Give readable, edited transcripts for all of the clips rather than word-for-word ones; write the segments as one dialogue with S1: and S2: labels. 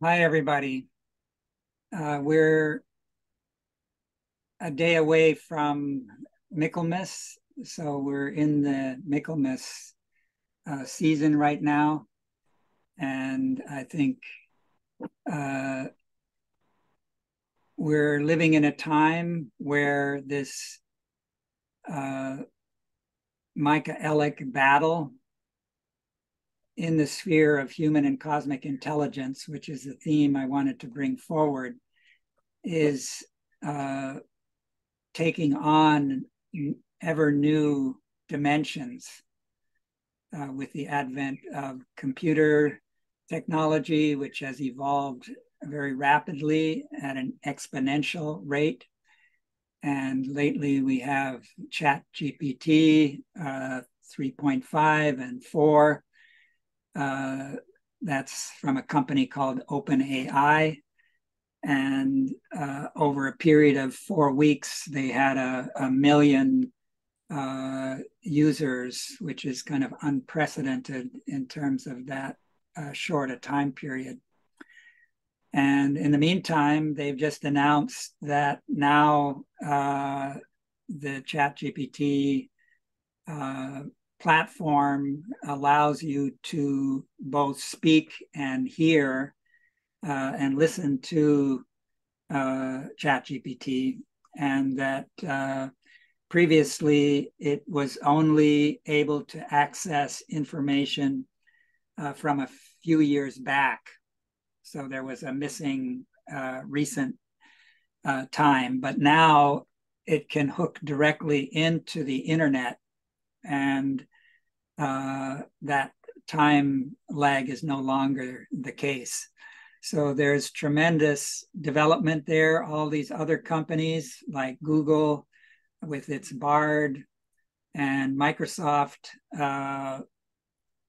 S1: Hi, everybody. We're a day away from Michaelmas, so we're in the Michaelmas season right now, and I think uh, we're living in a time where this uh, Michaelic battle in the sphere of human and cosmic intelligence, which is the theme I wanted to bring forward, is uh, taking on ever new dimensions with the advent of computer technology, which has evolved very rapidly at an exponential rate. And lately we have Chat GPT 3.5 and 4. That's from a company called OpenAI. And over a period of 4 weeks, they had a million users, which is kind of unprecedented in terms of that short a time period. And in the meantime, they've just announced that now the ChatGPT platform allows you to both speak and hear and listen to ChatGPT, and that previously it was only able to access information from a few years back. So there was a missing recent time, but now it can hook directly into the internet, and that time lag is no longer the case. So there's tremendous development there. All these other companies like Google with its Bard, and Microsoft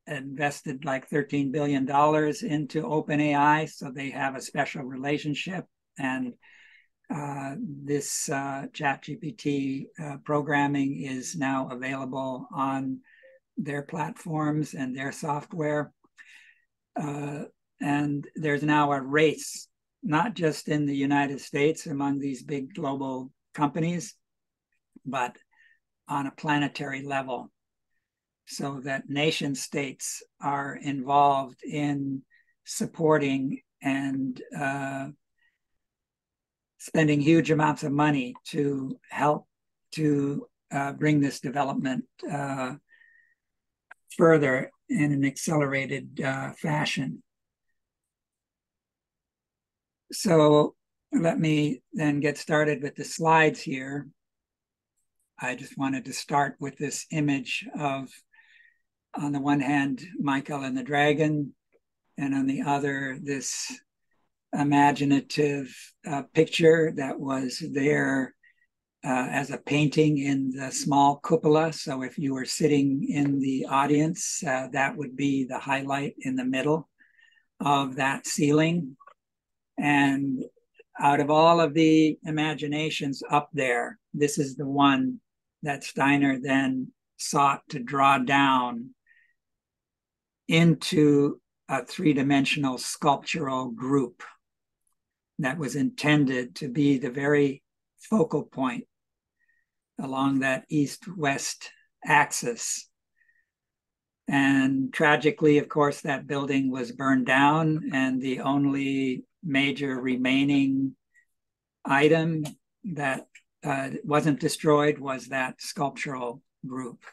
S1: invested like $13 billion into OpenAI. So they have a special relationship. And this ChatGPT programming is now available on their platforms and their software. And there's now a race, not just in the United States among these big global companies, but on a planetary level, so that nation states are involved in supporting and spending huge amounts of money to help to bring this development further in an accelerated fashion. So let me then get started with the slides here. I just wanted to start with this image of, on the one hand, Michael and the dragon, and on the other, this imaginative picture that was there as a painting in the small cupola. So if you were sitting in the audience, that would be the highlight in the middle of that ceiling. And out of all of the imaginations up there, this is the one that Steiner then sought to draw down into a three-dimensional sculptural group that was intended to be the very focal point along that east-west axis. And tragically, of course, that building was burned down, and the only major remaining item that wasn't destroyed was that sculptural group.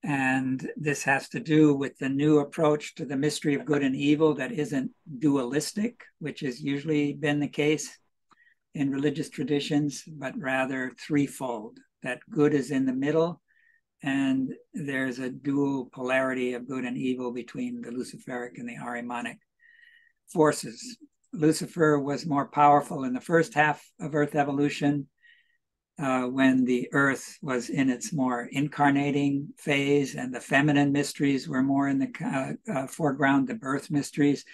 S1: And this has to do with the new approach to the mystery of good and evil that isn't dualistic, which has usually been the case in religious traditions, but rather threefold, that good is in the middle, and there's a dual polarity of good and evil between the Luciferic and the Ahrimanic forces. Lucifer was more powerful in the first half of Earth evolution, when the Earth was in its more incarnating phase, and the feminine mysteries were more in the foreground, the birth mysteries.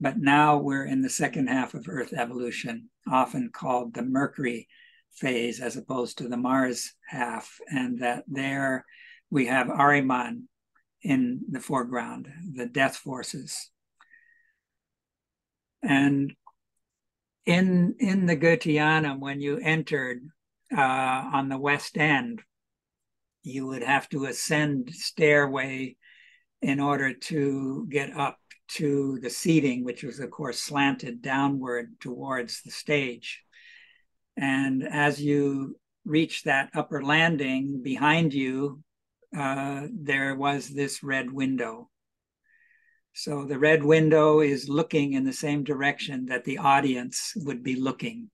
S1: But now we're in the second half of Earth evolution, often called the Mercury phase as opposed to the Mars half, and that there we have Ahriman in the foreground, the death forces. And in the Goetheanum, when you entered on the west end, you would have to ascend stairway in order to get up to the seating, which was, of course, slanted downward towards the stage. And as you reach that upper landing, behind you, there was this red window. So the red window is looking in the same direction that the audience would be looking.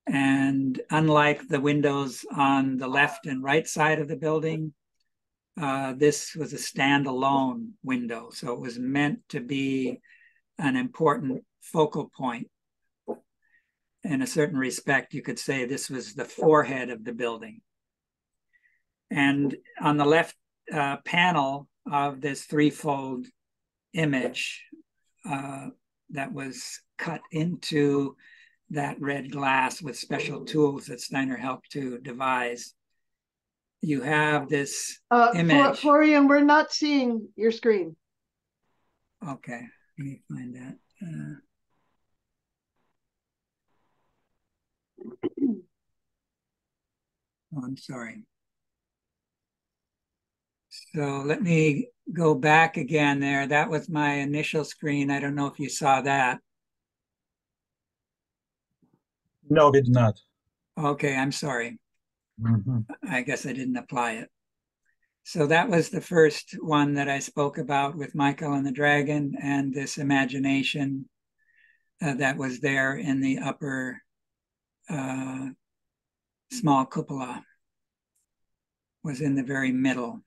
S1: And unlike the windows on the left and right side of the building, this was a standalone window. So it was meant to be an important focal point. In a certain respect, you could say this was the forehead of the building. And on the left panel of this threefold image that was cut into that red glass with special tools that Steiner helped to devise, you have this image.
S2: Florian, we're not seeing your screen.
S1: Okay, let me find that. Oh, I'm sorry. So let me go back again there. That was my initial screen. I don't know if you saw that.
S3: No, we did not.
S1: Okay, I'm sorry. I guess I didn't apply it. So that was the first one that I spoke about with Michael and the Dragon, and this imagination that was there in the upper small cupola was in the very middle.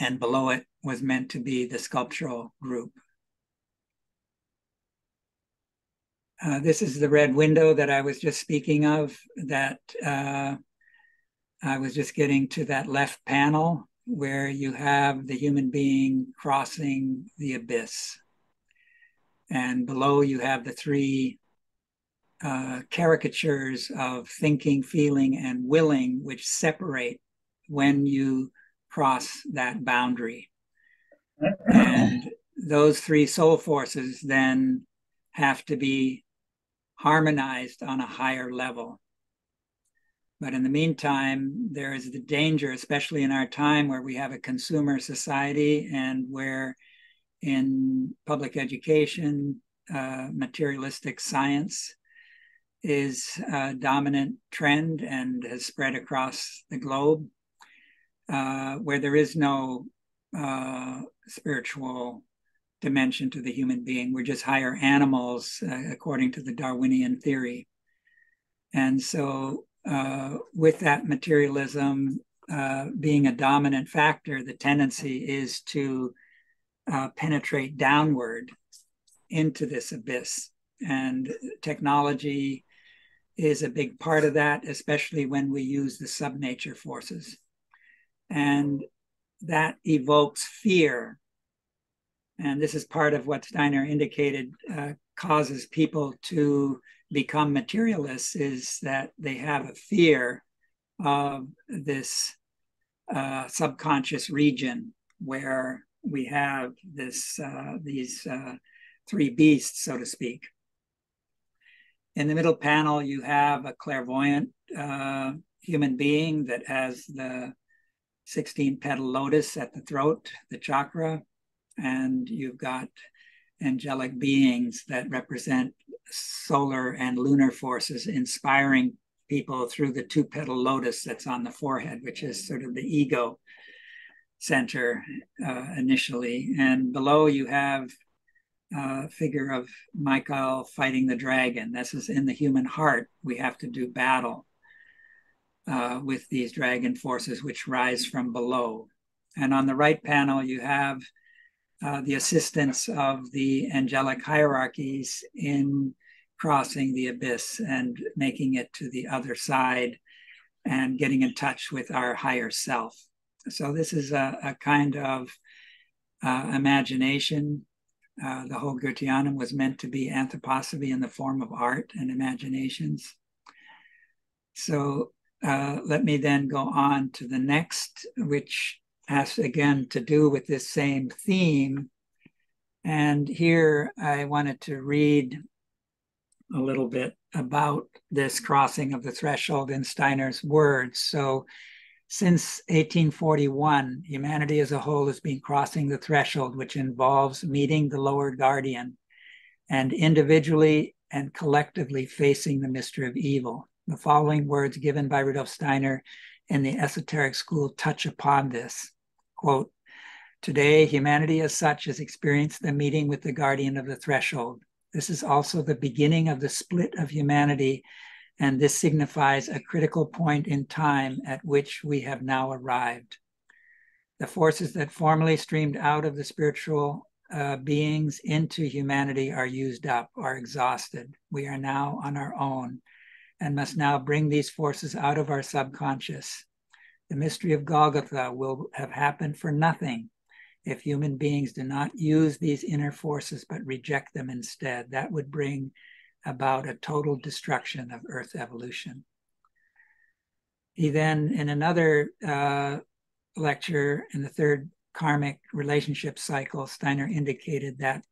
S1: And below it was meant to be the sculptural group. This is the red window that I was just speaking of, that I was just getting to that left panel where you have the human being crossing the abyss. And below you have the three caricatures of thinking, feeling, and willing, which separate when you cross that boundary. And those three soul forces then have to be harmonized on a higher level. But in the meantime, there is the danger, especially in our time where we have a consumer society and where in public education, materialistic science is a dominant trend and has spread across the globe, where there is no spiritual dimension to the human being. We're just higher animals, according to the Darwinian theory. And so with that materialism being a dominant factor, the tendency is to penetrate downward into this abyss. And technology is a big part of that, especially when we use the subnature forces. And that evokes fear. And this is part of what Steiner indicated causes people to become materialists, is that they have a fear of this subconscious region where we have these three beasts, so to speak. In the middle panel, you have a clairvoyant human being that has the 16-petal lotus at the throat, the chakra, and you've got angelic beings that represent solar and lunar forces, inspiring people through the 2-petal lotus that's on the forehead, which is sort of the ego center initially. And below you have a figure of Michael fighting the dragon. This is in the human heart. We have to do battle with these dragon forces which rise from below. And on the right panel, you have the assistance of the angelic hierarchies in crossing the abyss and making it to the other side and getting in touch with our higher self. So this is a kind of imagination. The whole Goetheanum was meant to be anthroposophy in the form of art and imaginations. So let me then go on to the next, which has again to do with this same theme, And here I wanted to read a little bit about this crossing of the threshold in Steiner's words. So since 1841, humanity as a whole has been crossing the threshold, which involves meeting the lower guardian and individually and collectively facing the mystery of evil. The following words given by Rudolf Steiner in the esoteric school touch upon this. Quote, "Today, humanity as such has experienced the meeting with the guardian of the threshold. This is also the beginning of the split of humanity, and this signifies a critical point in time at which we have now arrived. The forces that formerly streamed out of the spiritual beings into humanity are used up, are exhausted. We are now on our own and must now bring these forces out of our subconscious. The mystery of Golgotha will have happened for nothing if human beings do not use these inner forces but reject them instead. That would bring about a total destruction of Earth evolution." He then, in another lecture in the third karmic relationship cycle, Steiner indicated that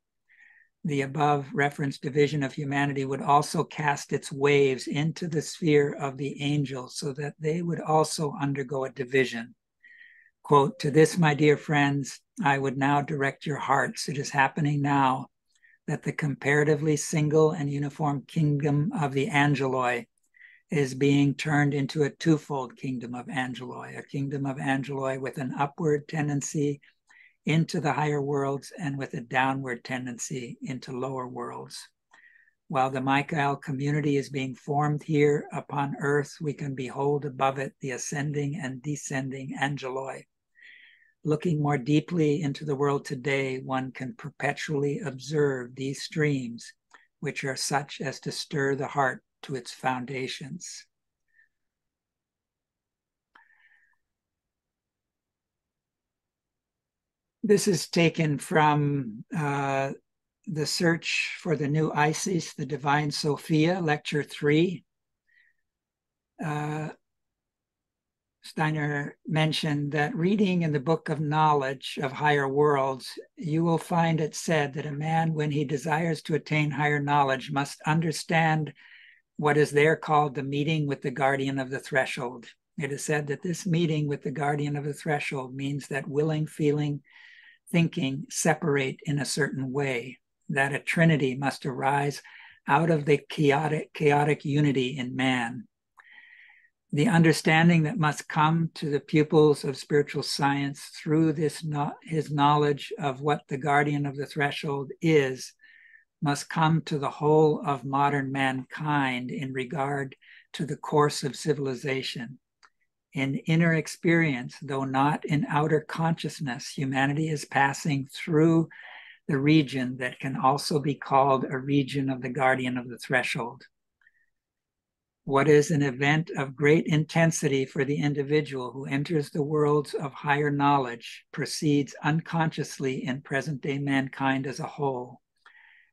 S1: the above referenced division of humanity would also cast its waves into the sphere of the angels so that they would also undergo a division. Quote, "To this, my dear friends, I would now direct your hearts. It is happening now that the comparatively single and uniform kingdom of the angeloi is being turned into a twofold kingdom of angeloi, a kingdom of angeloi with an upward tendency into the higher worlds and with a downward tendency into lower worlds. While the Michael community is being formed here upon earth, we can behold above it the ascending and descending angeloi. Looking more deeply into the world today, one can perpetually observe these streams, which are such as to stir the heart to its foundations." This is taken from The Search for the New Isis, the Divine Sophia, Lecture 3. Steiner mentioned that reading in the Book of Knowledge of Higher Worlds, you will find it said that a man, when he desires to attain higher knowledge, must understand what is there called the meeting with the guardian of the threshold. It is said that this meeting with the guardian of the threshold means that willing, feeling, thinking separate in a certain way, that a trinity must arise out of the chaotic unity in man. The understanding that must come to the pupils of spiritual science through his knowledge of what the guardian of the threshold is must come to the whole of modern mankind in regard to the course of civilization. In inner experience, though not in outer consciousness, humanity is passing through the region that can also be called a region of the guardian of the threshold. What is an event of great intensity for the individual who enters the worlds of higher knowledge proceeds unconsciously in present-day mankind as a whole.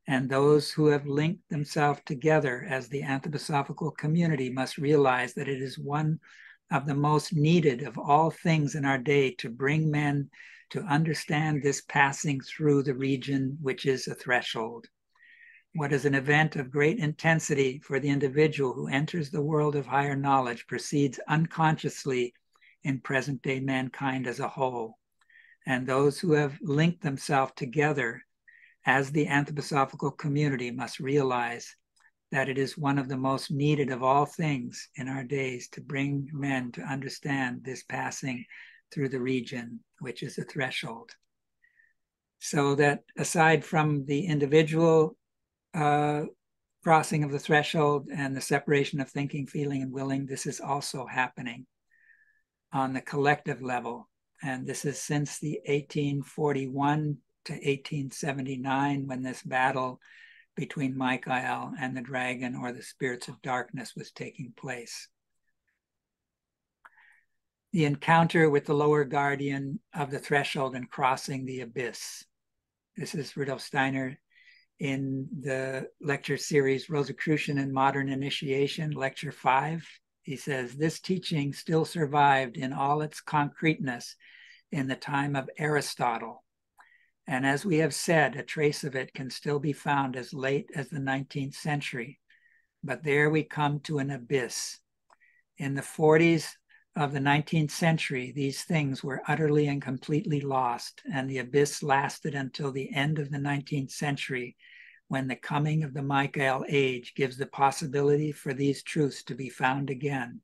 S1: And those who have linked themselves together as the anthroposophical community must realize that it is one of the most needed of all things in our day to bring men to understand this passing through the region which is a threshold. What is an event of great intensity for the individual who enters the world of higher knowledge proceeds unconsciously in present-day mankind as a whole. And those who have linked themselves together as the anthroposophical community must realize that it is one of the most needed of all things in our days to bring men to understand this passing through the region, which is a threshold. So that aside from the individual crossing of the threshold and the separation of thinking, feeling, and willing, this is also happening on the collective level. And this is since the 1841 to 1879, when this battle between Michael and the dragon, or the spirits of darkness, was taking place. The encounter with the lower guardian of the threshold and crossing the abyss. This is Rudolf Steiner in the lecture series Rosicrucian and Modern Initiation, Lecture 5. He says, this teaching still survived in all its concreteness in the time of Aristotle, And as we have said, a trace of it can still be found as late as the 19th century. But there we come to an abyss. In the 40s of the 19th century, these things were utterly and completely lost, and the abyss lasted until the end of the 19th century, when the coming of the Michael age gives the possibility for these truths to be found again.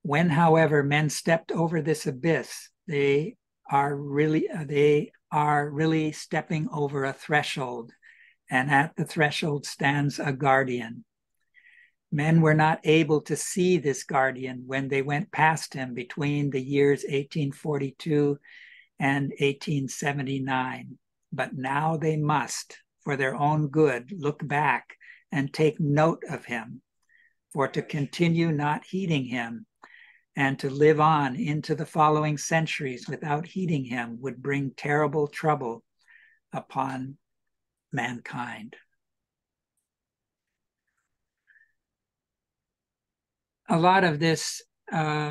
S1: When, however, men stepped over this abyss, they are really stepping over a threshold, and at the threshold stands a guardian. Men were not able to see this guardian when they went past him between the years 1842 and 1879, but now they must, for their own good, look back and take note of him, for to continue not heeding him and to live on into the following centuries without heeding him would bring terrible trouble upon mankind. A lot of this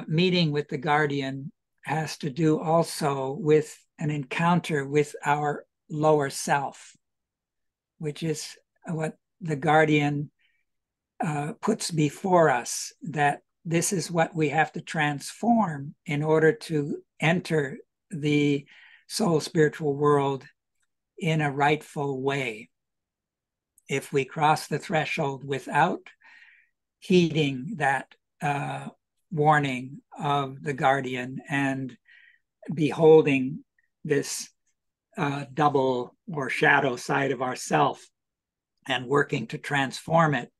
S1: meeting with the guardian has to do also with an encounter with our lower self, which is what the guardian puts before us, that this is what we have to transform in order to enter the soul spiritual world in a rightful way. If we cross the threshold without heeding that warning of the guardian and beholding this double or shadow side of ourself and working to transform it,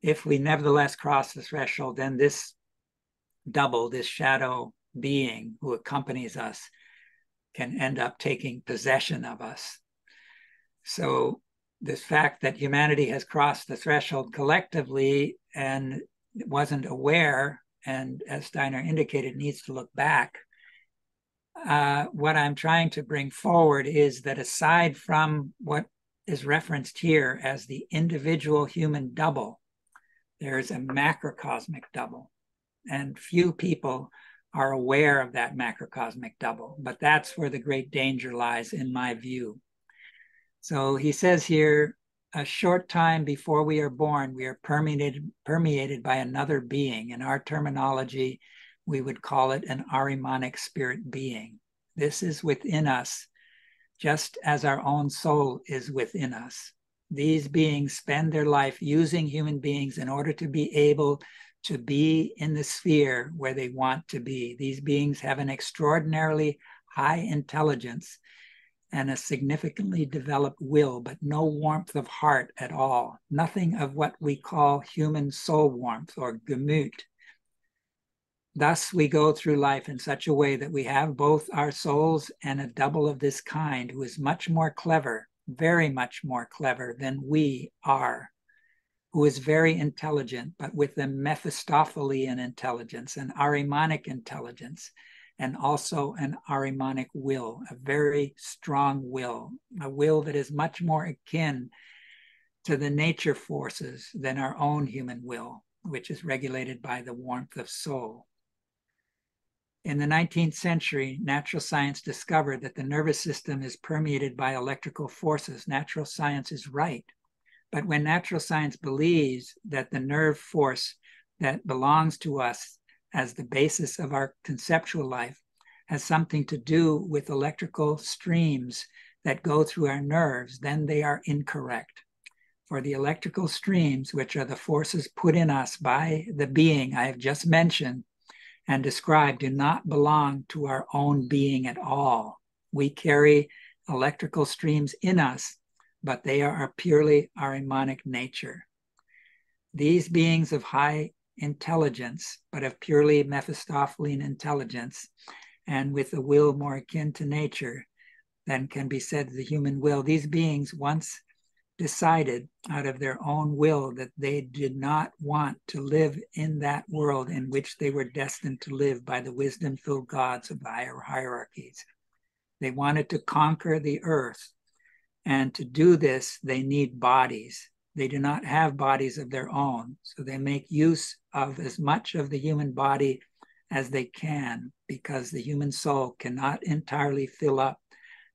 S1: if we nevertheless cross the threshold, then this double, this shadow being who accompanies us, can end up taking possession of us. So this fact that humanity has crossed the threshold collectively and wasn't aware, and as Steiner indicated, needs to look back. What I'm trying to bring forward is that aside from what is referenced here as the individual human double, there's a macrocosmic double, and few people are aware of that macrocosmic double, but that's where the great danger lies in my view. So he says here, a short time before we are born, we are permeated by another being. In our terminology, we would call it an Ahrimanic spirit being. This is within us, just as our own soul is within us. These beings spend their life using human beings in order to be able to be in the sphere where they want to be. These beings have an extraordinarily high intelligence and a significantly developed will, but no warmth of heart at all. Nothing of what we call human soul warmth or Gemüt. Thus, we go through life in such a way that we have both our souls and a double of this kind who is much more clever, very much more clever than we are, who is very intelligent, but with a Mephistophelian intelligence, an Ahrimanic intelligence, and also an Ahrimanic will, a very strong will, a will that is much more akin to the nature forces than our own human will, which is regulated by the warmth of soul. In the 19th century, natural science discovered that the nervous system is permeated by electrical forces. Natural science is right. But when natural science believes that the nerve force that belongs to us as the basis of our conceptual life has something to do with electrical streams that go through our nerves, then they are incorrect. For the electrical streams, which are the forces put in us by the being I have just mentioned and described, do not belong to our own being at all. We carry electrical streams in us, but they are a purely Ahrimanic nature. These beings of high intelligence, but of purely Mephistophelian intelligence, and with a will more akin to nature than can be said to the human will, these beings once decided out of their own will that they did not want to live in that world in which they were destined to live by the wisdom-filled gods of the higher hierarchies. They wanted to conquer the earth, and to do this, they need bodies. They do not have bodies of their own, so they make use of as much of the human body as they can, because the human soul cannot entirely fill up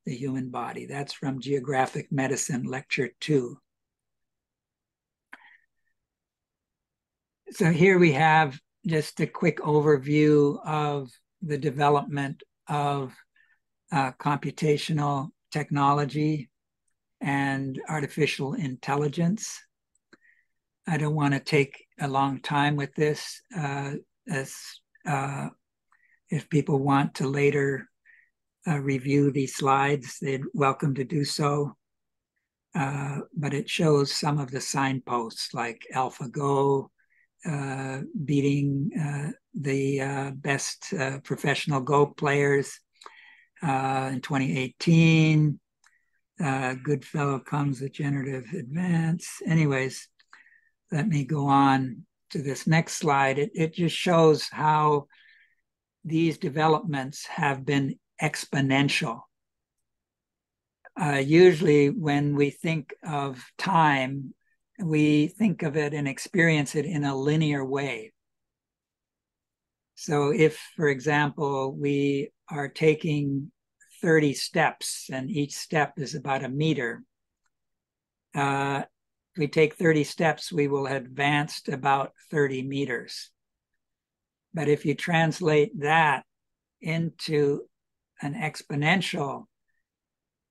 S1: the human body. That's from Geographic Medicine, Lecture 2. So here we have just a quick overview of the development of computational technology and artificial intelligence. I don't want to take a long time with this, if people want to later review these slides, they're welcome to do so. But it shows some of the signposts like AlphaGo, beating the best professional Go players in 2018. Goodfellow comes with generative advance. Anyways, let me go on to this next slide. It just shows how these developments have been exponential. Usually when we think of time, we think of it and experience it in a linear way. So if, for example, we are taking 30 steps and each step is about a meter, if we take 30 steps, we will have advanced about 30 meters. But if you translate that into an exponential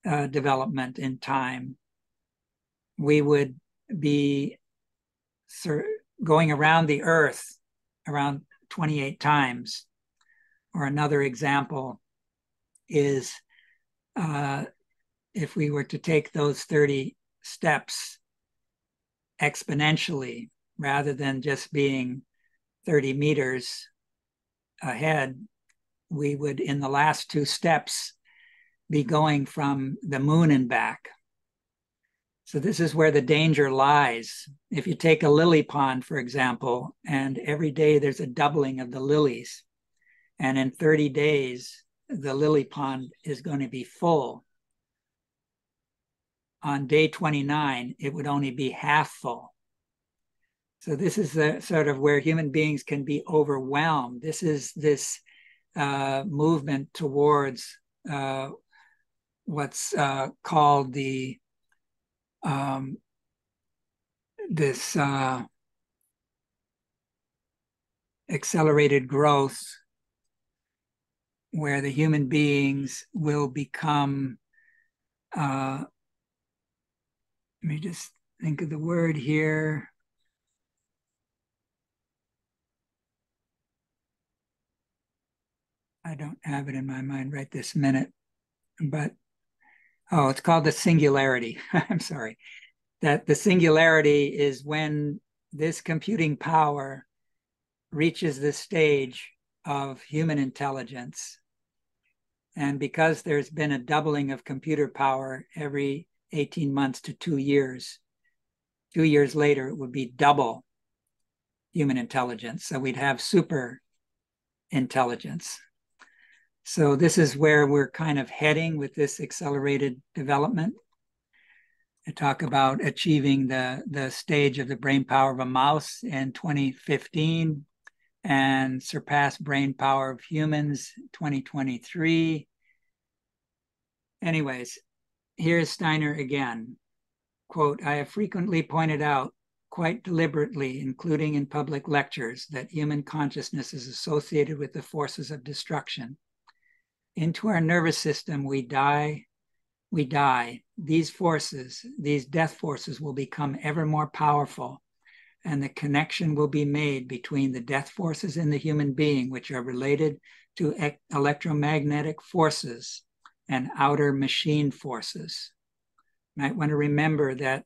S1: development in time, we would be going around the Earth around 28 times. Or another example is if we were to take those 30 steps exponentially, rather than just being 30 meters ahead, we would, in the last 2 steps, be going from the moon and back. So this is where the danger lies. If you take a lily pond, for example, and every day there's a doubling of the lilies, and in 30 days, the lily pond is going to be full. On day 29, it would only be half full. So this is the sort of where human beings can be overwhelmed. This is this movement towards what's called the this accelerated growth, where the human beings will become, let me just think of the word here. I don't have it in my mind right this minute, but it's called the singularity. I'm sorry. That the singularity is when this computing power reaches the stage of human intelligence. And because there's been a doubling of computer power every 18 months to 2 years, 2 years later, it would be double human intelligence. So we'd have super intelligence. So this is where we're kind of heading with this accelerated development. I talk about achieving the stage of the brain power of a mouse in 2015 and surpass brain power of humans 2023. Anyways, here's Steiner again. Quote, "I have frequently pointed out, quite deliberately, including in public lectures, that human consciousness is associated with the forces of destruction. Into our nervous system, we die. These forces, these death forces, will become ever more powerful, and the connection will be made between the death forces in the human being, which are related to electromagnetic forces and outer machine forces." You might want to remember that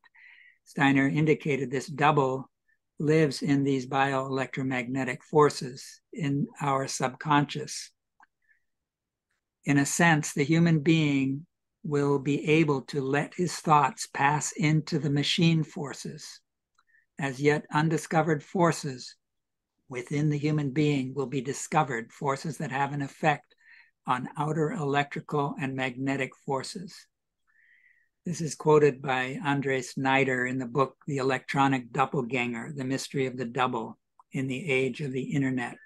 S1: Steiner indicated this double lives in these bioelectromagnetic forces in our subconscious. In a sense, the human being will be able to let his thoughts pass into the machine forces. As yet undiscovered forces within the human being will be discovered, forces that have an effect on outer electrical and magnetic forces. This is quoted by Andre Snyder in the book, The Electronic Doppelganger, The Mystery of the Double in the Age of the Internet,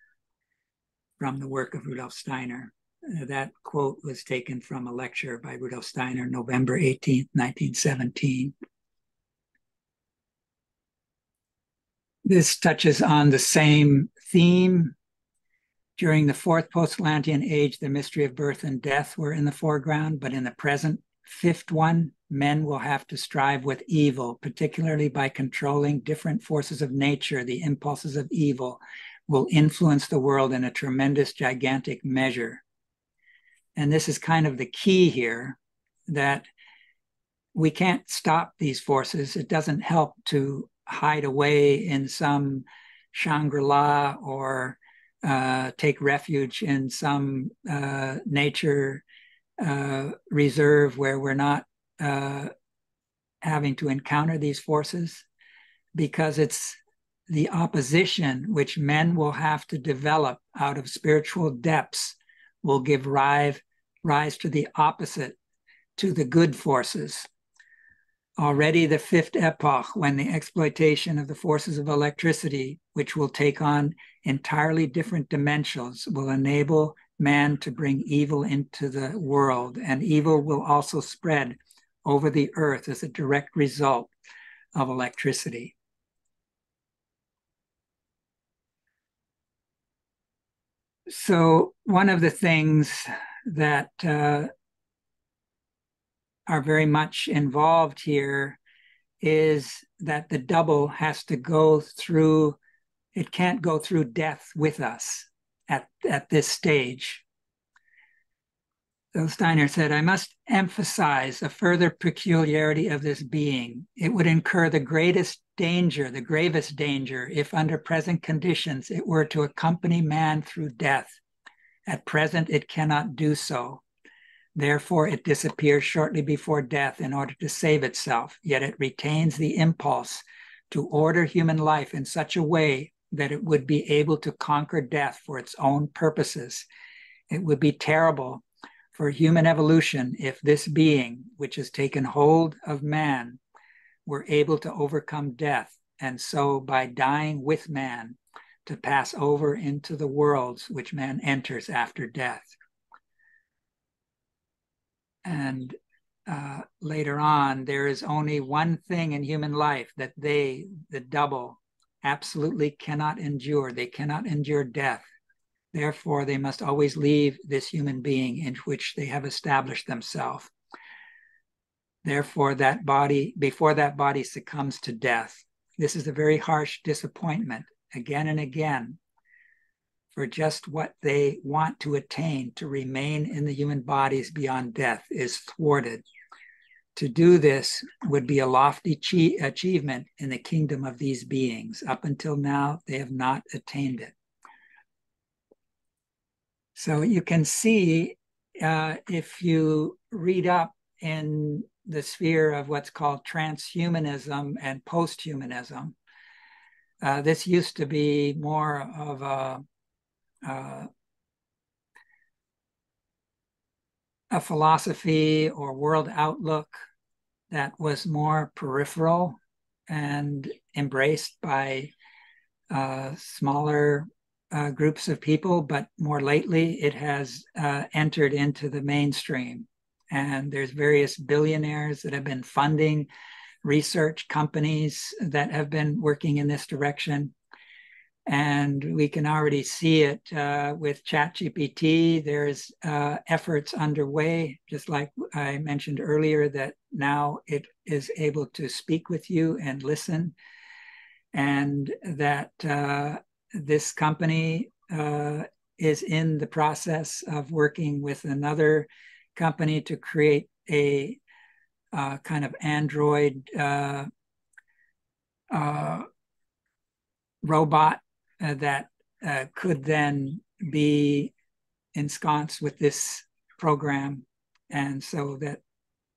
S1: from the work of Rudolf Steiner. That quote was taken from a lecture by Rudolf Steiner, November 18th, 1917. This touches on the same theme. During the fourth post-Atlantean age, the mystery of birth and death were in the foreground, but in the present fifth one, men will have to strive with evil, particularly by controlling different forces of nature. The impulses of evil will influence the world in a tremendous, gigantic measure. And this is kind of the key here, that we can't stop these forces. It doesn't help to hide away in some Shangri-La or take refuge in some nature reserve where we're not having to encounter these forces, because it's the opposition which men will have to develop out of spiritual depths will give rise to the opposite, to the good forces. Already the fifth epoch, when the exploitation of the forces of electricity, which will take on entirely different dimensions, will enable man to bring evil into the world, and evil will also spread over the earth as a direct result of electricity. So one of the things that are very much involved here is that the double has to go through, it can't go through death with us at this stage. So Steiner said, I must emphasize a further peculiarity of this being. It would incur the greatest danger, the gravest danger, if under present conditions it were to accompany man through death. At present, it cannot do so. Therefore, it disappears shortly before death in order to save itself, yet it retains the impulse to order human life in such a way that it would be able to conquer death for its own purposes. It would be terrible for human evolution if this being, which has taken hold of man, were able to overcome death, and so by dying with man, to pass over into the worlds which man enters after death. And later on, there is only one thing in human life that they, the double, absolutely cannot endure. They cannot endure death. Therefore, they must always leave this human being in which they have established themselves. Therefore, that body, before that body succumbs to death, this is a very harsh disappointment again and again, for just what they want to attain, to remain in the human bodies beyond death, is thwarted. To do this would be a lofty achievement in the kingdom of these beings. Up until now, they have not attained it. So you can see, if you read up in the sphere of what's called transhumanism and posthumanism, this used to be more of a philosophy or world outlook that was more peripheral and embraced by smaller groups of people, but more lately it has entered into the mainstream. And there's various billionaires that have been funding research companies that have been working in this direction. And we can already see it with ChatGPT. There's efforts underway, just like I mentioned earlier, that now it is able to speak with you and listen. And that this company is in the process of working with another company to create a kind of android robot that could then be ensconced with this program, and so that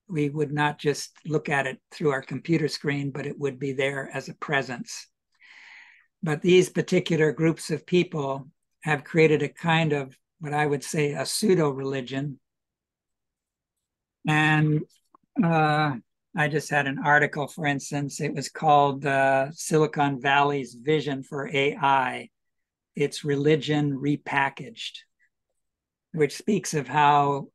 S1: we would not just look at it through our computer screen, but it would be there as a presence. But these particular groups of people have created a kind of, what I would say, a pseudo-religion. And I just had an article, for instance, it was called Silicon Valley's Vision for AI. It's Religion Repackaged. which speaks of how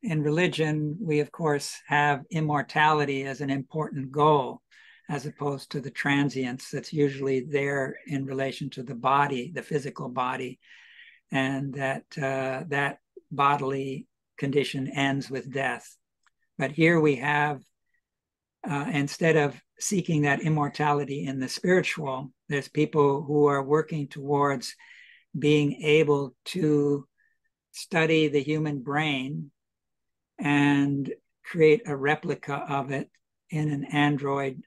S1: in religion, we of course have immortality as an important goal, as opposed to the transience that's usually there in relation to the body, the physical body, and that bodily condition ends with death. But here we have, instead of seeking that immortality in the spiritual, there's people who are working towards being able to study the human brain and create a replica of it in an android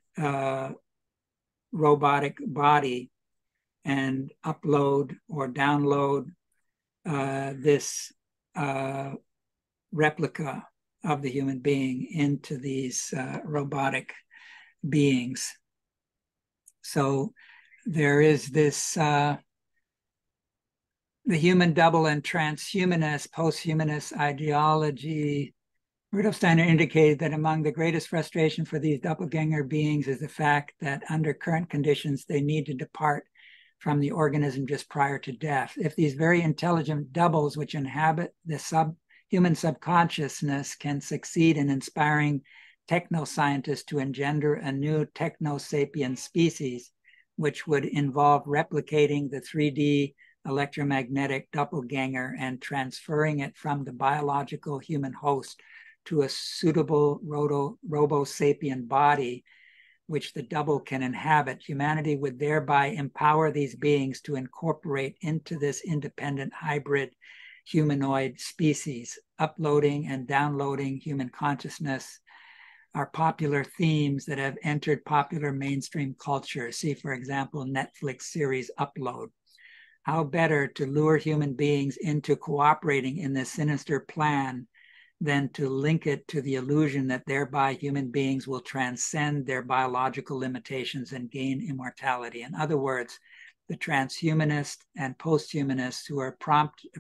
S1: robotic body and upload or download this replica of the human being into these robotic beings. So there is this the human double and transhumanist, posthumanist ideology. Rudolf Steiner indicated that among the greatest frustration for these doppelganger beings is the fact that under current conditions, they need to depart from the organism just prior to death. If these very intelligent doubles which inhabit the human subconsciousness can succeed in inspiring technoscientists to engender a new techno-sapien species, which would involve replicating the 3D electromagnetic doppelganger and transferring it from the biological human host to a suitable robo-sapien body, which the double can inhabit, humanity would thereby empower these beings to incorporate into this independent hybrid humanoid species. Uploading and downloading human consciousness are popular themes that have entered popular mainstream culture. See, for example, Netflix series Upload. How better to lure human beings into cooperating in this sinister plan than to link it to the illusion that thereby human beings will transcend their biological limitations and gain immortality. In other words, the transhumanists and posthumanists who are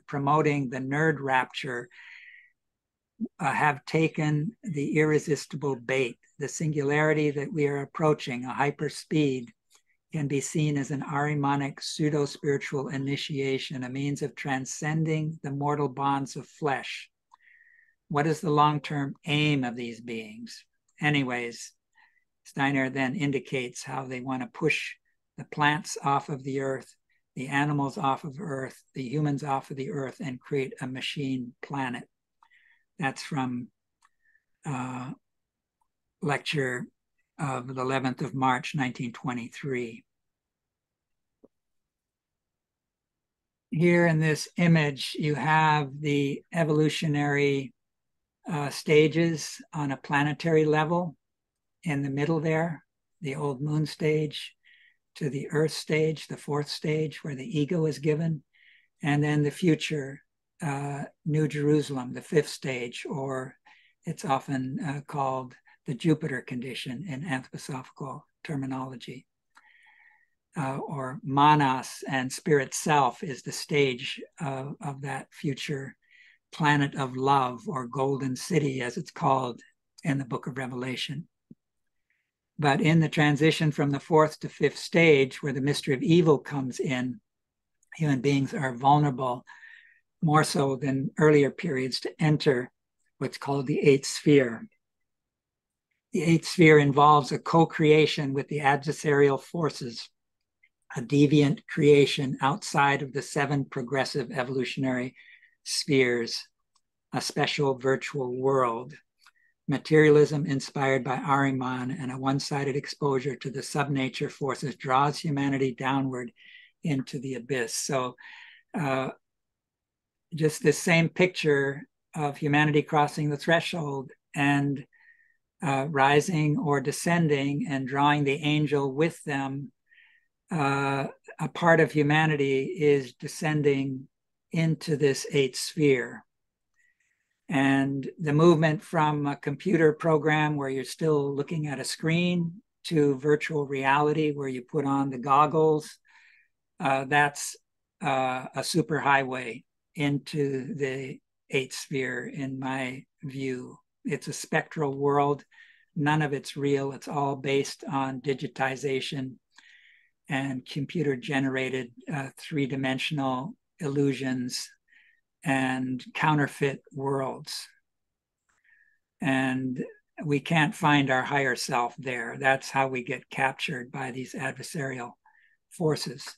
S1: promoting the nerd rapture have taken the irresistible bait. The singularity that we are approaching, a hyperspeed, can be seen as an Ahrimanic pseudo-spiritual initiation, a means of transcending the mortal bonds of flesh. What is the long-term aim of these beings? Anyways, Steiner then indicates how they want to push the plants off of the earth, the animals off of earth, the humans off of the earth, and create a machine planet. That's from lecture of the 11th of March, 1923. Here in this image, you have the evolutionary stages on a planetary level. In the middle there, the old moon stage to the earth stage, the fourth stage where the ego is given, and then the future, New Jerusalem, the fifth stage, or it's often called the Jupiter condition in anthroposophical terminology. Or Manas and spirit self is the stage of that future planet of love, or golden city as it's called in the book of Revelation. But in the transition from the fourth to fifth stage, where the mystery of evil comes in, human beings are vulnerable more so than earlier periods to enter what's called the eighth sphere. The eighth sphere involves a co-creation with the adversarial forces, a deviant creation outside of the 7 progressive evolutionary spheres, a special virtual world. Materialism inspired by Ahriman and a one-sided exposure to the subnature forces draws humanity downward into the abyss. So just this same picture of humanity crossing the threshold and rising or descending and drawing the angel with them. A part of humanity is descending into this eighth sphere. And the movement from a computer program where you're still looking at a screen to virtual reality where you put on the goggles, that's a superhighway into the eighth sphere, in my view. It's a spectral world. None of it's real. It's all based on digitization and computer-generated three-dimensional illusions and counterfeit worlds. And we can't find our higher self there. That's how we get captured by these adversarial forces.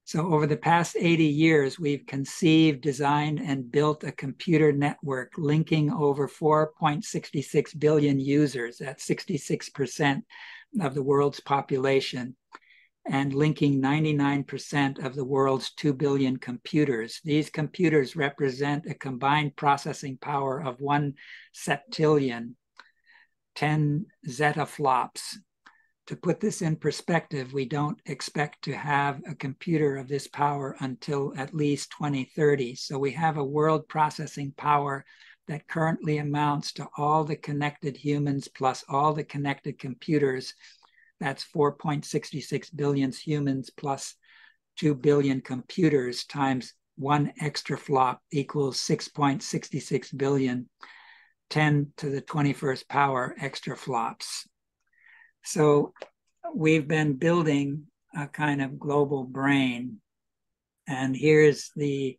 S1: So over the past 80 years, we've conceived, designed, and built a computer network linking over 4.66 billion users, that's 66% of the world's population, and linking 99% of the world's 2 billion computers. These computers represent a combined processing power of 1 septillion, 10 zettaflops. To put this in perspective, we don't expect to have a computer of this power until at least 2030. So we have a world processing power that currently amounts to all the connected humans plus all the connected computers. That's 4.66 billion humans plus 2 billion computers times 1 extra flop equals 6.66 billion, 10 to the 21st power extra flops. So we've been building a kind of global brain. And here's the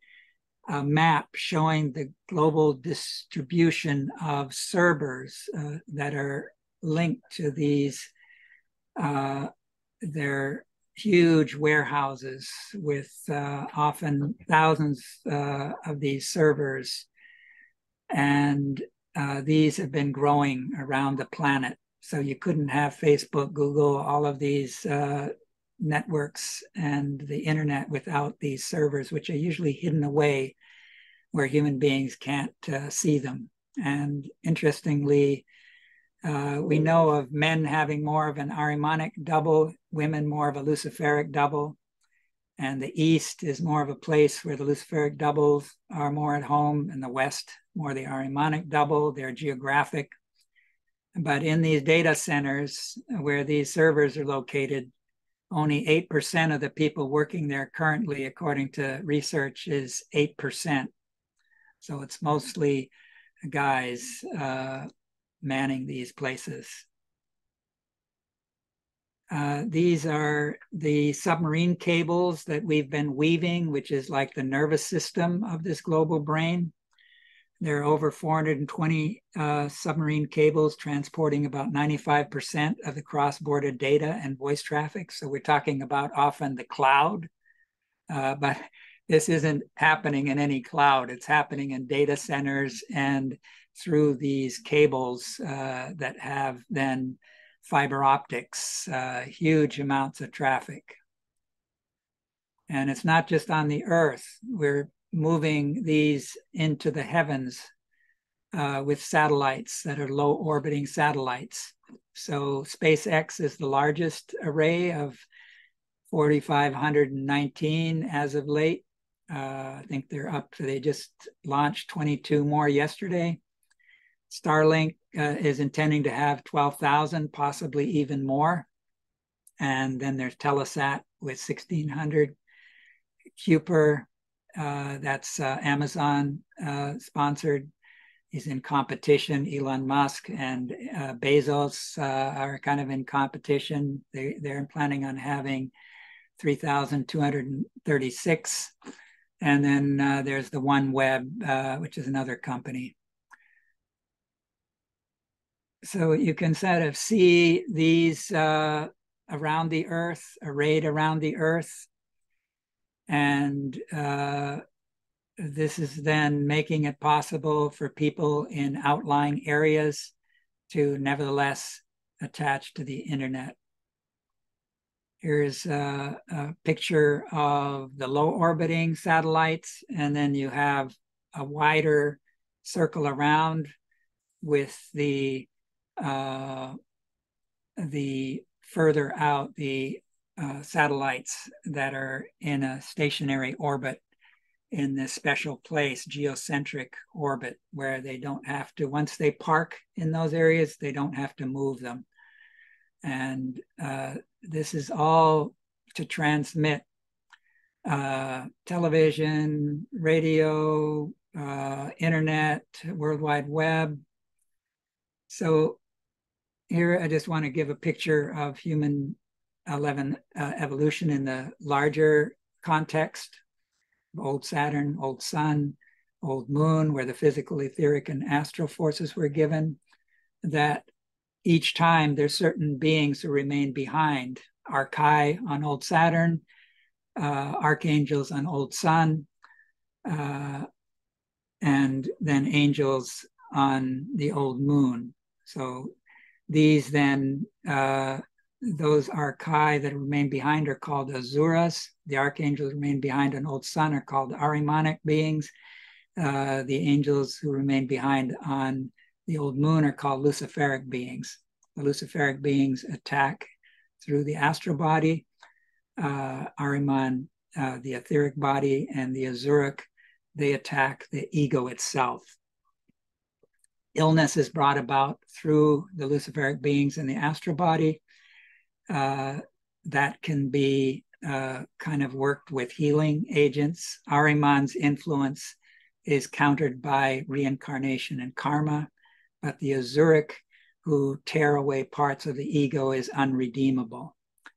S1: map showing the global distribution of servers that are linked to these. They're huge warehouses with often thousands of these servers. And these have been growing around the planet. So you couldn't have Facebook, Google, all of these networks and the internet without these servers, which are usually hidden away where human beings can't see them. And interestingly, we know of men having more of an Ahrimanic double, women more of a Luciferic double. And the East is more of a place where the Luciferic doubles are more at home, and the West, more the Ahrimanic double. They're geographic. But in these data centers where these servers are located, only 8% of the people working there currently, according to research, is 8%. So it's mostly guys manning these places. These are the submarine cables that we've been weaving, which is like the nervous system of this global brain. There are over 420 submarine cables transporting about 95% of the cross-border data and voice traffic. So we're talking about often the cloud, but this isn't happening in any cloud. It's happening in data centers and through these cables that have then fiber optics, huge amounts of traffic. And it's not just on the Earth. We're moving these into the heavens with satellites that are low orbiting satellites. So SpaceX is the largest array of 4,519 as of late. I think they just launched 22 more yesterday. Starlink is intending to have 12,000, possibly even more. And then there's Telesat with 1,600. Kuiper, that's Amazon sponsored, is in competition. Elon Musk and Bezos are kind of in competition. They're planning on having 3,236. And then there's the OneWeb, which is another company. So you can sort of see these around the Earth, arrayed around the Earth. And this is then making it possible for people in outlying areas to nevertheless attach to the internet. Here's a picture of the low orbiting satellites, and then you have a wider circle around with the further out, the satellites that are in a stationary orbit in this special place, geocentric orbit, where they don't have to, once they park in those areas, they don't have to move them. And this is all to transmit television, radio, internet, World Wide Web. So here I just want to give a picture of human evolution in the larger context. Old Saturn, old Sun, old moon, where the physical, etheric, and astral forces were given, that each time there's certain beings who remain behind. Archai on old Saturn, archangels on old Sun, and then angels on the old moon. So these then, those archai that remain behind are called Asuras. The archangels remain behind on old Sun are called Ahrimanic beings. The angels who remain behind on the old moon are called Luciferic beings. The Luciferic beings attack through the astral body, Ahriman, the etheric body, and the Azuric, they attack the ego itself. Illness is brought about through the Luciferic beings in the astral body. That can be kind of worked with healing agents. Ahriman's influence is countered by reincarnation and karma, but the Azuric, who tear away parts of the ego, is unredeemable.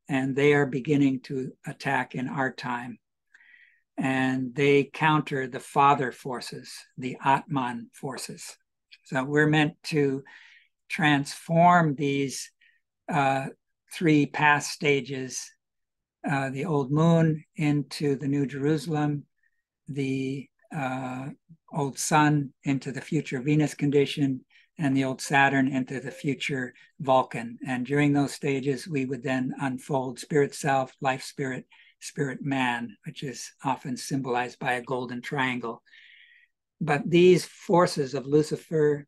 S1: And they are beginning to attack in our time. And they counter the father forces, the Atman forces. So we're meant to transform these three past stages, the old moon into the new Jerusalem, the old Sun into the future Venus condition, and the old Saturn into the future Vulcan. And during those stages, we would then unfold spirit self, life spirit, spirit man, which is often symbolized by a golden triangle. But these forces of Lucifer,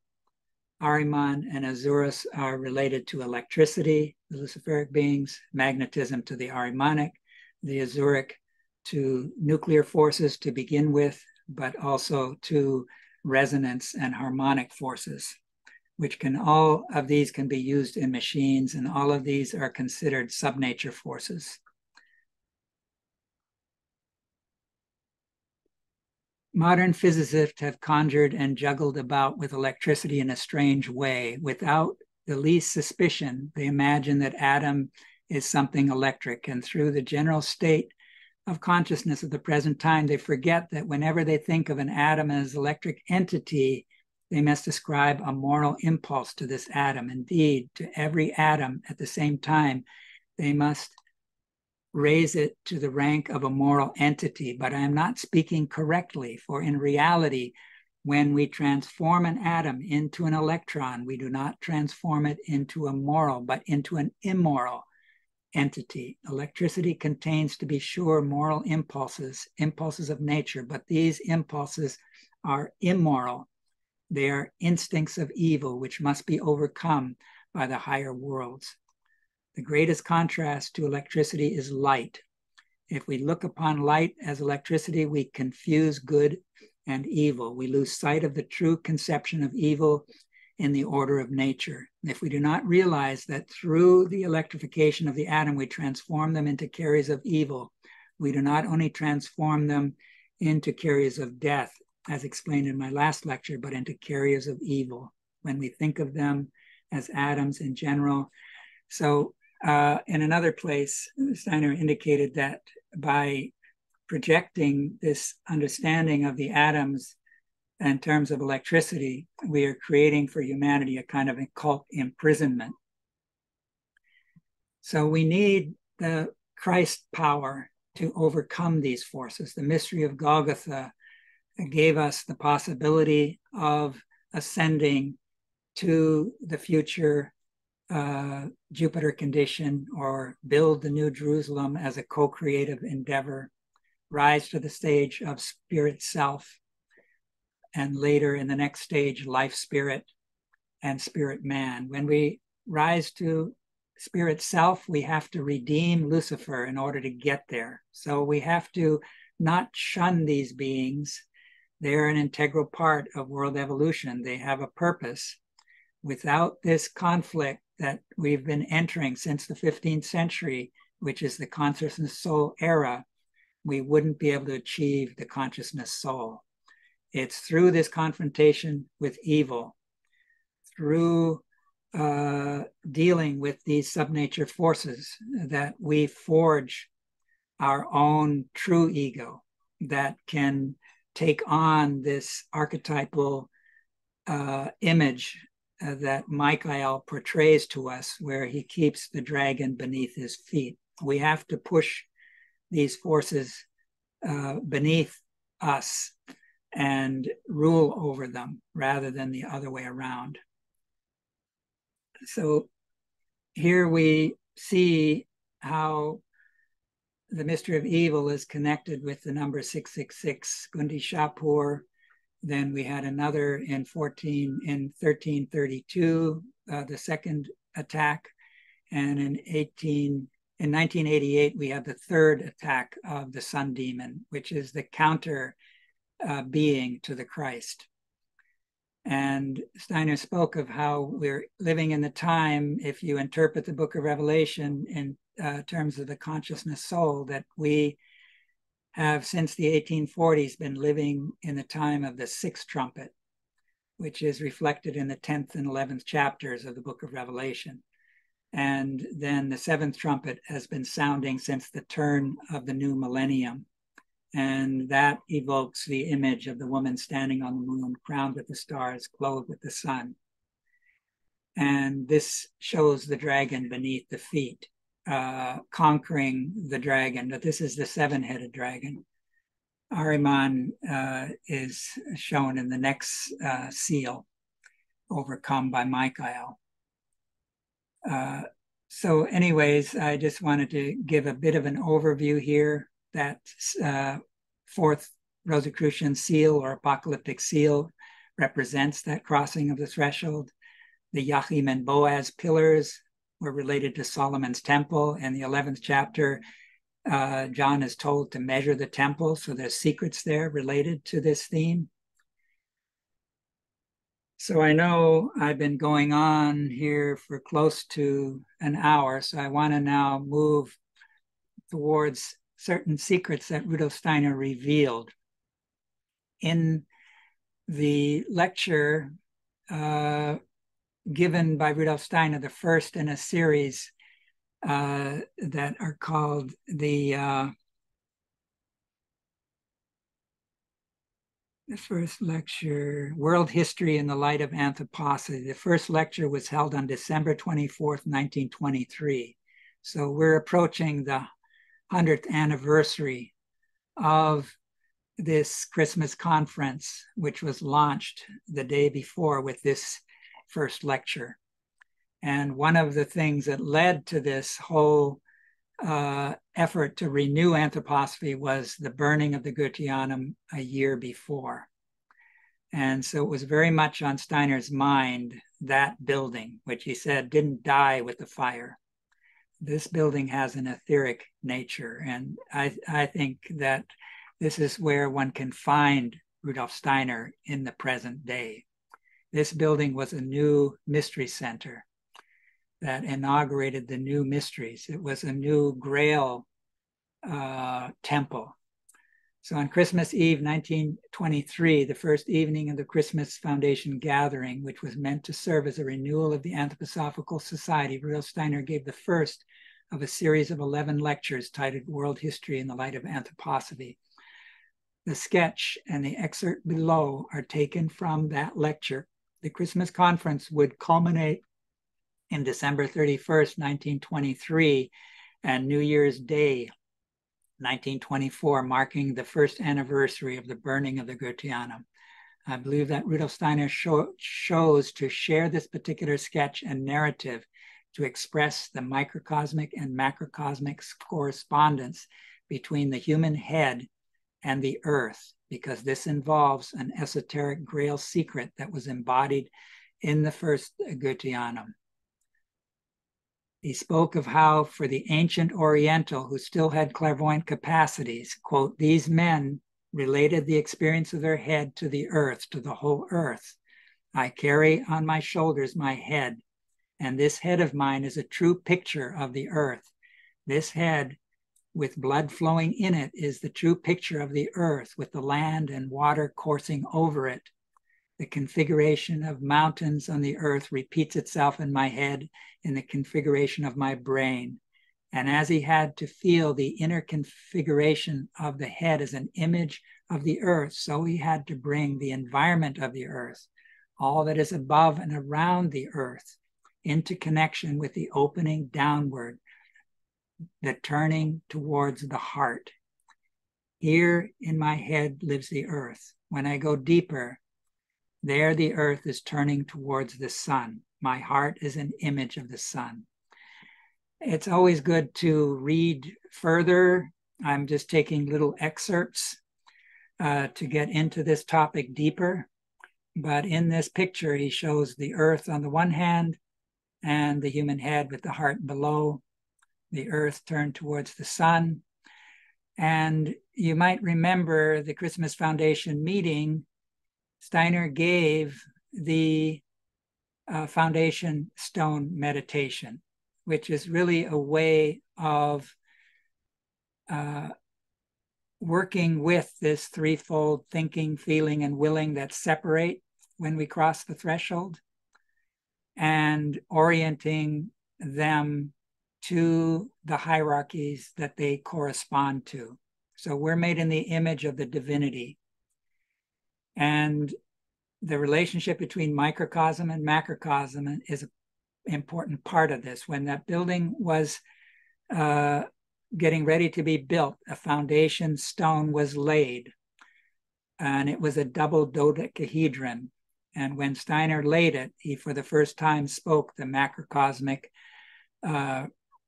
S1: Ahriman, and Azurus are related to electricity, the Luciferic beings, magnetism to the Ahrimanic, the Azuric to nuclear forces to begin with, but also to resonance and harmonic forces, which can, all of these can be used in machines, and all of these are considered subnature forces. Modern physicists have conjured and juggled about with electricity in a strange way. Without the least suspicion, they imagine that atom is something electric, and through the general state of consciousness of the present time, they forget that whenever they think of an atom as an electric entity, they must ascribe a moral impulse to this atom. Indeed, to every atom at the same time, they must raise it to the rank of a moral entity. But I am not speaking correctly, for in reality, when we transform an atom into an electron, we do not transform it into a moral, but into an immoral entity. Electricity contains, to be sure, moral impulses, impulses of nature, but these impulses are immoral. They are instincts of evil, which must be overcome by the higher worlds. The greatest contrast to electricity is light. If we look upon light as electricity, we confuse good and evil. We lose sight of the true conception of evil in the order of nature. If we do not realize that through the electrification of the atom, we transform them into carriers of evil, we do not only transform them into carriers of death, as explained in my last lecture, but into carriers of evil when we think of them as atoms in general. So in another place, Steiner indicated that by projecting this understanding of the atoms in terms of electricity, we are creating for humanity a kind of occult imprisonment. So we need the Christ power to overcome these forces. The mystery of Golgotha gave us the possibility of ascending to the future Jupiter condition, or build the new Jerusalem as a co-creative endeavor, rise to the stage of spirit self, and later in the next stage, life spirit and spirit man. When we rise to spirit self, we have to redeem Lucifer in order to get there. So we have to not shun these beings. They're an integral part of world evolution. They have a purpose. Without this conflict that we've been entering since the 15th century, which is the consciousness soul era, we wouldn't be able to achieve the consciousness soul. It's through this confrontation with evil, through dealing with these subnature forces, that we forge our own true ego that can take on this archetypal image that Michael portrays to us, where he keeps the dragon beneath his feet. We have to push these forces beneath us and rule over them rather than the other way around. So here we see how the mystery of evil is connected with the number 666, Gundi Shapur. Then we had another in 1332, the second attack. And in 1988, we have the third attack of the sun demon, which is the counter being to the Christ. And Steiner spoke of how we're living in the time, if you interpret the book of Revelation in terms of the consciousness soul, that we have since the 1840s been living in the time of the sixth trumpet, which is reflected in the 10th and 11th chapters of the book of Revelation. And then the seventh trumpet has been sounding since the turn of the new millennium. And that evokes the image of the woman standing on the moon, crowned with the stars, clothed with the sun. And this shows the dragon beneath the feet, conquering the dragon. But this is the seven-headed dragon. Ahriman is shown in the next seal, overcome by Michael. So anyways, I just wanted to give a bit of an overview here. That fourth Rosicrucian seal or apocalyptic seal represents that crossing of the threshold. The Yachim and Boaz pillars were related to Solomon's temple. In the 11th chapter, John is told to measure the temple. So there's secrets there related to this theme. So I know I've been going on here for close to an hour. So I want to now move towards certain secrets that Rudolf Steiner revealed. In the lecture given by Rudolf Steiner, the first in a series that are called the first lecture, World History in the Light of Anthroposophy. The first lecture was held on December 24th, 1923. So we're approaching the 100th anniversary of this Christmas conference, which was launched the day before with this first lecture. And one of the things that led to this whole effort to renew anthroposophy was the burning of the Goetheanum a year before. And so it was very much on Steiner's mind, that building, which he said didn't die with the fire. This building has an etheric nature. And I think that this is where one can find Rudolf Steiner in the present day. This building was a new mystery center that inaugurated the new mysteries. It was a new Grail temple. So on Christmas Eve, 1923, the first evening of the Christmas Foundation gathering, which was meant to serve as a renewal of the Anthroposophical Society, Rudolf Steiner gave the first of a series of 11 lectures titled World History in the Light of Anthroposophy. The sketch and the excerpt below are taken from that lecture. The Christmas conference would culminate in December 31st, 1923, and New Year's Day, 1924, marking the first anniversary of the burning of the Goetheanum. I believe that Rudolf Steiner chose to share this particular sketch and narrative to express the microcosmic and macrocosmic correspondence between the human head and the earth, because this involves an esoteric Grail secret that was embodied in the first Goetheanum. He spoke of how for the ancient Oriental who still had clairvoyant capacities, quote, these men related the experience of their head to the earth, to the whole earth. I carry on my shoulders my head, and this head of mine is a true picture of the earth. This head with blood flowing in it is the true picture of the earth with the land and water coursing over it. The configuration of mountains on the earth repeats itself in my head in the configuration of my brain. And as he had to feel the inner configuration of the head as an image of the earth, so he had to bring the environment of the earth, all that is above and around the earth, into connection with the opening downward, the turning towards the heart. Here in my head lives the earth. When I go deeper, there the earth is turning towards the sun. My heart is an image of the sun. It's always good to read further. I'm just taking little excerpts to get into this topic deeper. But in this picture, he shows the earth on the one hand and the human head with the heart below, the earth turned towards the sun. And you might remember the Christmas Foundation meeting, Steiner gave the foundation stone meditation, which is really a way of working with this threefold thinking, feeling, and willing that separate when we cross the threshold, and orienting them to the hierarchies that they correspond to. So we're made in the image of the divinity. And the relationship between microcosm and macrocosm is an important part of this. When that building was getting ready to be built, a foundation stone was laid, and it was a double dodecahedron. And when Steiner laid it, he for the first time spoke the macrocosmic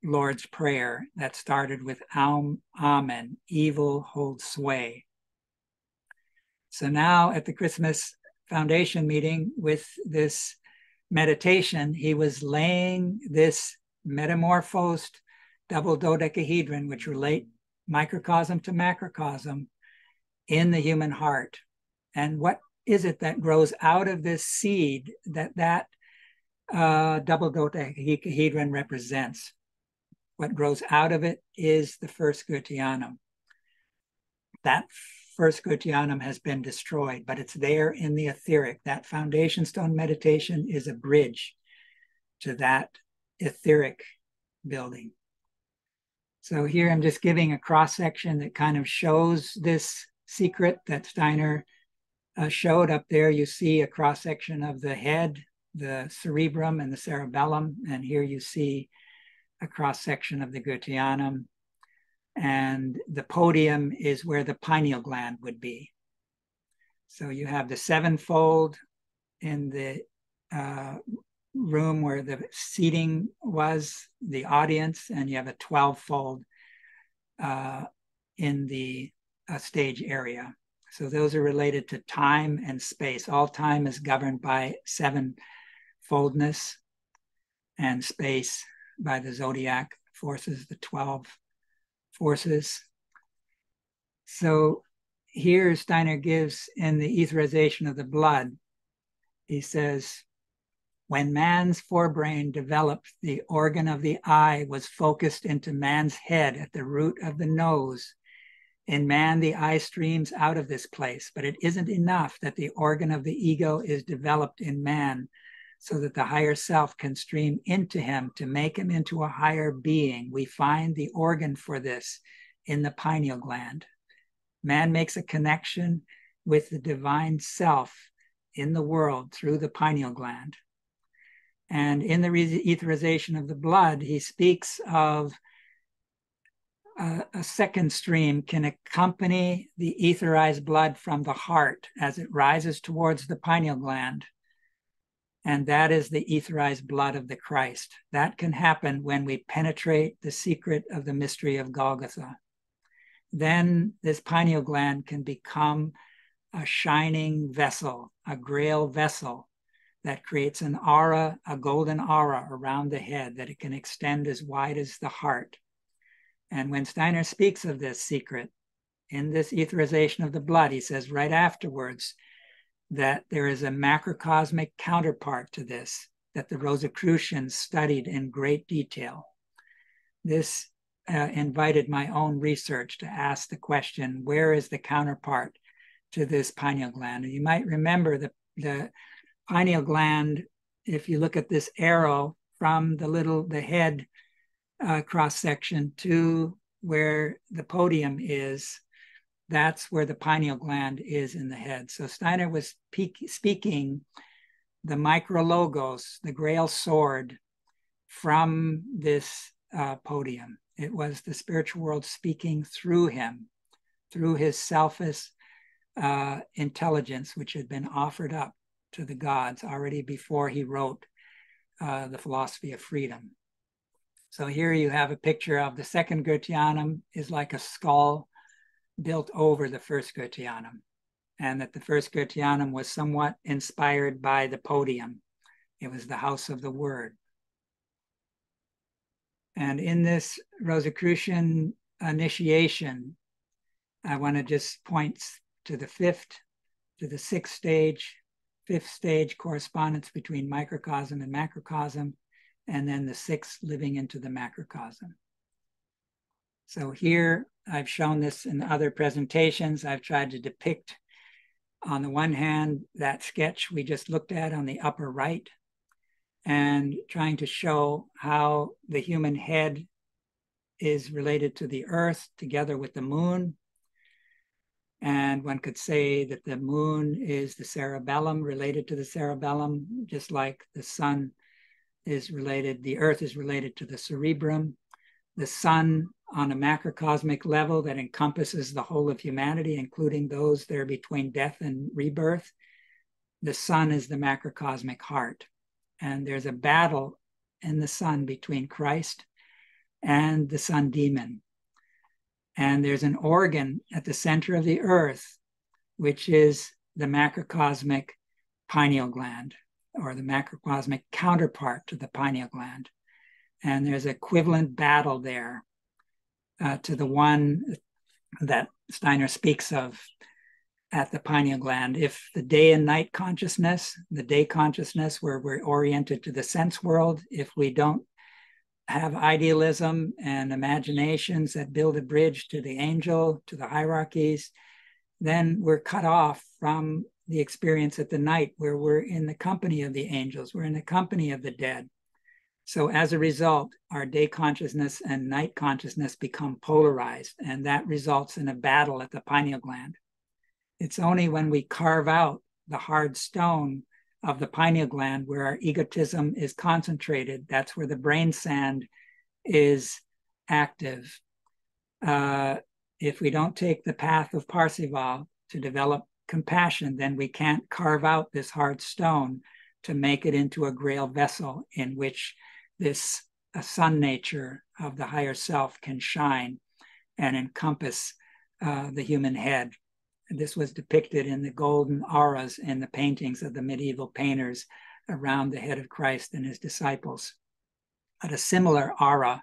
S1: Lord's Prayer that started with Amen, evil holds sway. So now at the Christmas Foundation meeting with this meditation, he was laying this metamorphosed double dodecahedron, which relate microcosm to macrocosm, in the human heart. And what is it that grows out of this seed that double dodecahedron represents? What grows out of it is the first Goetheanum. That first Goetheanum has been destroyed, but it's there in the etheric. That foundation stone meditation is a bridge to that etheric building. So here I'm just giving a cross-section that kind of shows this secret that Steiner showed. Up there. You see a cross-section of the head, the cerebrum, and the cerebellum. And here you see a cross-section of the Goetheanum. And the podium is where the pineal gland would be. So you have the sevenfold in the room where the seating was, the audience, and you have a 12-fold in the stage area. So those are related to time and space. All time is governed by sevenfoldness, and space by the zodiac forces, the 12 forces. So here Steiner gives in the etherization of the blood, he says, when man's forebrain developed, the organ of the eye was focused into man's head at the root of the nose. In man, the eye streams out of this place, but it isn't enough that the organ of the ego is developed in man so that the higher self can stream into him to make him into a higher being. We find the organ for this in the pineal gland. Man makes a connection with the divine self in the world through the pineal gland. And in the etherization of the blood, he speaks of a second stream can accompany the etherized blood from the heart as it rises towards the pineal gland. And that is the etherized blood of the Christ. That can happen when we penetrate the secret of the mystery of Golgotha. Then this pineal gland can become a shining vessel, a grail vessel that creates an aura, a golden aura around the head that it can extend as wide as the heart. And when Steiner speaks of this secret in this etherization of the blood, he says right afterwards that there is a macrocosmic counterpart to this that the Rosicrucians studied in great detail. This invited my own research to ask the question, where is the counterpart to this pineal gland? And you might remember the pineal gland, if you look at this arrow from the head cross section to where the podium is. That's where the pineal gland is in the head. So Steiner was speaking the micrologos, the Grail sword, from this podium. It was the spiritual world speaking through him, through his selfish intelligence, which had been offered up to the gods already before he wrote the philosophy of freedom. So here you have a picture of the second Goetheanum is like a skull built over the first Goetheanum, and that the first Goetheanum was somewhat inspired by the podium. It was the house of the word. And in this Rosicrucian initiation, I want to just point to the fifth, to the sixth stage, fifth stage correspondence between microcosm and macrocosm, and then the sixth living into the macrocosm. So here I've shown this in other presentations. I've tried to depict, on the one hand, that sketch we just looked at on the upper right, and trying to show how the human head is related to the earth together with the moon. And one could say that the moon is the cerebellum, related to the cerebellum, just like the sun is related, the earth is related to the cerebrum. The sun on a macrocosmic level that encompasses the whole of humanity, including those there between death and rebirth. The sun is the macrocosmic heart. And there's a battle in the sun between Christ and the sun demon. And there's an organ at the center of the earth, which is the macrocosmic pineal gland, or the macrocosmic counterpart to the pineal gland. And there's equivalent battle there to the one that Steiner speaks of at the pineal gland. If the day and night consciousness, the day consciousness where we're oriented to the sense world, if we don't have idealism and imaginations that build a bridge to the angel, to the hierarchies, then we're cut off from the experience at the night where we're in the company of the angels, we're in the company of the dead. So as a result, our day consciousness and night consciousness become polarized, and that results in a battle at the pineal gland. It's only when we carve out the hard stone of the pineal gland where our egotism is concentrated, that's where the brain sand is active. If we don't take the path of Parsival to develop compassion, then we can't carve out this hard stone to make it into a grail vessel in which this sun nature of the higher self can shine and encompass the human head. This was depicted in the golden auras in the paintings of the medieval painters around the head of Christ and his disciples. But a similar aura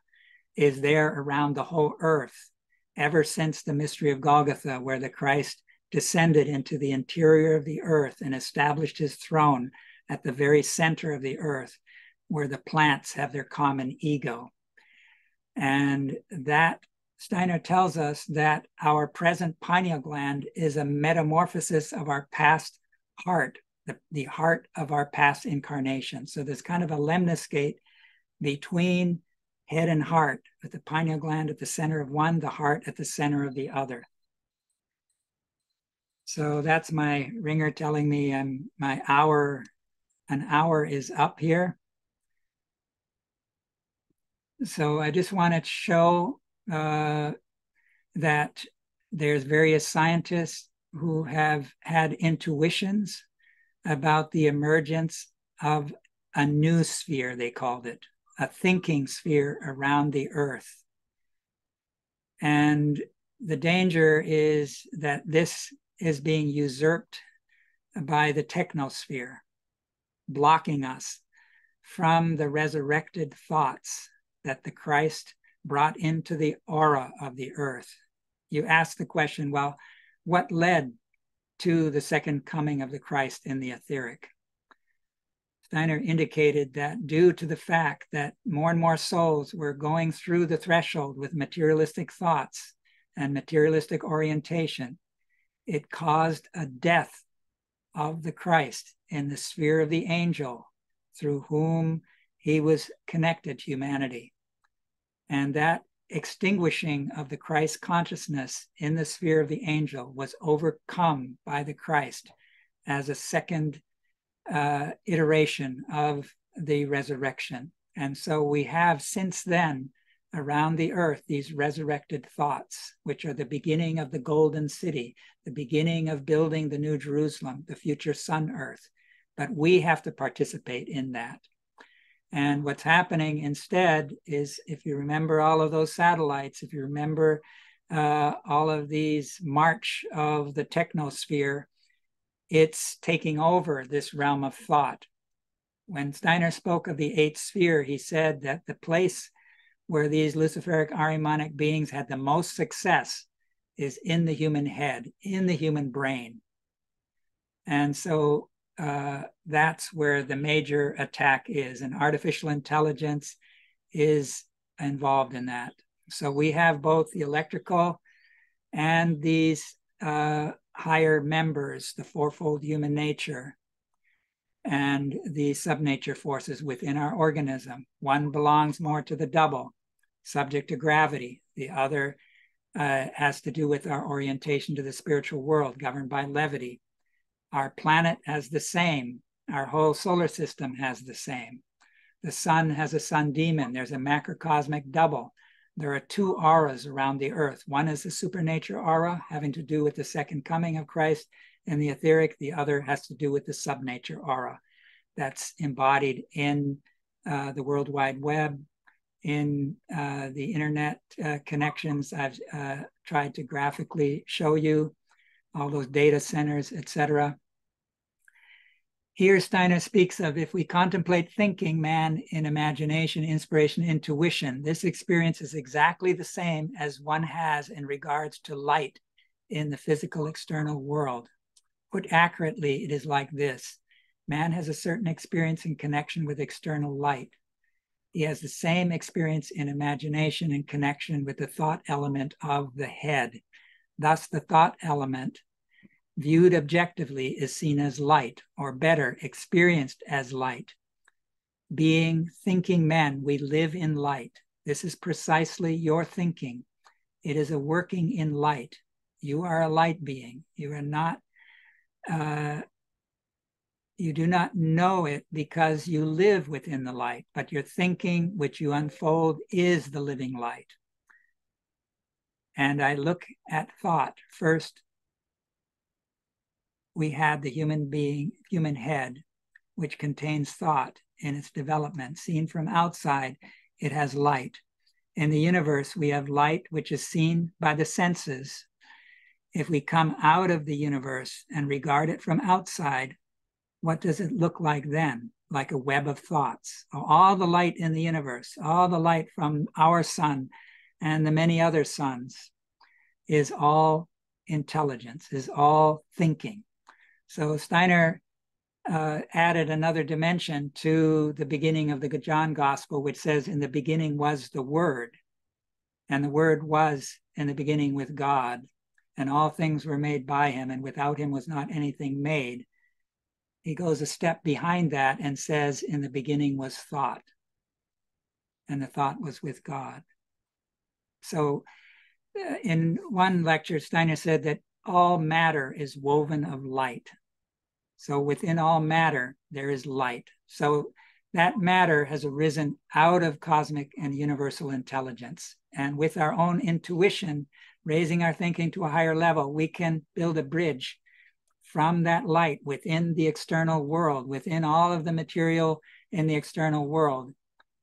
S1: is there around the whole earth ever since the mystery of Golgotha, where the Christ descended into the interior of the earth and established his throne at the very center of the earth, where the plants have their common ego. And that Steiner tells us that our present pineal gland is a metamorphosis of our past heart, the heart of our past incarnation. So there's kind of a lemniscate between head and heart, with the pineal gland at the center of one, the heart at the center of the other. So that's my ringer telling me an hour is up here. So I just want to show that there's various scientists who have had intuitions about the emergence of a new sphere, they called it, a thinking sphere around the earth. And the danger is that this is being usurped by the technosphere, blocking us from the resurrected thoughts that the Christ brought into the aura of the earth. You ask the question, well, what led to the second coming of the Christ in the etheric? Steiner indicated that due to the fact that more and more souls were going through the threshold with materialistic thoughts and materialistic orientation, it caused a death of the Christ in the sphere of the angel through whom he was connected to humanity. And that extinguishing of the Christ consciousness in the sphere of the angel was overcome by the Christ as a second iteration of the resurrection. And so we have since then around the earth these resurrected thoughts, which are the beginning of the golden city, the beginning of building the new Jerusalem, the future sun earth. But we have to participate in that. And what's happening instead is, if you remember all of those satellites, if you remember all of these march of the technosphere, it's taking over this realm of thought. When Steiner spoke of the eighth sphere, he said that the place where these Luciferic Ahrimanic beings had the most success is in the human head, in the human brain. And so that's where the major attack is, and artificial intelligence is involved in that. So we have both the electrical and these higher members, the fourfold human nature, and the subnature forces within our organism. One belongs more to the double, subject to gravity. The other has to do with our orientation to the spiritual world, governed by levity. Our planet has the same. Our whole solar system has the same. The sun has a sun demon. There's a macrocosmic double. There are two auras around the earth. One is the supernature aura, having to do with the second coming of Christ and the etheric. The other has to do with the subnature aura that's embodied in the World Wide Web, in the internet connections. I've tried to graphically show you all those data centers, etc. Here Steiner speaks of, if we contemplate thinking, man in imagination, inspiration, intuition, this experience is exactly the same as one has in regards to light in the physical external world. Put accurately, it is like this. Man has a certain experience in connection with external light. He has the same experience in imagination in connection with the thought element of the head. Thus, the thought element, viewed objectively, is seen as light, or better, experienced as light. Being thinking men, we live in light. This is precisely your thinking. It is a working in light. You are a light being. You are not, you do not know it because you live within the light, but your thinking, which you unfold, is the living light. And I look at thought. First, we had the human being, human head, which contains thought in its development. Seen from outside, it has light. In the universe, we have light, which is seen by the senses. If we come out of the universe and regard it from outside, what does it look like then? Like a web of thoughts. All the light in the universe, all the light from our sun and the many other suns is all intelligence, is all thinking. So Steiner added another dimension to the beginning of the John Gospel, which says, in the beginning was the Word, and the Word was in the beginning with God, and all things were made by him, and without him was not anything made. He goes a step behind that and says, in the beginning was thought, and the thought was with God. So in one lecture, Steiner said that all matter is woven of light. So within all matter, there is light. So that matter has arisen out of cosmic and universal intelligence. And with our own intuition, raising our thinking to a higher level, we can build a bridge from that light within the external world, within all of the material in the external world.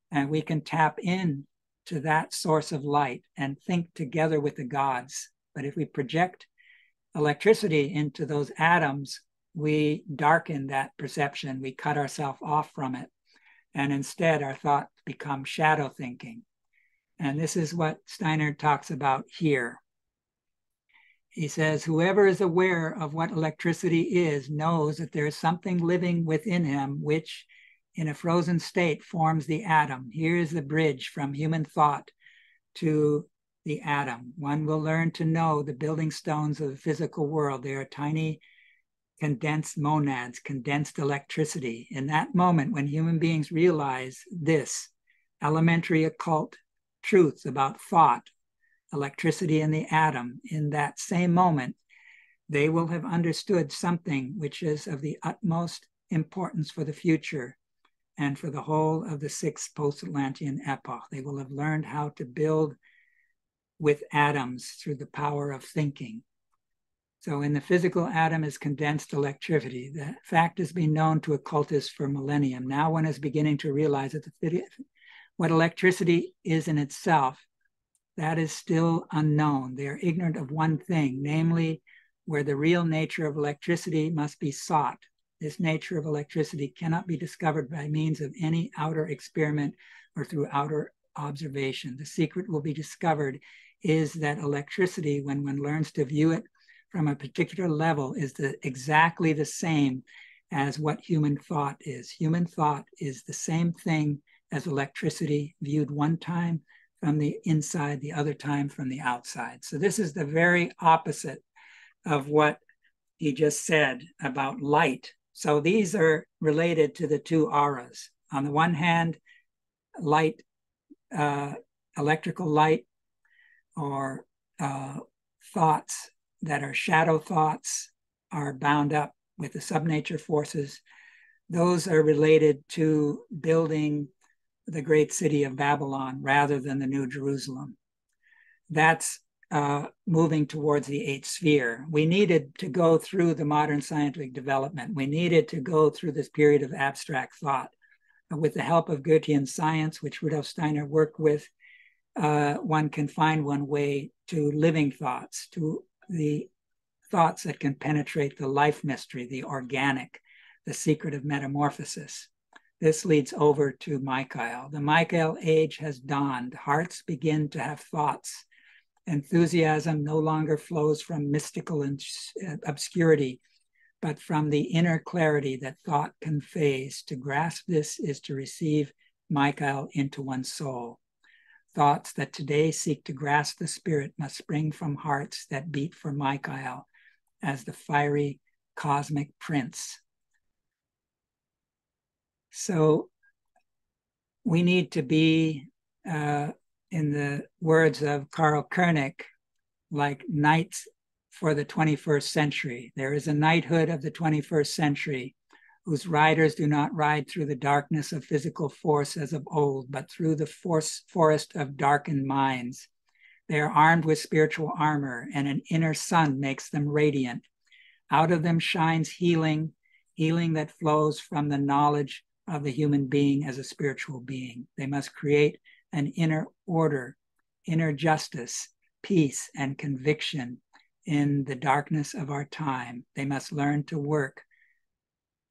S1: And we can tap in to that source of light and think together with the gods. But if we project electricity into those atoms, we darken that perception. We cut ourselves off from it. And instead, our thoughts become shadow thinking. And this is what Steiner talks about here. He says, whoever is aware of what electricity is knows that there is something living within him, which in a frozen state forms the atom. Here is the bridge from human thought to the atom. One will learn to know the building stones of the physical world. They are tiny condensed monads, condensed electricity. In that moment, when human beings realize this elementary occult truths about thought, electricity, and the atom, in that same moment, they will have understood something which is of the utmost importance for the future and for the whole of the sixth post-Atlantean epoch. They will have learned how to build with atoms through the power of thinking. So in the physical atom is condensed electricity. The fact has been known to occultists for millennium. Now one is beginning to realize that what electricity is in itself, that is still unknown. They are ignorant of one thing, namely where the real nature of electricity must be sought. This nature of electricity cannot be discovered by means of any outer experiment or through outer observation. The secret will be discovered is that electricity, when one learns to view it from a particular level, is exactly the same as what human thought is. Human thought is the same thing as electricity, viewed one time from the inside, the other time from the outside. So this is the very opposite of what he just said about light. So these are related to the two auras. On the one hand, light, electrical light, or thoughts that are shadow thoughts, are bound up with the subnature forces. Those are related to building the great city of Babylon rather than the New Jerusalem. That's moving towards the eighth sphere. We needed to go through the modern scientific development. We needed to go through this period of abstract thought. With the help of Goethean science, which Rudolf Steiner worked with, one can find one way to living thoughts, to the thoughts that can penetrate the life mystery, the organic, the secret of metamorphosis. This leads over to Michael. The Michael age has dawned. Hearts begin to have thoughts. Enthusiasm no longer flows from mystical obscurity, but from the inner clarity that thought conveys. To grasp this is to receive Michael into one's soul. Thoughts that today seek to grasp the spirit must spring from hearts that beat for Michael as the fiery cosmic prince. So we need to be, in the words of Karl Koenig, like knights for the 21st century. There is a knighthood of the 21st century whose riders do not ride through the darkness of physical force as of old, but through the forest of darkened minds. They are armed with spiritual armor, and an inner sun makes them radiant. Out of them shines healing that flows from the knowledge of the human being as a spiritual being. They must create an inner order, inner justice, peace, and conviction in the darkness of our time. They must learn to work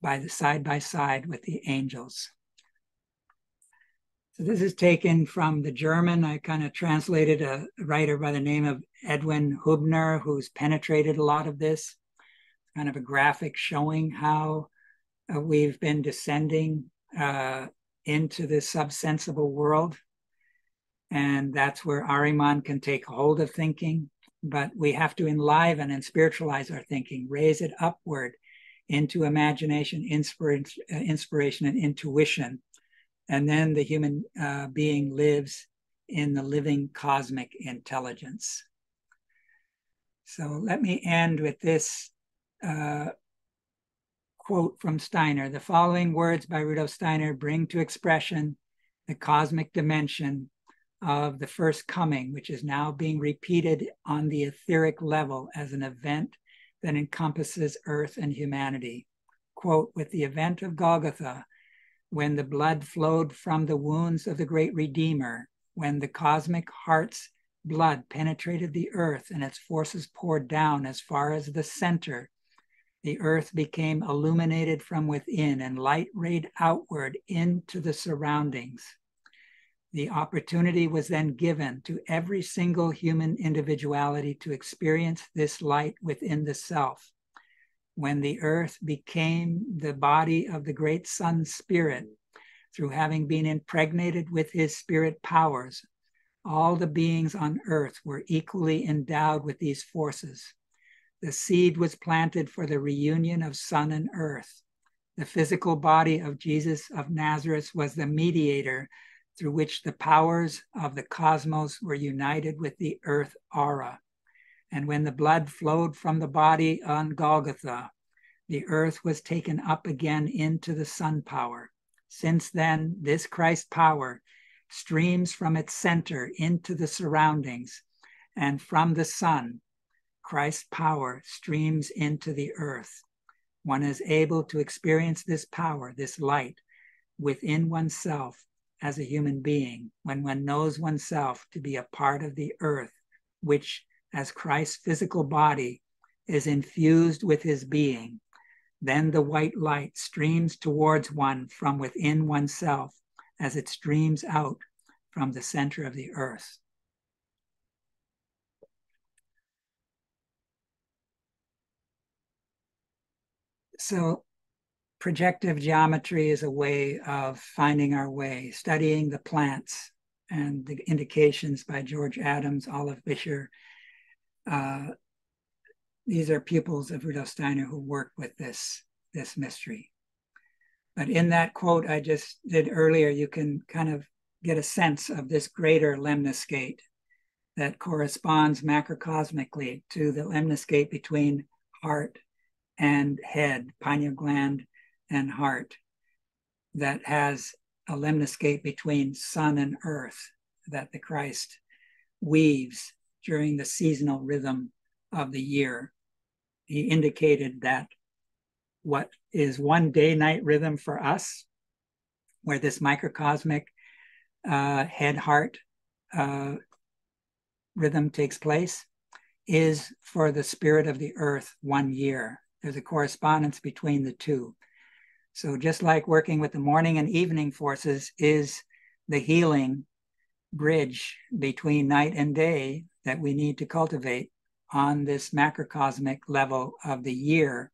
S1: by side with the angels. So this is taken from the German. I kind of translated a writer by the name of Edwin Hubner, who's penetrated a lot of this. Kind of a graphic showing how we've been descending into this subsensible world. And that's where Ahriman can take hold of thinking. But we have to enliven and spiritualize our thinking, raise it upward into imagination, inspiration, and intuition. And then the human being lives in the living cosmic intelligence. So let me end with this quote from Steiner. The following words by Rudolf Steiner bring to expression the cosmic dimension of the first coming, which is now being repeated on the etheric level as an event that encompasses earth and humanity. Quote, with the event of Golgotha, when the blood flowed from the wounds of the great Redeemer, when the cosmic heart's blood penetrated the earth and its forces poured down as far as the center, the earth became illuminated from within and light rayed outward into the surroundings. The opportunity was then given to every single human individuality to experience this light within the self. When the earth became the body of the great sun spirit, through having been impregnated with his spirit powers, all the beings on earth were equally endowed with these forces. The seed was planted for the reunion of sun and earth. The physical body of Jesus of Nazareth was the mediator through which the powers of the cosmos were united with the earth aura. And when the blood flowed from the body on Golgotha, the earth was taken up again into the sun power. Since then, this Christ power streams from its center into the surroundings, and from the sun, Christ's power streams into the earth. One is able to experience this power, this light, within oneself as a human being when one knows oneself to be a part of the earth, which, as Christ's physical body, is infused with his being. Then the white light streams towards one from within oneself as it streams out from the center of the earth. So projective geometry is a way of finding our way, studying the plants and the indications by George Adams, Olive Bisher. These are pupils of Rudolf Steiner who worked with this mystery. But in that quote I just did earlier, you can kind of get a sense of this greater lemniscate that corresponds macrocosmically to the lemniscate between heart and head, pineal gland and heart, that has a lemniscate between sun and earth that the Christ weaves during the seasonal rhythm of the year. He indicated that what is one day-night rhythm for us, where this microcosmic head-heart rhythm takes place, is for the spirit of the earth 1 year. There's a correspondence between the two. So just like working with the morning and evening forces is the healing bridge between night and day that we need to cultivate on this macrocosmic level of the year,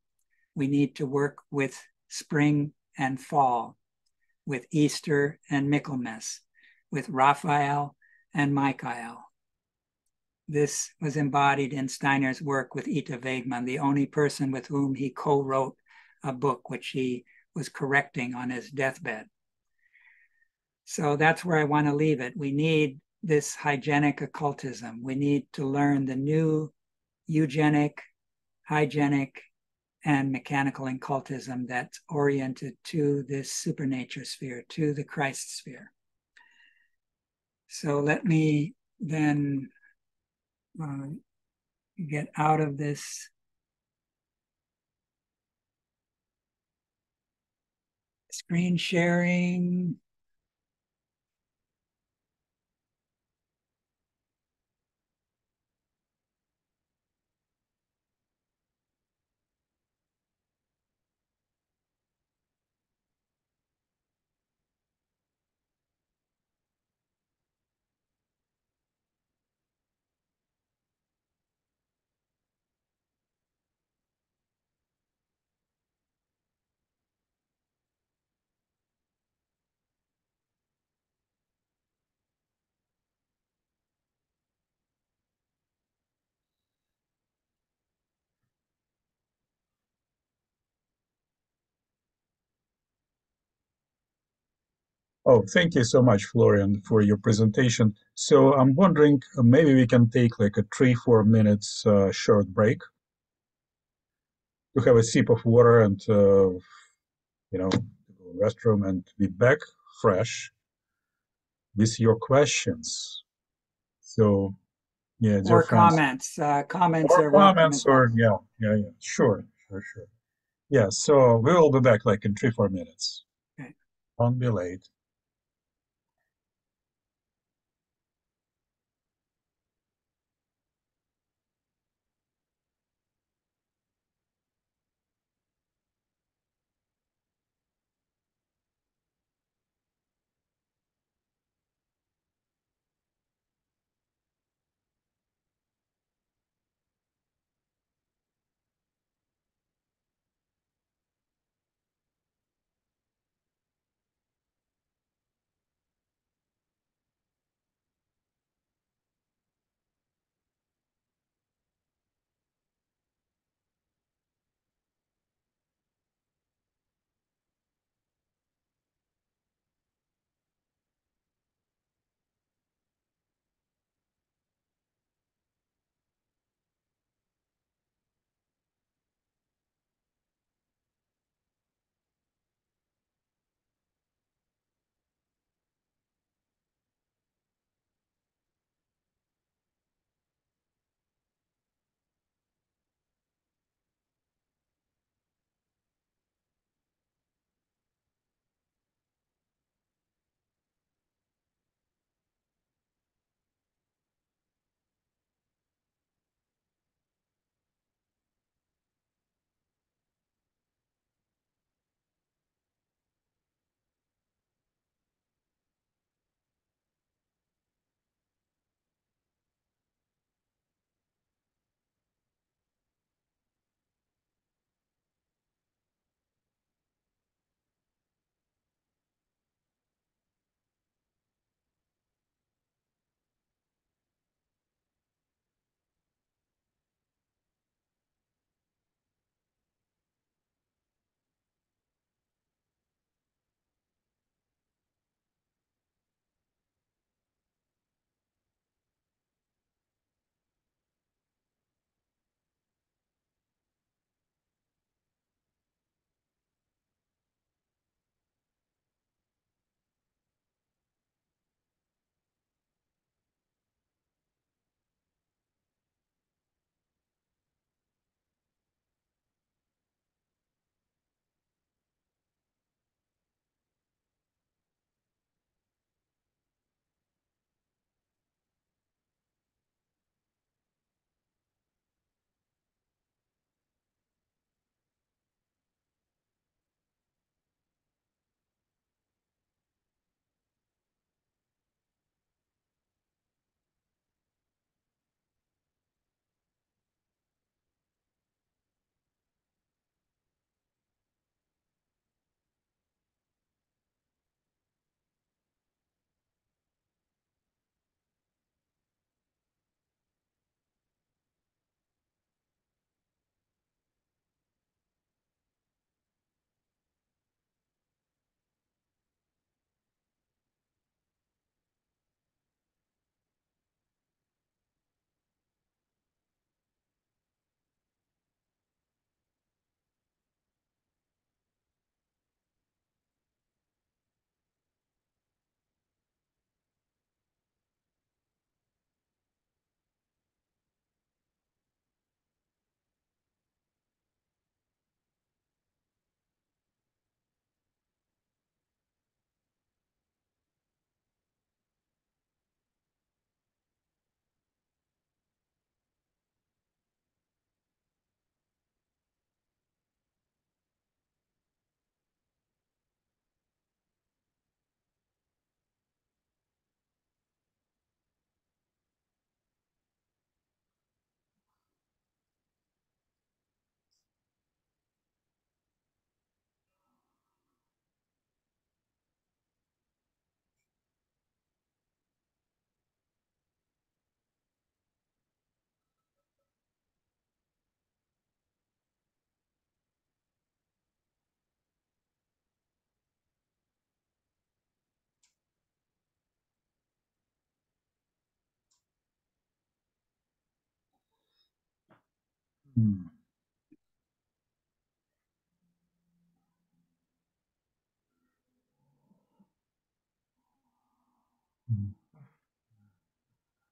S1: we need to work with spring and fall, with Easter and Michaelmas, with Raphael and Michael. This was embodied in Steiner's work with Ita Wegman, the only person with whom he co-wrote a book which he was correcting on his deathbed. So that's where I want to leave it. We need this hygienic occultism. We need to learn the new eugenic, hygienic, and mechanical occultism that's oriented to this supernature sphere, to the Christ sphere. So let me then get out of this screen sharing.
S3: Oh, thank you so much, Florian, for your presentation. So I'm wondering, maybe we can take like a 3-4 minutes short break to have a sip of water and, you know, to go to the restroom and be back fresh with your questions. So, yeah, dear
S1: Or
S3: friends,
S1: comments. Comments
S3: or
S1: are welcome
S3: comments,
S1: as well.
S3: or yeah, sure. Yeah, so we will be back like in 3-4 minutes.
S1: Okay.
S3: Don't be late. Hmm. Hmm.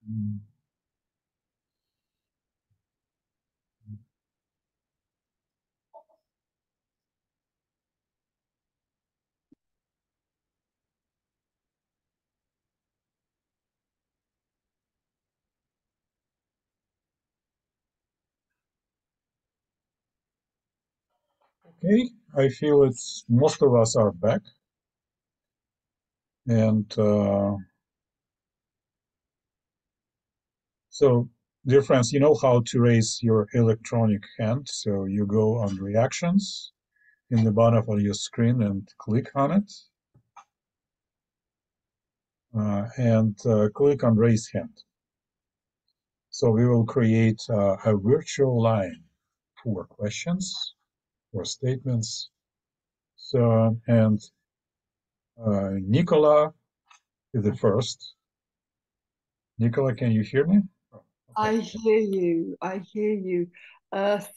S3: Hmm. Okay, I feel it's most of us are back, and so, dear friends, you know how to raise your electronic hand. So you go on reactions in the bottom of your screen and click on it, and click on raise hand. So we will create a virtual line for questions or statements. So, and Nicola is the first. Nicola, can you hear me? Oh, okay.
S2: I hear you. I hear you.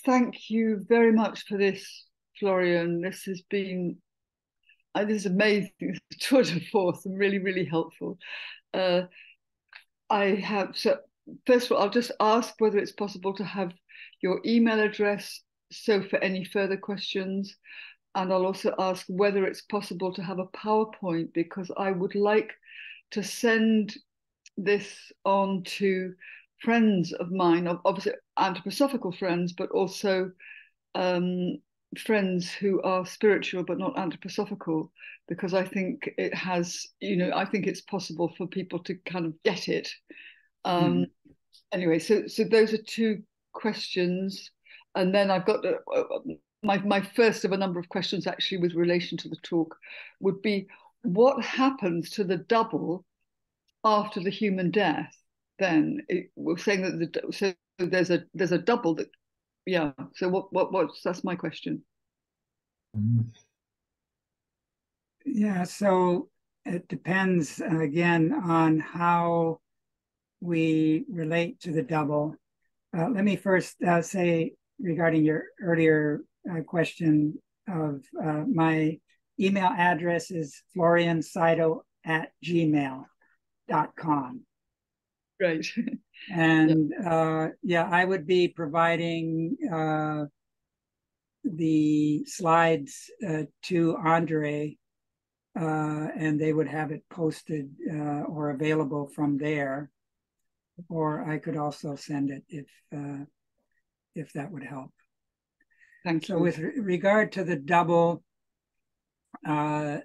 S2: Thank you very much for this, Florian. This has been this is amazing. Tour de force and really, really helpful. Uh, I have so first of all, I'll just ask whether it's possible to have your email address so for any further questions. And I'll also ask whether it's possible to have a PowerPoint because I would like to send this on to friends of mine, obviously anthroposophical friends, but also friends who are spiritual but not anthroposophical, because I think it has, I think it's possible for people to kind of get it. Anyway, so those are two questions, and then I've got my first of a number of questions actually with relation to the talk would be what happens to the double after the human death? Then we're saying that so there's a double that yeah. So what's that's my question.
S3: Mhm.
S1: Yeah, so it depends again on how we relate to the double. Let me first say regarding your earlier question of my email address is floriansydow@gmail.com.
S2: Great.
S1: And yeah, I would be providing the slides to Andre, and they would have it posted or available from there. Or I could also send it if that would help.
S2: Thank
S1: So
S2: you.
S1: with regard to the double, on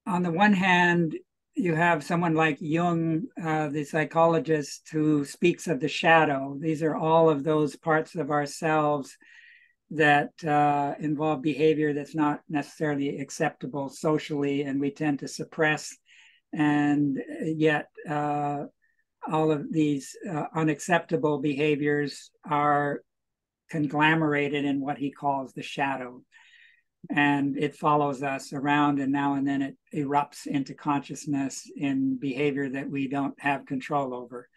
S1: the one hand, you have someone like Jung, the psychologist, who speaks of the shadow. These are all of those parts of ourselves that involve behavior that's not necessarily acceptable socially, and we tend to suppress. And yet, all of these unacceptable behaviors are conglomerated in what he calls the shadow. And it follows us around, and now and then it erupts into consciousness in behavior that we don't have control over.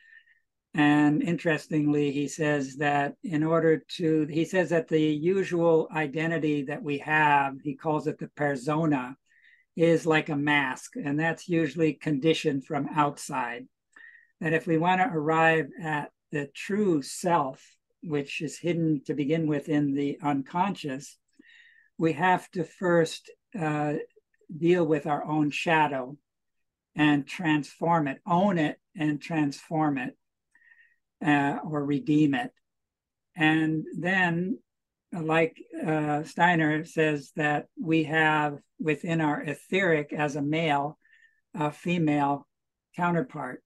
S1: And interestingly, he says that he says that the usual identity that we have, he calls it the persona, is like a mask, and that's usually conditioned from outside. That if we want to arrive at the true self, which is hidden to begin with in the unconscious, we have to first deal with our own shadow and transform it, own it and transform it, or redeem it. And then, like Steiner says, that we have within our etheric as a male, a female counterpart,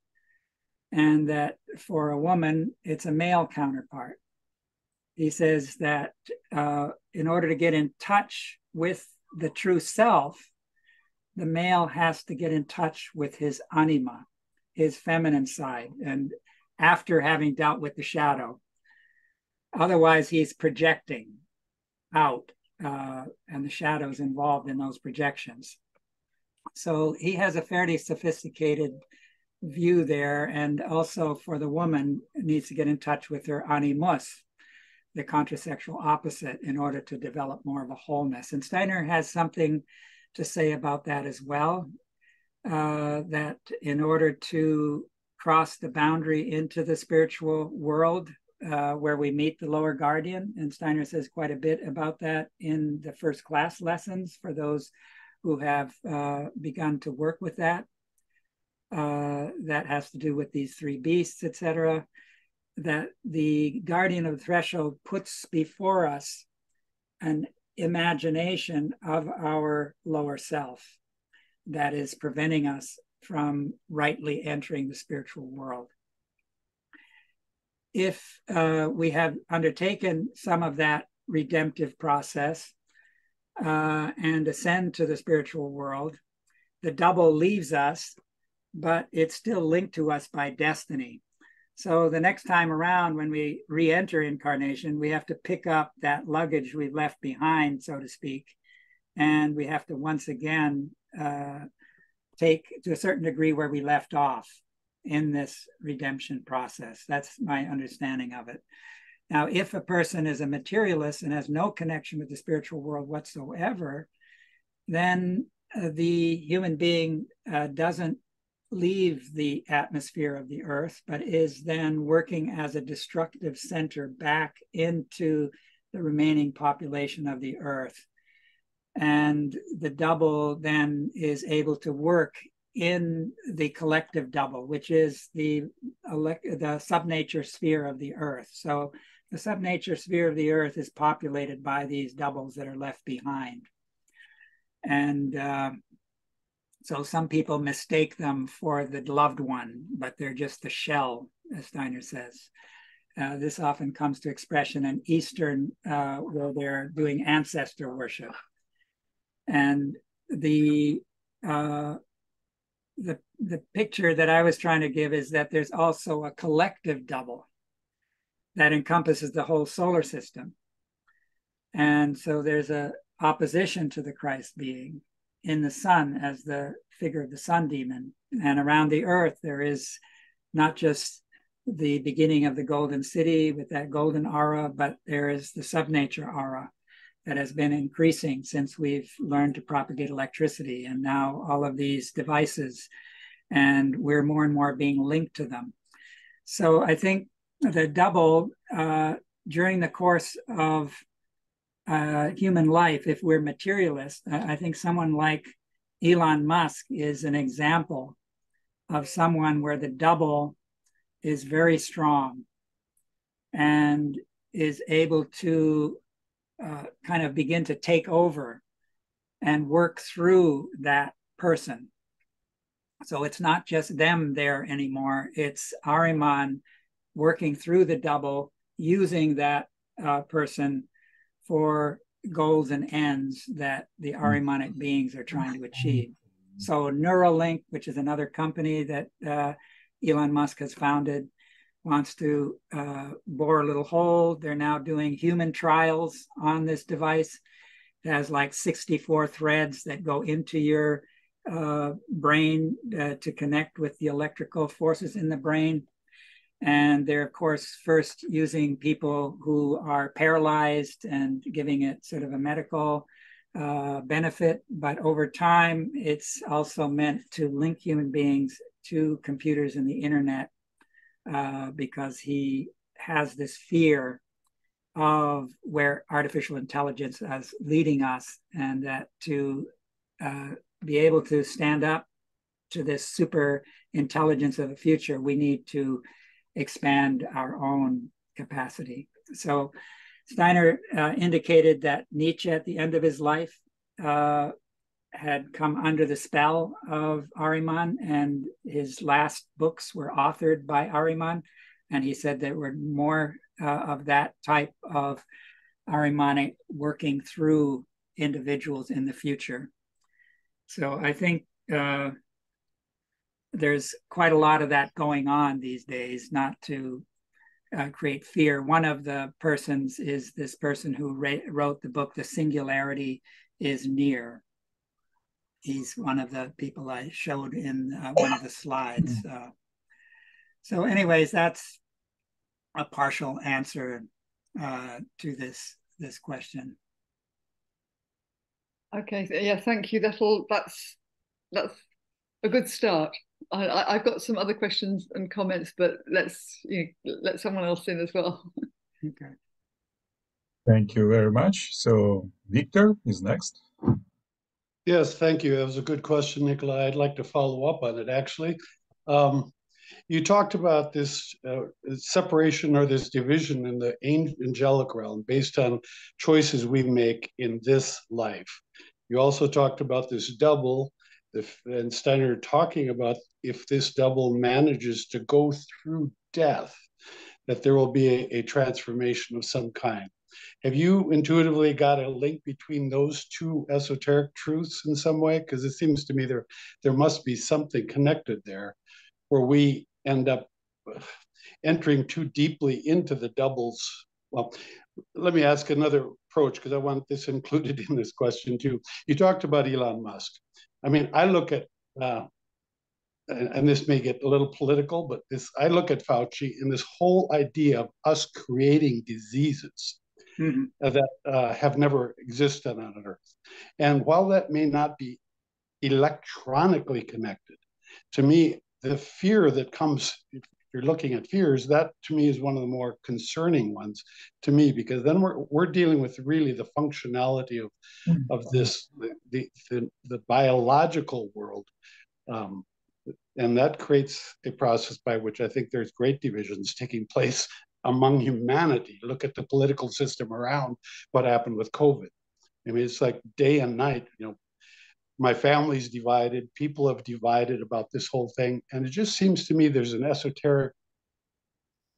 S1: and that for a woman, it's a male counterpart. He says that in order to get in touch with the true self, the male has to get in touch with his anima, his feminine side, and after having dealt with the shadow. Otherwise, he's projecting out, and the shadow's involved in those projections. So he has a fairly sophisticated view there. And also for the woman, needs to get in touch with her animus, the contrasexual opposite, in order to develop more of a wholeness. And Steiner has something to say about that as well, that in order to cross the boundary into the spiritual world, where we meet the lower guardian, and Steiner says quite a bit about that in the first class lessons for those who have begun to work with that. That has to do with these three beasts, etc. That the guardian of the threshold puts before us an imagination of our lower self that is preventing us from rightly entering the spiritual world. If we have undertaken some of that redemptive process and ascend to the spiritual world, the double leaves us, but it's still linked to us by destiny. So the next time around, when we re-enter incarnation, we have to pick up that luggage we've left behind, so to speak, and we have to once again take to a certain degree where we left off in this redemption process. That's my understanding of it. Now, if a person is a materialist and has no connection with the spiritual world whatsoever, then the human being doesn't leave the atmosphere of the earth, but is then working as a destructive center back into the remaining population of the earth. And the double then is able to work in the collective double, which is the subnature sphere of the earth. So the subnature sphere of the earth is populated by these doubles that are left behind. And so some people mistake them for the loved one, but they're just the shell, as Steiner says. This often comes to expression in Eastern, where they're doing ancestor worship. And the picture that I was trying to give is that there's also a collective double that encompasses the whole solar system. And so there's a opposition to the Christ being in the sun as the figure of the sun demon. And around the earth, there is not just the beginning of the golden city with that golden aura, but there is the subnature aura that has been increasing since we've learned to propagate electricity, and now all of these devices, and we're more and more being linked to them. So I think the double, during the course of human life, if we're materialists, I think someone like Elon Musk is an example of someone where the double is very strong and is able to kind of begin to take over and work through that person. So it's not just them there anymore. It's Ahriman working through the double, using that person for goals and ends that the Ahrimanic beings are trying to achieve. So Neuralink, which is another company that Elon Musk has founded, wants to bore a little hole. They're now doing human trials on this device. It has like 64 threads that go into your brain to connect with the electrical forces in the brain. And they're, of course, first using people who are paralyzed and giving it sort of a medical benefit. But over time, it's also meant to link human beings to computers and the internet, because he has this fear of where artificial intelligence is leading us, and that to be able to stand up to this super intelligence of the future, we need to expand our own capacity. So Steiner indicated that Nietzsche at the end of his life had come under the spell of Ahriman, and his last books were authored by Ahriman. And he said there were more of that type of Ahrimanic working through individuals in the future. So I think there's quite a lot of that going on these days, not to create fear. One of the persons is this person who wrote the book, The Singularity is Near. he's one of the people I showed in one of the slides. So anyways, that's a partial answer to this question.
S2: Okay, yeah, thank you. That's a good start. I've got some other questions and comments, but let's let someone else in as well.
S1: Okay.
S3: Thank you very much. So Victor is next.
S4: Yes, thank you. That was a good question, Nikolai. I'd like to follow up on it, actually. You talked about this separation or this division in the angelic realm based on choices we make in this life. You also talked about this double, and Steiner talking about if this double manages to go through death, that there will be a transformation of some kind. Have you intuitively got a link between those two esoteric truths in some way? Because it seems to me there must be something connected there, where we end up entering too deeply into the doubles. Well, let me ask another approach, because I want this included in this question too. You talked about Elon Musk. I mean, I look at, and this may get a little political, but I look at Fauci and this whole idea of us creating diseases that have never existed on Earth. And while that may not be electronically connected, to me, the fear that comes, if you're looking at fears, that to me is one of the more concerning ones to me, because then we're dealing with really the functionality of this, the biological world. And that creates a process by which I think there's great divisions taking place among humanity. Look at the political system around what happened with COVID. I mean, it's like day and night, my family's divided, people have divided about this whole thing. And it just seems to me there's an esoteric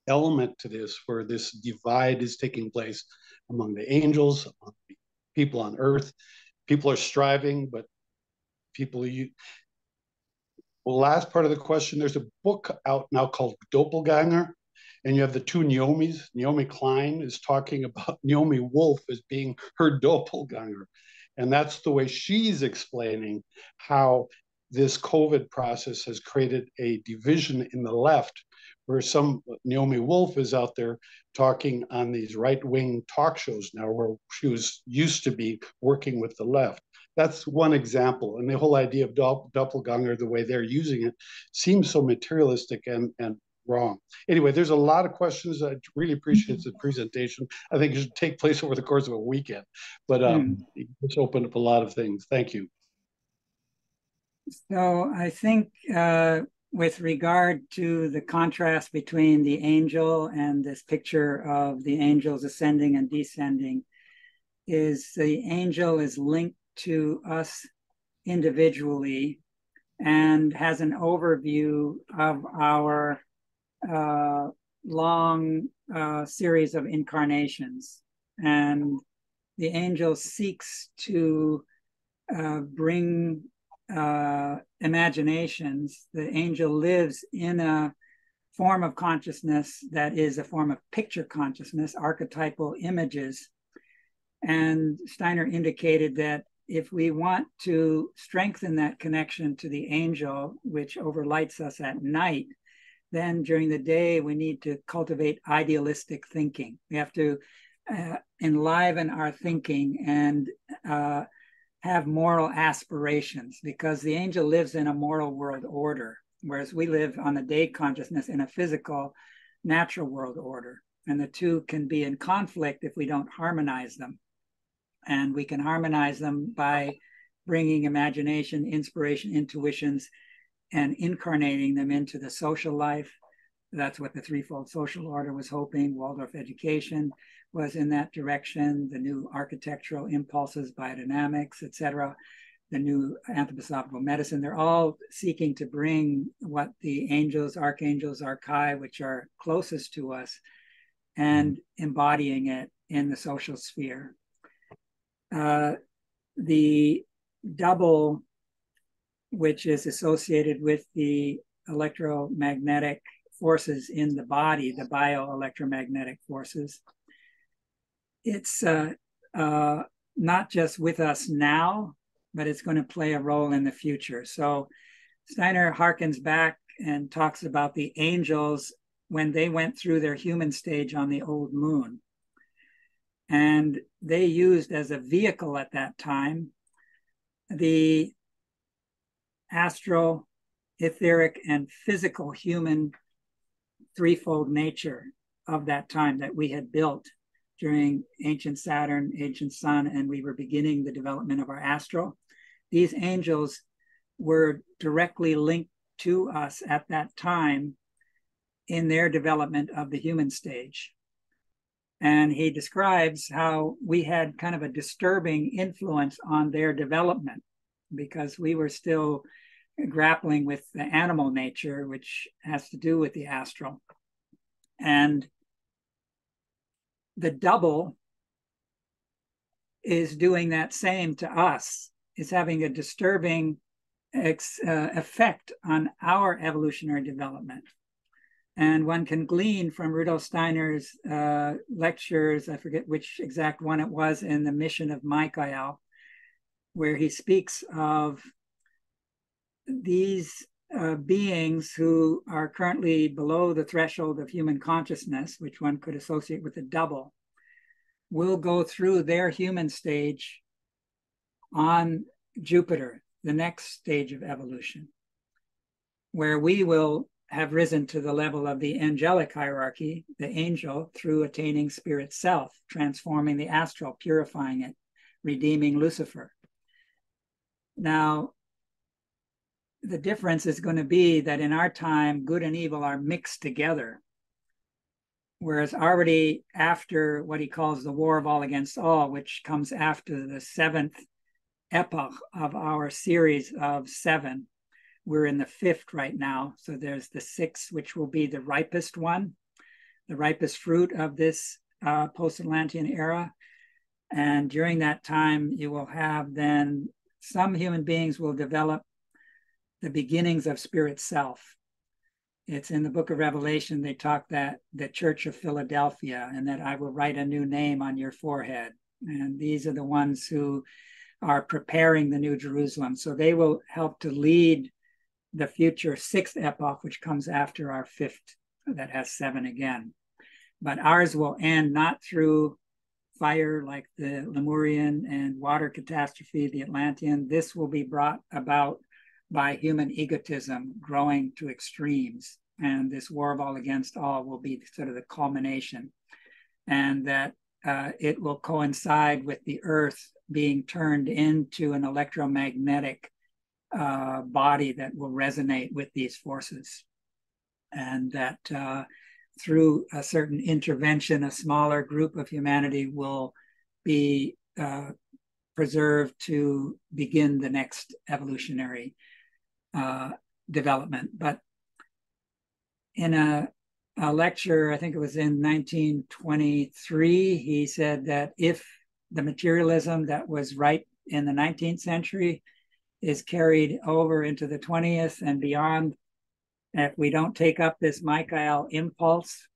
S4: element to this, where this divide is taking place among the angels, among the people on Earth. People are striving, but last part of the question, there's a book out now called Doppelganger, and you have the two Naomis. Naomi Klein is talking about Naomi Wolf as being her doppelganger. And that's the way she's explaining how this COVID process has created a division in the left, where Naomi Wolf is out there talking on these right-wing talk shows now, where she was used to be working with the left. That's one example. And the whole idea of doppelganger, the way they're using it, seems so materialistic and wrong. Anyway, there's a lot of questions. I really appreciate the presentation. I think it should take place over the course of a weekend, but it's opened up a lot of things. Thank you.
S1: So I think with regard to the contrast between the angel and this picture of the angels ascending and descending, is the angel is linked to us individually and has an overview of our long series of incarnations. And the angel seeks to bring imaginations. The angel lives in a form of consciousness that is a form of picture consciousness, archetypal images. And Steiner indicated that if we want to strengthen that connection to the angel, which overlights us at night, then during the day, we need to cultivate idealistic thinking. We have to enliven our thinking and have moral aspirations, because the angel lives in a moral world order, whereas we live on a day consciousness in a physical, natural world order. And the two can be in conflict if we don't harmonize them. And we can harmonize them by bringing imagination, inspiration, intuitions, and incarnating them into the social life. That's what the threefold social order was hoping. Waldorf education was in that direction. The new architectural impulses, biodynamics, etc., the new anthroposophical medicine, they're all seeking to bring what the angels, archangels, archai, which are closest to us, and embodying it in the social sphere. The double, which is associated with the electromagnetic forces in the body, the bioelectromagnetic forces, it's not just with us now, but it's going to play a role in the future. So Steiner harkens back and talks about the angels when they went through their human stage on the old moon. And they used as a vehicle at that time the astral, etheric, and physical human threefold nature of that time that we had built during ancient Saturn, ancient Sun, and we were beginning the development of our astral. These angels were directly linked to us at that time in their development of the human stage. And he describes how we had kind of a disturbing influence on their development because we were still grappling with the animal nature, which has to do with the astral. And the double is doing that same to us. It's having a disturbing effect on our evolutionary development. And one can glean from Rudolf Steiner's lectures, I forget which exact one it was, in the Mission of Michael, where he speaks of these beings who are currently below the threshold of human consciousness, which one could associate with the double, will go through their human stage on Jupiter, the next stage of evolution, where we will have risen to the level of the angelic hierarchy, the angel, through attaining spirit self, transforming the astral, purifying it, redeeming Lucifer. Now, the difference is going to be that in our time, good and evil are mixed together. Whereas already after what he calls the war of all against all, which comes after the seventh epoch of our series of 7, we're in the 5th right now. So there's the 6th, which will be the ripest one, the ripest fruit of this post-Atlantean era. And during that time, you will have then some human beings will develop the beginnings of spirit self. It's in the book of Revelation, they talk that the Church of Philadelphia, and that I will write a new name on your forehead. And these are the ones who are preparing the New Jerusalem. So they will help to lead the future 6th epoch, which comes after our 5th, that has 7 again. But ours will end not through fire like the Lemurian and water catastrophe, the Atlantean. This will be brought about by human egotism growing to extremes. And this war of all against all will be sort of the culmination. And that it will coincide with the Earth being turned into an electromagnetic body that will resonate with these forces. And that through a certain intervention, a smaller group of humanity will be preserved to begin the next evolutionary development. But in a lecture, I think it was in 1923, he said that if the materialism that was right in the 19th century is carried over into the 20th and beyond, if we don't take up this Michael impulse,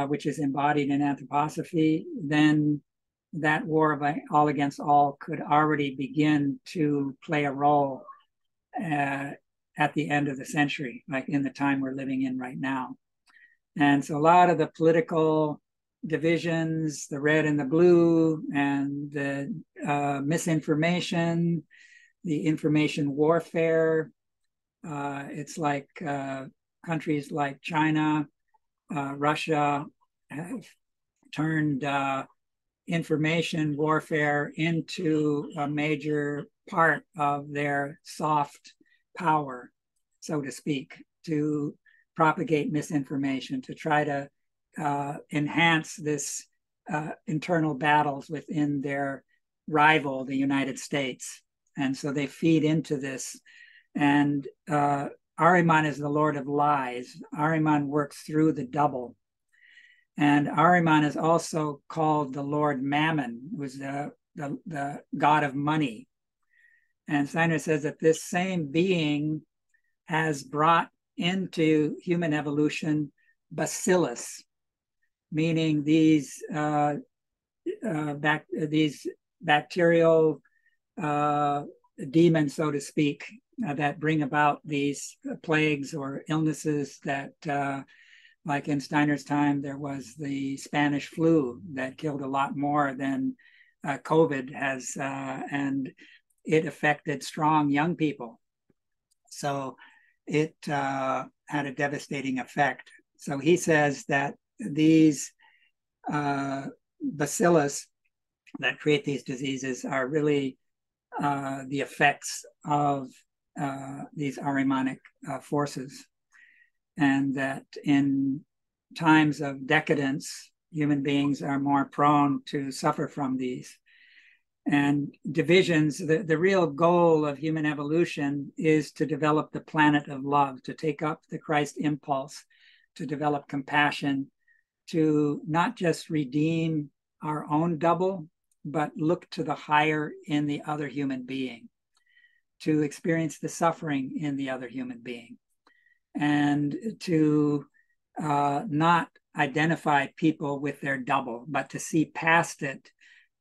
S1: which is embodied in anthroposophy, then that war of all against all could already begin to play a role at the end of the century, like in the time we're living in right now. And so a lot of the political divisions, the red and the blue, and the misinformation, the information warfare, it's like countries like China, Russia have turned information warfare into a major part of their soft power, so to speak, to propagate misinformation, to try to enhance this internal battles within their rival, the United States. And so they feed into this. And Ahriman is the Lord of lies. Ahriman works through the double. And Ahriman is also called the Lord Mammon, who's the god of money. And Steiner says that this same being has brought into human evolution bacillus, meaning these bacterial demons, so to speak, that bring about these plagues or illnesses that, like in Steiner's time, there was the Spanish flu that killed a lot more than COVID has, and it affected strong young people. So it had a devastating effect. So he says that these bacillus that create these diseases are really the effects of these Ahrimanic forces, and that in times of decadence, human beings are more prone to suffer from these. And divisions, the real goal of human evolution is to develop the planet of love, to take up the Christ impulse, to develop compassion, to not just redeem our own double, but look to the higher in the other human being, to experience the suffering in the other human being, and to not identify people with their double, but to see past it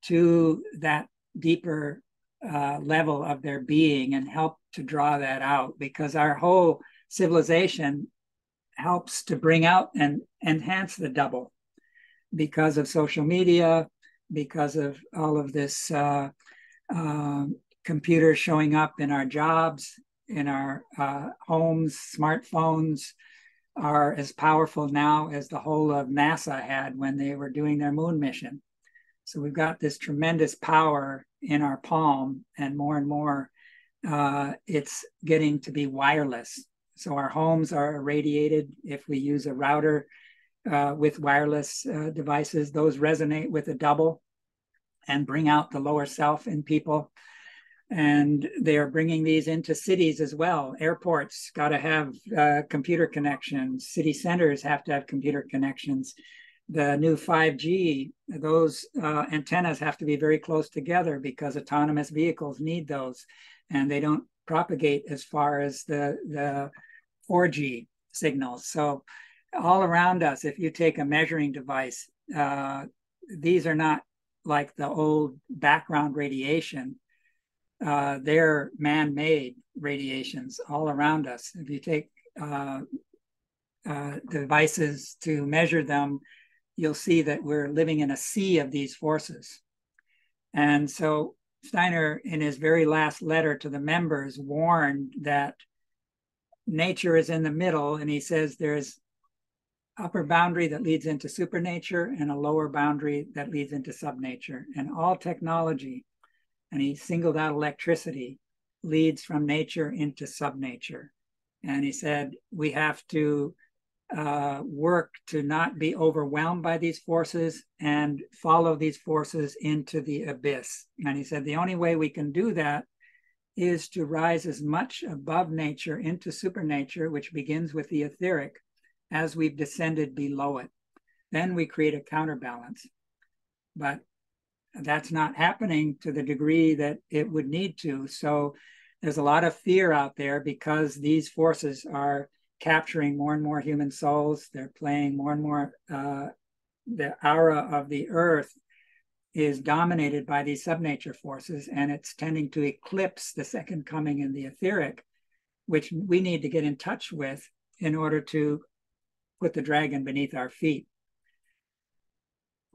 S1: to that deeper level of their being and help to draw that out, because our whole civilization helps to bring out and enhance the double because of social media, because of all of this computers showing up in our jobs, in our homes. Smartphones are as powerful now as the whole of NASA had when they were doing their moon mission. So we've got this tremendous power in our palm, and more it's getting to be wireless. So our homes are irradiated. If we use a router with wireless devices, those resonate with a double and bring out the lower self in people. And they are bringing these into cities as well. Airports got to have computer connections. City centers have to have computer connections. The new 5G, those antennas have to be very close together because autonomous vehicles need those, and they don't propagate as far as the 4G signals. So all around us, if you take a measuring device, these are not like the old background radiation. They're man-made radiations all around us. If you take devices to measure them, you'll see that we're living in a sea of these forces. And so Steiner, in his very last letter to the members, warned that nature is in the middle, and he says there's upper boundary that leads into supernature and a lower boundary that leads into subnature. And all technology, and he singled out electricity, leads from nature into subnature. And he said we have to work to not be overwhelmed by these forces and follow these forces into the abyss. And he said the only way we can do that is to rise as much above nature into supernature, which begins with the etheric, as we've descended below it. Then we create a counterbalance. But that's not happening to the degree that it would need to. So there's a lot of fear out there because these forces are capturing more and more human souls. They're playing more and more, the aura of the earth is dominated by these subnature forces, and it's tending to eclipse the second coming in the etheric, which we need to get in touch with in order to put the dragon beneath our feet.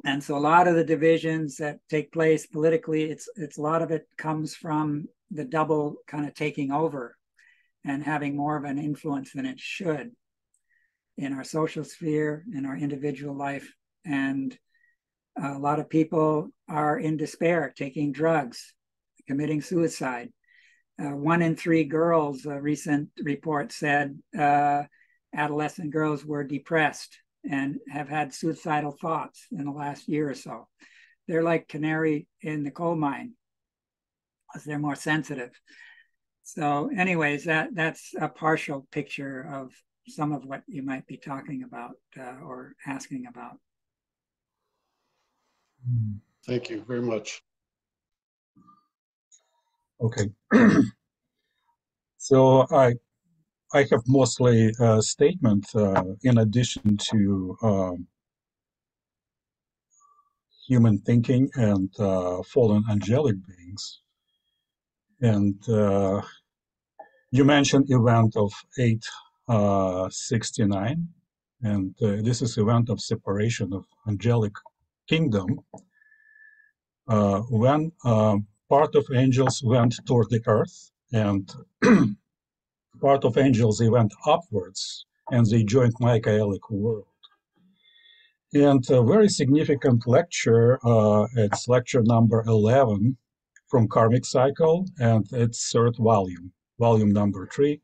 S1: And so a lot of the divisions that take place politically, it's a lot of it comes from the double kind of taking over and having more of an influence than it should in our social sphere, in our individual life. And a lot of people are in despair, taking drugs, committing suicide. 1 in 3 girls, a recent report said, adolescent girls were depressed and have had suicidal thoughts in the last year or so. They're like canary in the coal mine, because they're more sensitive. So anyways, that's a partial picture of some of what you might be talking about or asking about.
S4: Thank you very much.
S3: Okay. So I have mostly a statement in addition to human thinking and fallen angelic beings. And you mentioned event of 869, and this is event of separation of angelic kingdom, when part of angels went toward the earth, and part of angels, they went upwards, and they joined Michaelic world. And a very significant lecture, it's lecture number 11 from Karmic Cycle, and it's third volume, volume number 3.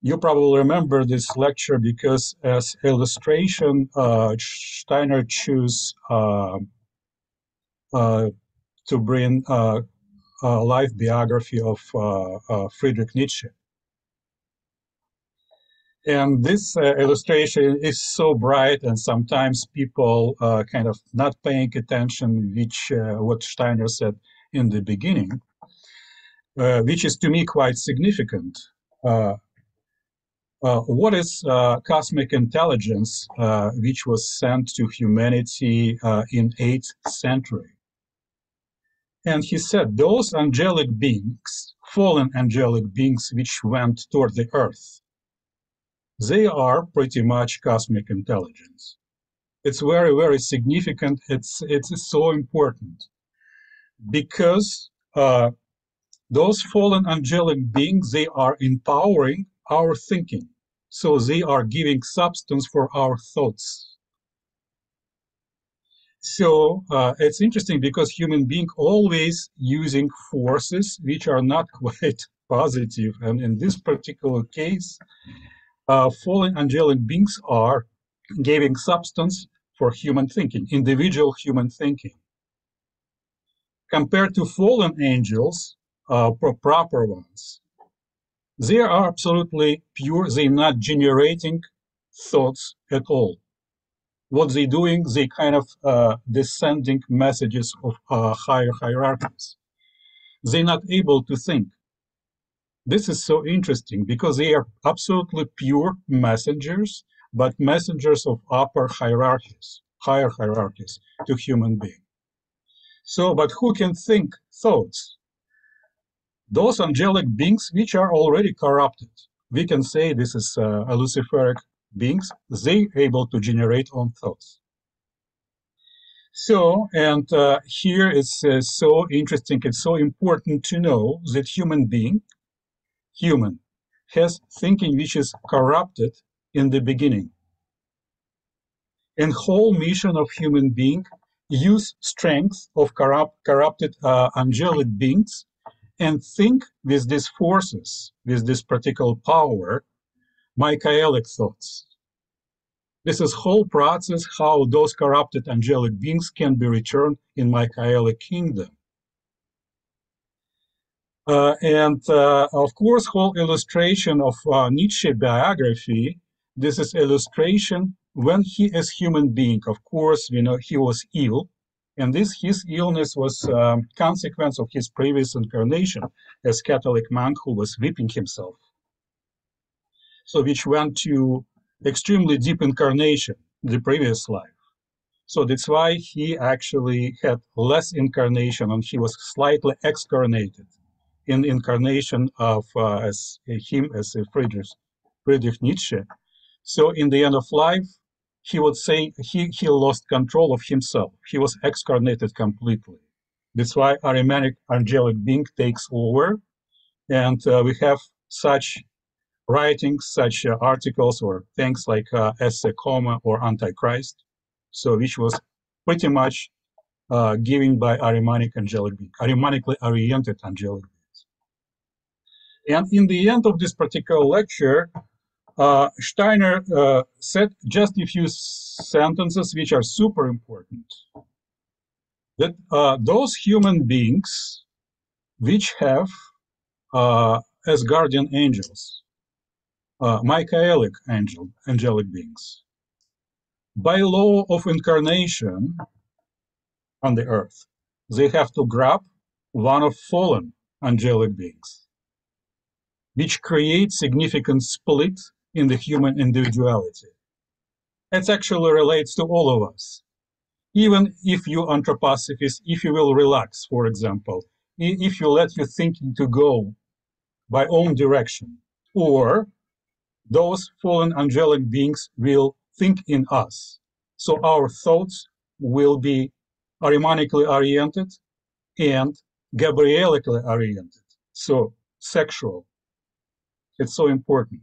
S3: You probably remember this lecture because as illustration, Steiner chose to bring a life biography of Friedrich Nietzsche. And this illustration is so bright, and sometimes people kind of not paying attention, which what Steiner said in the beginning, which is to me quite significant. What is cosmic intelligence, which was sent to humanity in 8th century? And he said those angelic beings, fallen angelic beings, which went toward the earth, they are pretty much cosmic intelligence. It's very, very significant. It's so important because those fallen angelic beings, they are empowering our thinking. So they are giving substance for our thoughts. So it's interesting because human being always using forces which are not quite positive. And in this particular case, fallen angelic beings are giving substance for human thinking, individual human thinking. Compared to fallen angels, proper ones, they are absolutely pure. They're not generating thoughts at all. What they're doing, they kind of descending messages of higher hierarchies. They're not able to think. This is so interesting because they are absolutely pure messengers, but messengers of upper hierarchies, higher hierarchies to human being. So, but who can think thoughts? Those angelic beings which are already corrupted. We can say this is Luciferic beings. They able to generate own thoughts. So, and here it's so interesting. It's so important to know that human has thinking which is corrupted in the beginning. And whole mission of human being use strength of corrupted angelic beings and think with these forces, with this particular power, Michaelic thoughts. This is whole process how those corrupted angelic beings can be returned in Michaelic kingdom. Of course, whole illustration of Nietzsche biography, this is illustration when he as human being, of course, you know, he was ill, and his illness was consequence of his previous incarnation as Catholic monk who was whipping himself. So which went to extremely deep incarnation, the previous life. So that's why he actually had less incarnation and he was slightly excarnated in incarnation of as Friedrich Nietzsche. So in the end of life, he would say he lost control of himself. He was excarnated completely. That's why Arianic angelic being takes over, and we have such writings, such articles or things like Esse Coma or Antichrist, so which was pretty much given by Arianic angelic being, Arianically oriented angelic beings. And in the end of this particular lecture, Steiner said just a few sentences which are super important. That those human beings which have as guardian angels, Michaelic angelic beings, by law of incarnation on the earth, they have to grab one of fallen angelic beings, which creates significant split in the human individuality. It actually relates to all of us. Even if you anthroposophist, if you will relax, for example, if you let your thinking to go by own direction, or those fallen angelic beings will think in us. So our thoughts will be harmonically oriented and Gabrielically oriented. So sexual. It's so important.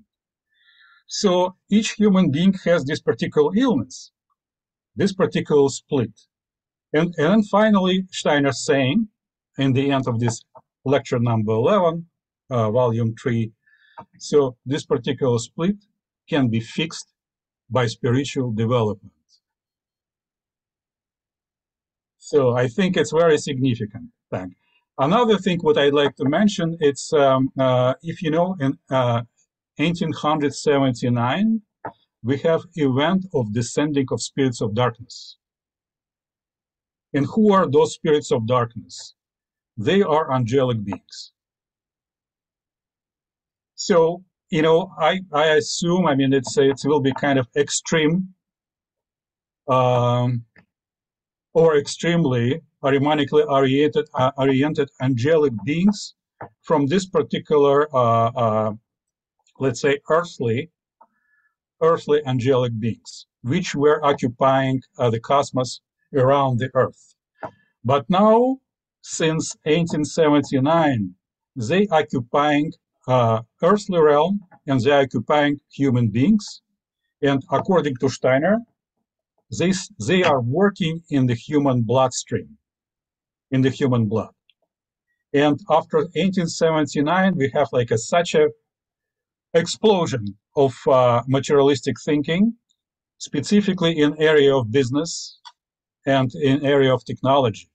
S3: So each human being has this particular illness, this particular split. And then finally, Steiner saying, in the end of this lecture number 11, volume 3, so this particular split can be fixed by spiritual development. So I think it's very significant thing. Another thing what I'd like to mention, it's if you know, in 1879, we have event of descending of spirits of darkness. And who are those spirits of darkness? They are angelic beings. So, you know, I assume, I mean, it will be kind of extreme or extremely harmonically oriented angelic beings from this particular, let's say, earthly angelic beings, which were occupying the cosmos around the Earth. But now, since 1879, they occupying earthly realm and they occupying human beings. And according to Steiner, they are working in the human bloodstream, in the human blood. And after 1879, we have like such a explosion of materialistic thinking, specifically in area of business and in area of technology.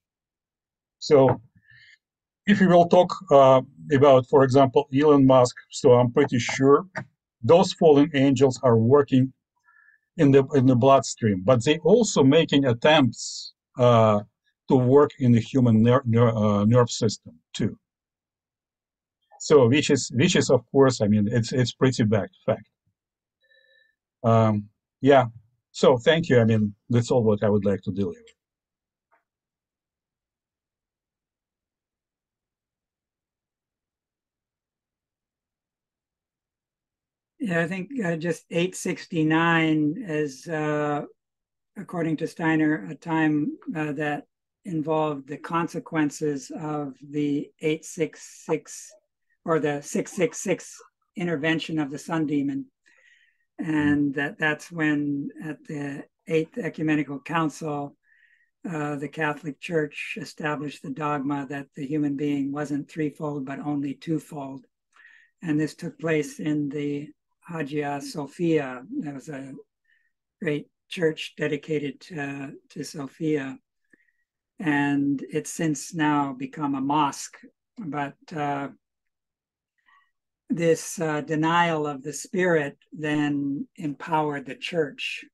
S3: So if we will talk about, for example, Elon Musk, so I'm pretty sure those fallen angels are working in the bloodstream, but they also making attempts to work in the human nerve system too. So which is of course, I mean, it's pretty bad fact. Yeah. So thank you. I mean, that's all what I would like to deliver.
S1: Yeah, I think just 869 is, according to Steiner, a time that involved the consequences of the 866 or the 666 intervention of the sun demon. And that's when at the Eighth Ecumenical Council, the Catholic Church established the dogma that the human being wasn't threefold, but only twofold. And this took place in the Hagia Sophia. That was a great church dedicated to Sophia. And it's since now become a mosque. But this denial of the spirit then empowered the church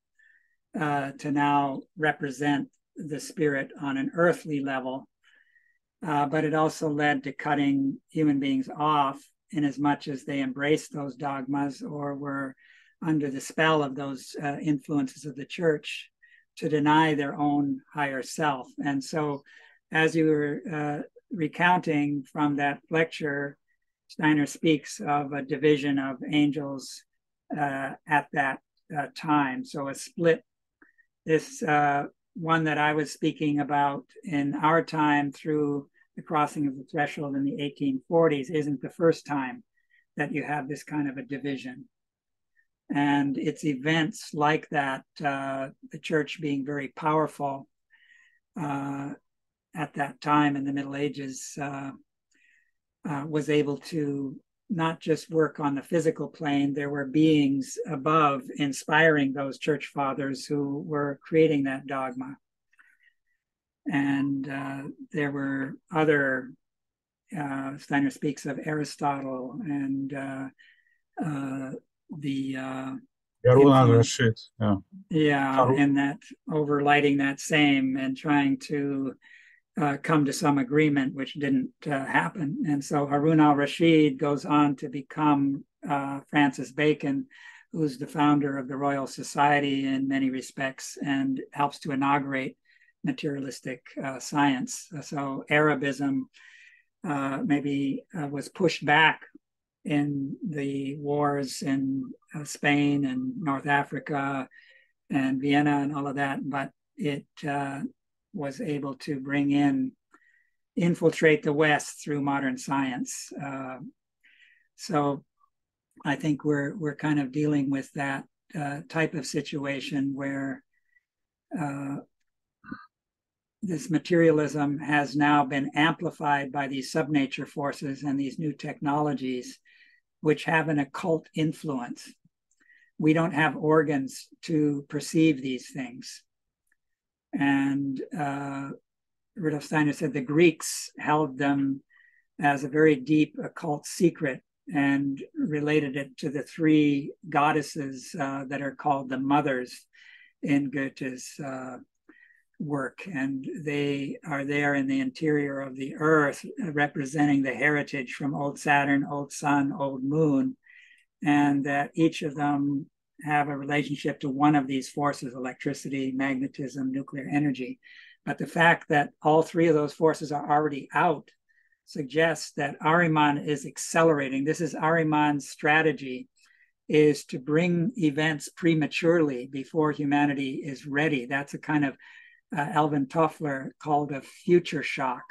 S1: to now represent the spirit on an earthly level. But it also led to cutting human beings off in as much as they embraced those dogmas or were under the spell of those influences of the church to deny their own higher self. And so, as you were recounting from that lecture, Steiner speaks of a division of angels at that time. So a split, this one that I was speaking about in our time through the crossing of the threshold in the 1840s isn't the first time that you have this kind of a division. And it's events like that, the church being very powerful at that time in the Middle Ages, was able to not just work on the physical plane. There were beings above inspiring those church fathers who were creating that dogma. And there were other, Steiner speaks of Aristotle and the
S3: Harun Rashid,
S1: and that overlighting that same and trying to come to some agreement, which didn't happen. And so Harun al-Rashid goes on to become Francis Bacon, who's the founder of the Royal Society in many respects and helps to inaugurate materialistic science. So Arabism maybe was pushed back in the wars in Spain and North Africa and Vienna and all of that, but it was able to infiltrate the West through modern science. So I think we're kind of dealing with that type of situation where this materialism has now been amplified by these subnature forces and these new technologies, which have an occult influence. We don't have organs to perceive these things. And Rudolf Steiner said the Greeks held them as a very deep occult secret and related it to the three goddesses that are called the mothers in Goethe's work. And they are there in the interior of the earth, representing the heritage from old Saturn, old Sun, old Moon, and that each of them have a relationship to one of these forces: electricity, magnetism, nuclear energy. But the fact that all three of those forces are already out suggests that Ahriman is accelerating. This is Ahriman's strategy, is to bring events prematurely before humanity is ready. That's a kind of Alvin Toffler called a future shock,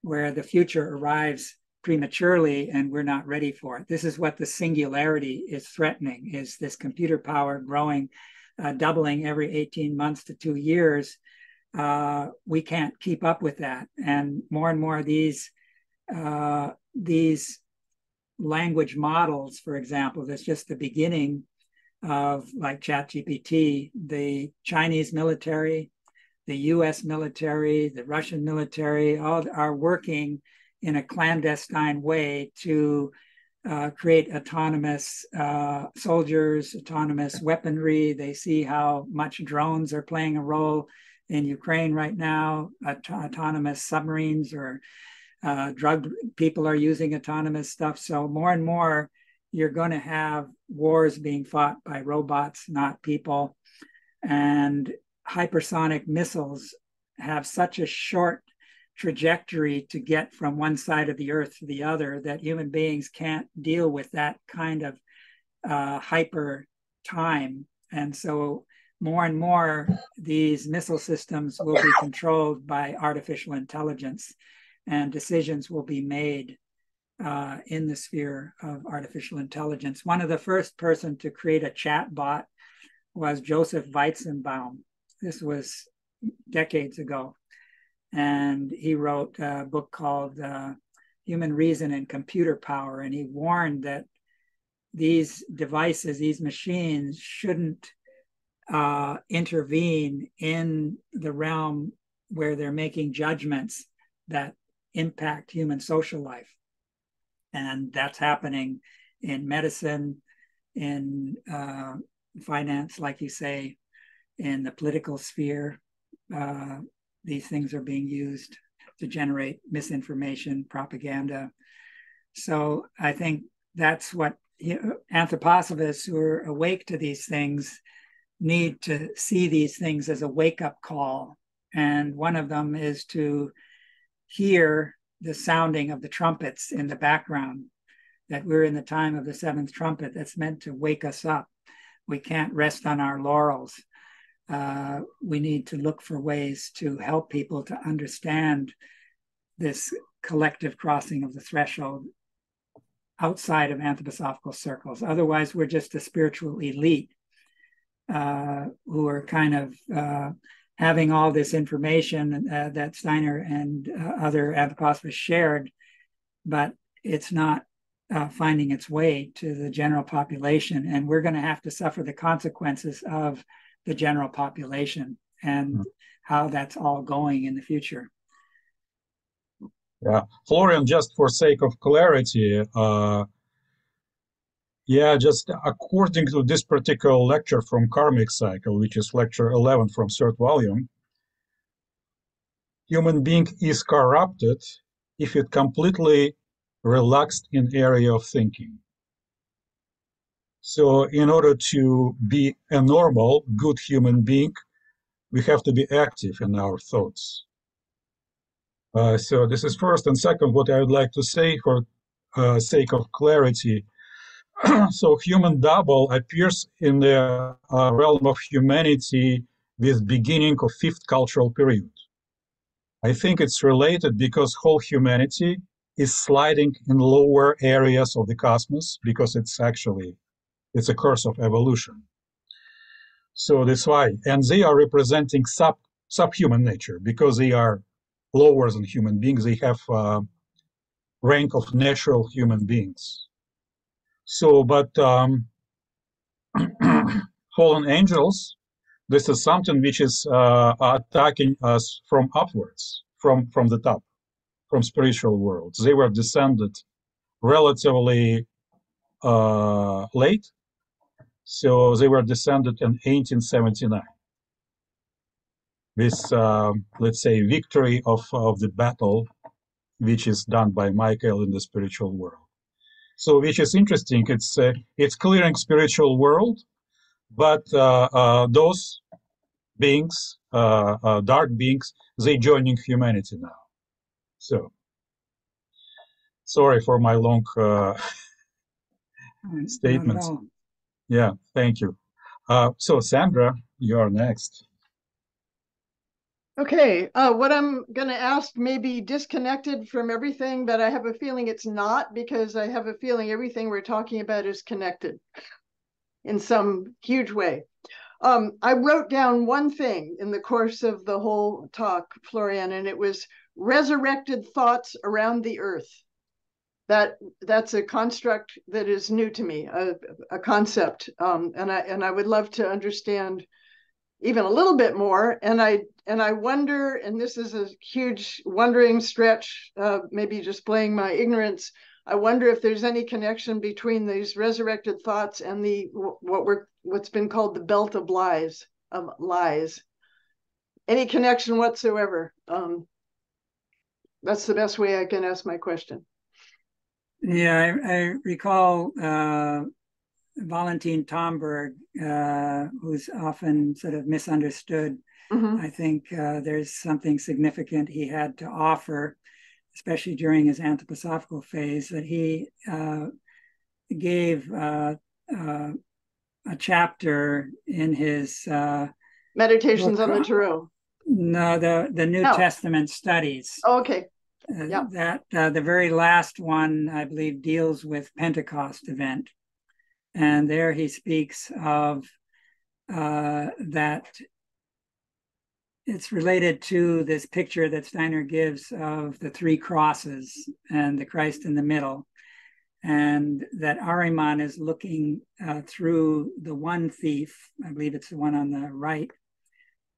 S1: where the future arrives prematurely and we're not ready for it. This is what the singularity is threatening, is this computer power growing, doubling every 18 months to 2 years. We can't keep up with that. And more of these language models, for example, that's just the beginning of, like ChatGPT. The Chinese military, the US military, the Russian military, all are working in a clandestine way to create autonomous soldiers, autonomous weaponry. They see how much drones are playing a role in Ukraine right now, autonomous submarines, or drug people are using autonomous stuff. So more and more, you're going to have wars being fought by robots, not people. And hypersonic missiles have such a short trajectory to get from one side of the earth to the other that human beings can't deal with that kind of hyper time. And so more and more, these missile systems will be controlled by artificial intelligence, and decisions will be made in the sphere of artificial intelligence. One of the first person to create a chat bot was Joseph Weizenbaum. This was decades ago. And he wrote a book called Human Reason and Computer Power. And he warned that these devices, these machines, shouldn't intervene in the realm where they're making judgments that impact human social life. And that's happening in medicine, in finance, like you say, in the political sphere. These things are being used to generate misinformation, propaganda. So I think that's what anthroposophists who are awake to these things need to see these things as a wake-up call. And one of them is to hear the sounding of the trumpets in the background, that we're in the time of the seventh trumpet that's meant to wake us up. We can't rest on our laurels. We need to look for ways to help people to understand this collective crossing of the threshold outside of anthroposophical circles. Otherwise, we're just a spiritual elite who are kind of having all this information that Steiner and other anthroposophists shared, but it's not finding its way to the general population. And we're going to have to suffer the consequences of the general population and how that's all going in the future.
S3: Yeah, Florian, just for sake of clarity, just according to this particular lecture from Karmic Cycle, which is lecture 11 from third volume, human being is corrupted if it completely relaxed in area of thinking. So in order to be a normal, good human being, we have to be active in our thoughts. So this is first, and second, what I would like to say for sake of clarity. So human double appears in the realm of humanity with beginning of fifth cultural period. I think it's related because whole humanity is sliding in lower areas of the cosmos because it's a course of evolution. So that's why, and they are representing subhuman nature because they are lower than human beings. They have rank of natural human beings. So, but fallen angels, this is something which is attacking us from upwards, from the top, from spiritual worlds. They were descended relatively late, so they were descended in 1879. This, let's say, victory of the battle, which is done by Michael in the spiritual world. So, which is interesting. It's clearing spiritual world, but those beings, dark beings, they joining humanity now. So, sorry for my long statements. Yeah, thank you. So, Sandra, you're next.
S5: Okay, what I'm going to ask may be disconnected from everything, but I have a feeling it's not, because I have a feeling everything we're talking about is connected in some huge way. I wrote down one thing in the course of the whole talk, Florian, and it was resurrected thoughts around the earth. That's a construct that is new to me, a concept, and I would love to understand even a little bit more. And I wonder, and this is a huge wondering stretch, maybe just playing my ignorance, I wonder if there's any connection between these resurrected thoughts and what's been called the belt of lies. Any connection whatsoever? That's the best way I can ask my question.
S1: Yeah, I recall Valentin Tomberg, who's often sort of misunderstood. Mm-hmm. I think there's something significant he had to offer, especially during his anthroposophical phase, that he gave a chapter in his
S5: Meditations on the Tarot.
S1: No, the New Testament studies.
S5: Oh, okay.
S1: That the very last one, I believe, deals with Pentecost event. And there he speaks of that it's related to this picture that Steiner gives of the three crosses and the Christ in the middle. And that Ahriman is looking through the one thief, I believe it's the one on the right,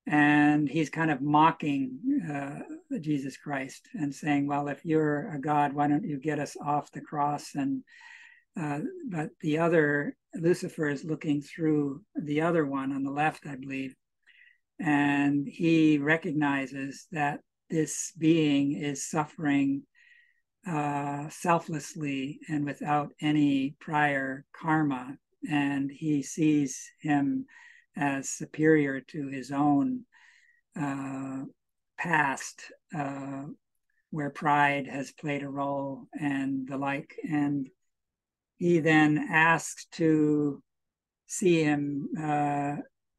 S1: and he's kind of mocking Jesus Christ and saying, well, if you're a God, why don't you get us off the cross? And but the other, Lucifer, is looking through the other one on the left, I believe, and he recognizes that this being is suffering selflessly and without any prior karma, and he sees him as superior to his own past, where pride has played a role and the like. And he then asks to see him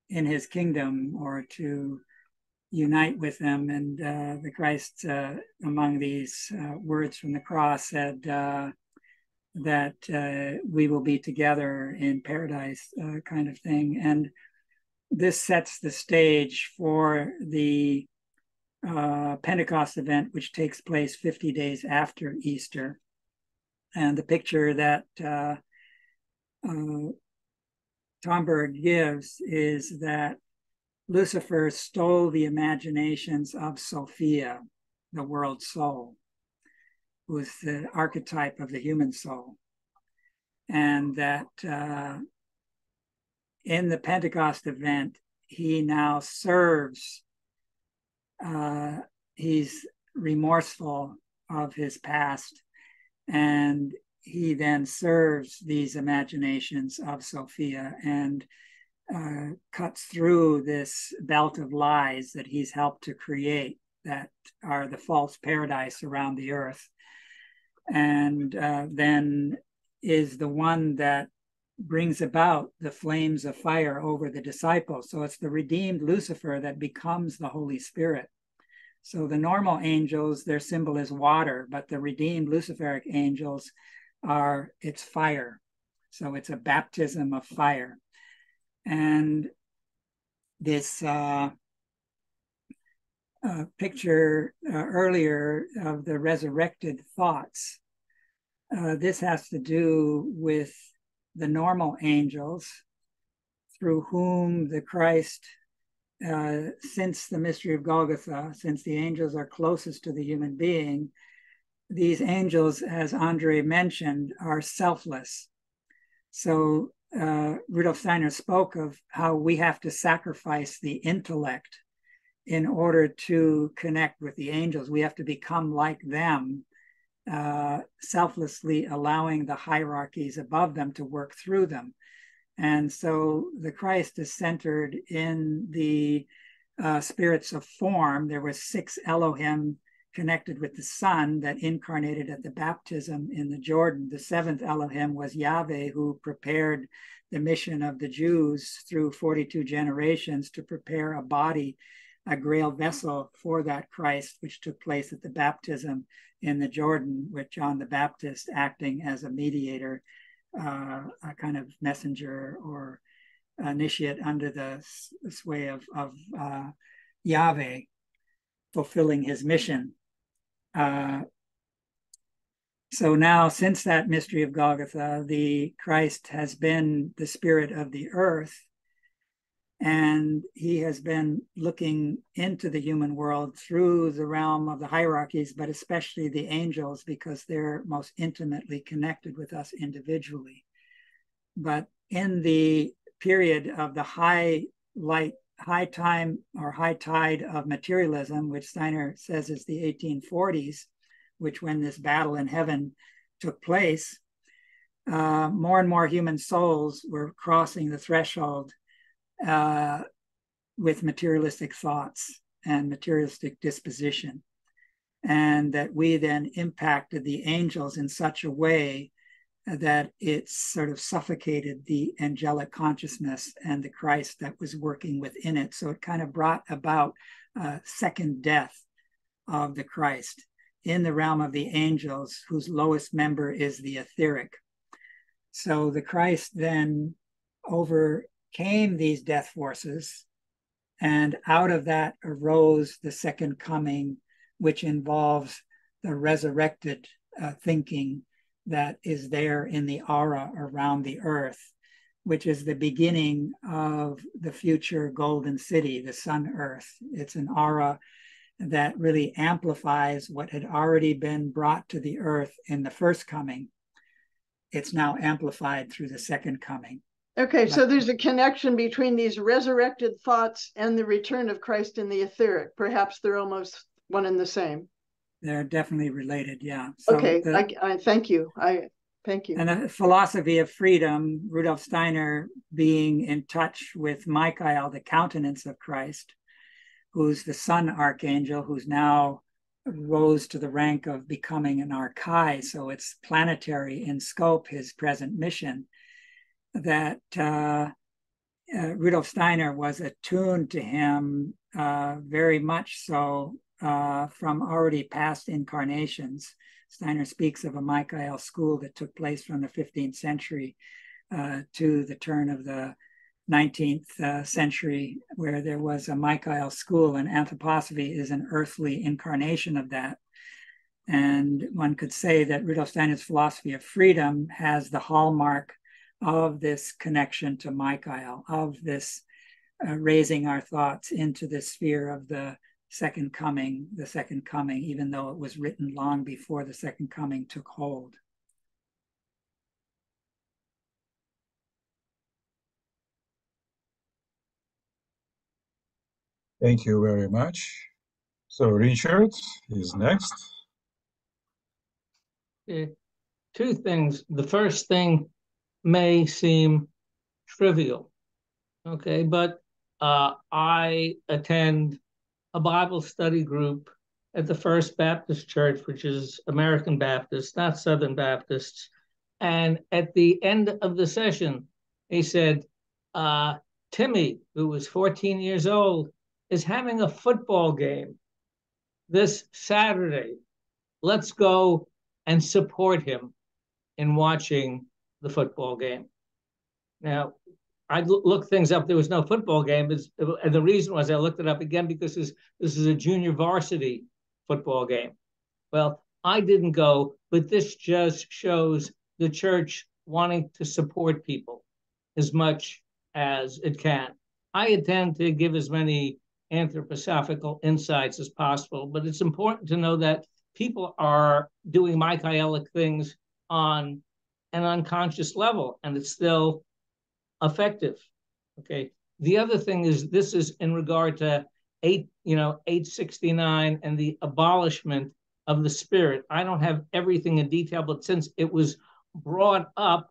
S1: in his kingdom, or to unite with them. And the Christ, among these words from the cross, said that we will be together in paradise, kind of thing. And this sets the stage for the Pentecost event, which takes place 50 days after Easter. And the picture that Tomberg gives is that Lucifer stole the imaginations of Sophia, the world soul, who is the archetype of the human soul. And that in the Pentecost event, he now serves, he's remorseful of his past, and he then serves these imaginations of Sophia and cuts through this belt of lies that he's helped to create that are the false paradise around the earth, and then is the one that brings about the flames of fire over the disciples. So it's the redeemed Lucifer that becomes the Holy Spirit. So the normal angels, their symbol is water, but the redeemed Luciferic angels it's fire. So it's a baptism of fire. And this picture earlier of the resurrected thoughts, this has to do with the normal angels through whom the Christ, since the mystery of Golgotha, since the angels are closest to the human being, these angels, as Andre mentioned, are selfless. So Rudolf Steiner spoke of how we have to sacrifice the intellect in order to connect with the angels. We have to become like them, selflessly allowing the hierarchies above them to work through them. And so the Christ is centered in the spirits of form. There were 6 Elohim connected with the Son that incarnated at the baptism in the Jordan. The 7th Elohim was Yahweh, who prepared the mission of the Jews through 42 generations to prepare a body, a grail vessel for that Christ, which took place at the baptism in the Jordan, with John the Baptist acting as a mediator, a kind of messenger or initiate under the sway of Yahweh, fulfilling his mission. So now, since that mystery of Golgotha, the Christ has been the spirit of the earth, and he has been looking into the human world through the realm of the hierarchies, but especially the angels, because they're most intimately connected with us individually. But in the period of the high time or high tide of materialism, which Steiner says is the 1840s, which when this battle in heaven took place, more and more human souls were crossing the threshold with materialistic thoughts and materialistic disposition. And that we then impacted the angels in such a way that it sort of suffocated the angelic consciousness and the Christ that was working within it. So it kind of brought about a second death of the Christ in the realm of the angels, whose lowest member is the etheric. So the Christ then overcame these death forces, and out of that arose the second coming, which involves the resurrected thinking that is there in the aura around the earth, which is the beginning of the future golden city, the sun earth. It's an aura that really amplifies what had already been brought to the earth in the first coming. It's now amplified through the second coming.
S5: Okay, so there's a connection between these resurrected thoughts and the return of Christ in the etheric. Perhaps they're almost one and the same.
S1: They're definitely related, yeah. So
S5: okay, I thank you. Thank you.
S1: And the philosophy of freedom, Rudolf Steiner being in touch with Michael, the countenance of Christ, who's the sun archangel, who's now rose to the rank of becoming an archai. So it's planetary in scope, his present mission, that Rudolf Steiner was attuned to him very much so from already past incarnations. Steiner speaks of a Michael school that took place from the 15th century to the turn of the 19th century, where there was a Michael school, and anthroposophy is an earthly incarnation of that. And one could say that Rudolf Steiner's philosophy of freedom has the hallmark of this connection to Michael, of this raising our thoughts into the sphere of the second coming, even though it was written long before the second coming took hold.
S3: Thank you very much. So Richard is next.
S6: Two things. The first thing may seem trivial, okay, but I attend a Bible study group at the First Baptist Church, which is American Baptist, not Southern Baptists. And at the end of the session, he said, Timmy, who was 14 years old, is having a football game this Saturday. Let's go and support him in watching the football game. Now, I looked things up. There was no football game. And the reason was I looked it up again because this is a junior varsity football game. Well, I didn't go, but this just shows the church wanting to support people as much as it can. I intend to give as many anthroposophical insights as possible, but it's important to know that people are doing Michaelic things on an unconscious level, and it's still effective. Okay. The other thing is this is in regard to 869 and the abolishment of the spirit. I don't have everything in detail, but since it was brought up,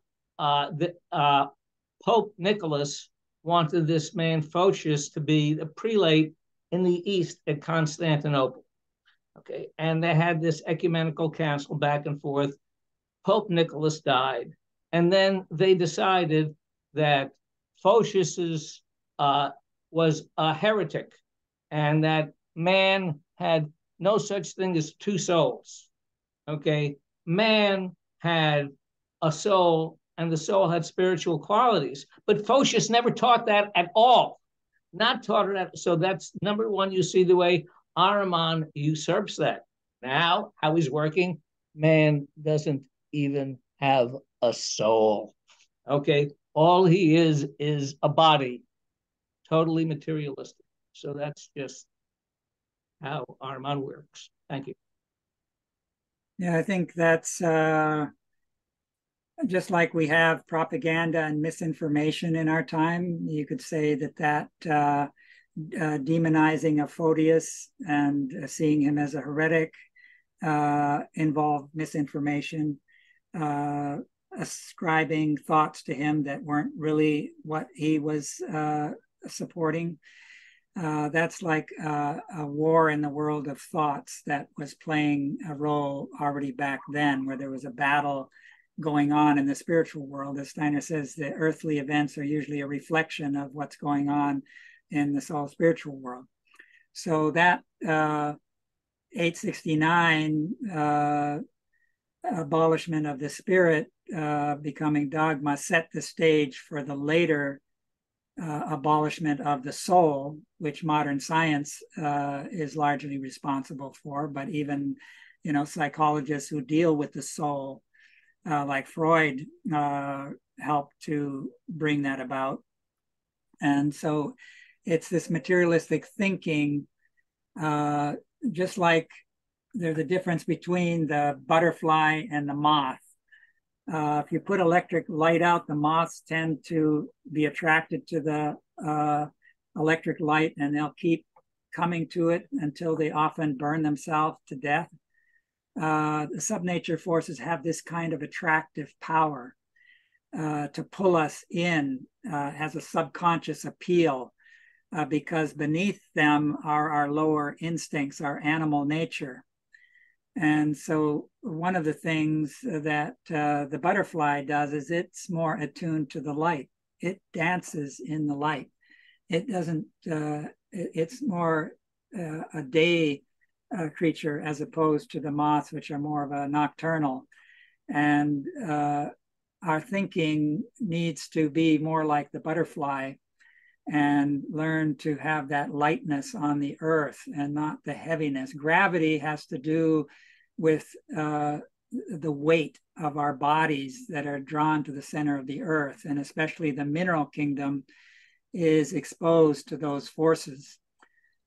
S6: Pope Nicholas wanted this man Photius to be the prelate in the East at Constantinople. Okay, and they had this ecumenical council back and forth. Pope Nicholas died, and then they decided that Photius was a heretic, and that man had no such thing as two souls. Okay, man had a soul, and the soul had spiritual qualities. But Photius never taught that at all. Not taught it. So that's number one. You see the way Ahriman usurps that. Now, how he's working, man doesn't even have a soul. Okay, all he is a body, totally materialistic. So that's just how Ahriman works. Thank you.
S1: Yeah, I think that's just like we have propaganda and misinformation in our time. You could say that demonizing of Photius and seeing him as a heretic involved misinformation, ascribing thoughts to him that weren't really what he was supporting. That's like a war in the world of thoughts that was playing a role already back then, where there was a battle going on in the spiritual world. As Steiner says, the earthly events are usually a reflection of what's going on in the soul spiritual world. So that 869 abolishment of the spirit becoming dogma set the stage for the later abolishment of the soul, which modern science is largely responsible for. But even, psychologists who deal with the soul, like Freud, helped to bring that about. And so it's this materialistic thinking, just like there's a difference between the butterfly and the moth. If you put electric light out, the moths tend to be attracted to the electric light, and they'll keep coming to it until they often burn themselves to death. The subnature forces have this kind of attractive power to pull us in as a subconscious appeal, because beneath them are our lower instincts, our animal nature. And so one of the things that the butterfly does is it's more attuned to the light. It dances in the light. It doesn't, it's more a day creature as opposed to the moths, which are more of a nocturnal. And our thinking needs to be more like the butterfly and learn to have that lightness on the earth and not the heaviness. Gravity has to do with the weight of our bodies that are drawn to the center of the earth, and especially the mineral kingdom is exposed to those forces.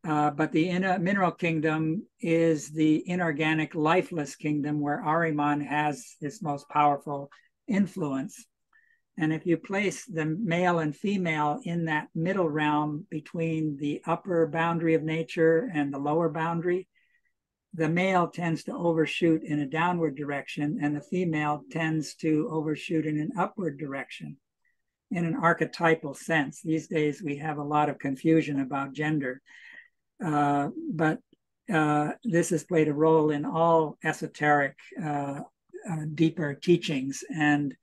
S1: But the mineral kingdom is the inorganic, lifeless kingdom where Ahriman has his most powerful influence. And if you place the male and female in that middle realm between the upper boundary of nature and the lower boundary, the male tends to overshoot in a downward direction, and the female tends to overshoot in an upward direction in an archetypal sense. These days, we have a lot of confusion about gender. But this has played a role in all esoteric, deeper teachings. And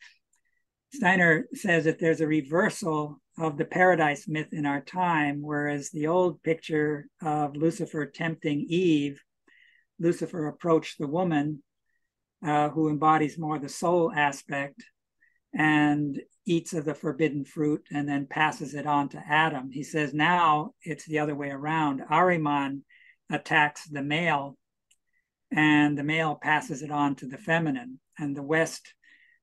S1: Steiner says that there's a reversal of the paradise myth in our time, whereas the old picture of Lucifer tempting Eve, Lucifer approached the woman who embodies more the soul aspect and eats of the forbidden fruit and then passes it on to Adam. He says now it's the other way around. Ahriman attacks the male and the male passes it on to the feminine. And the West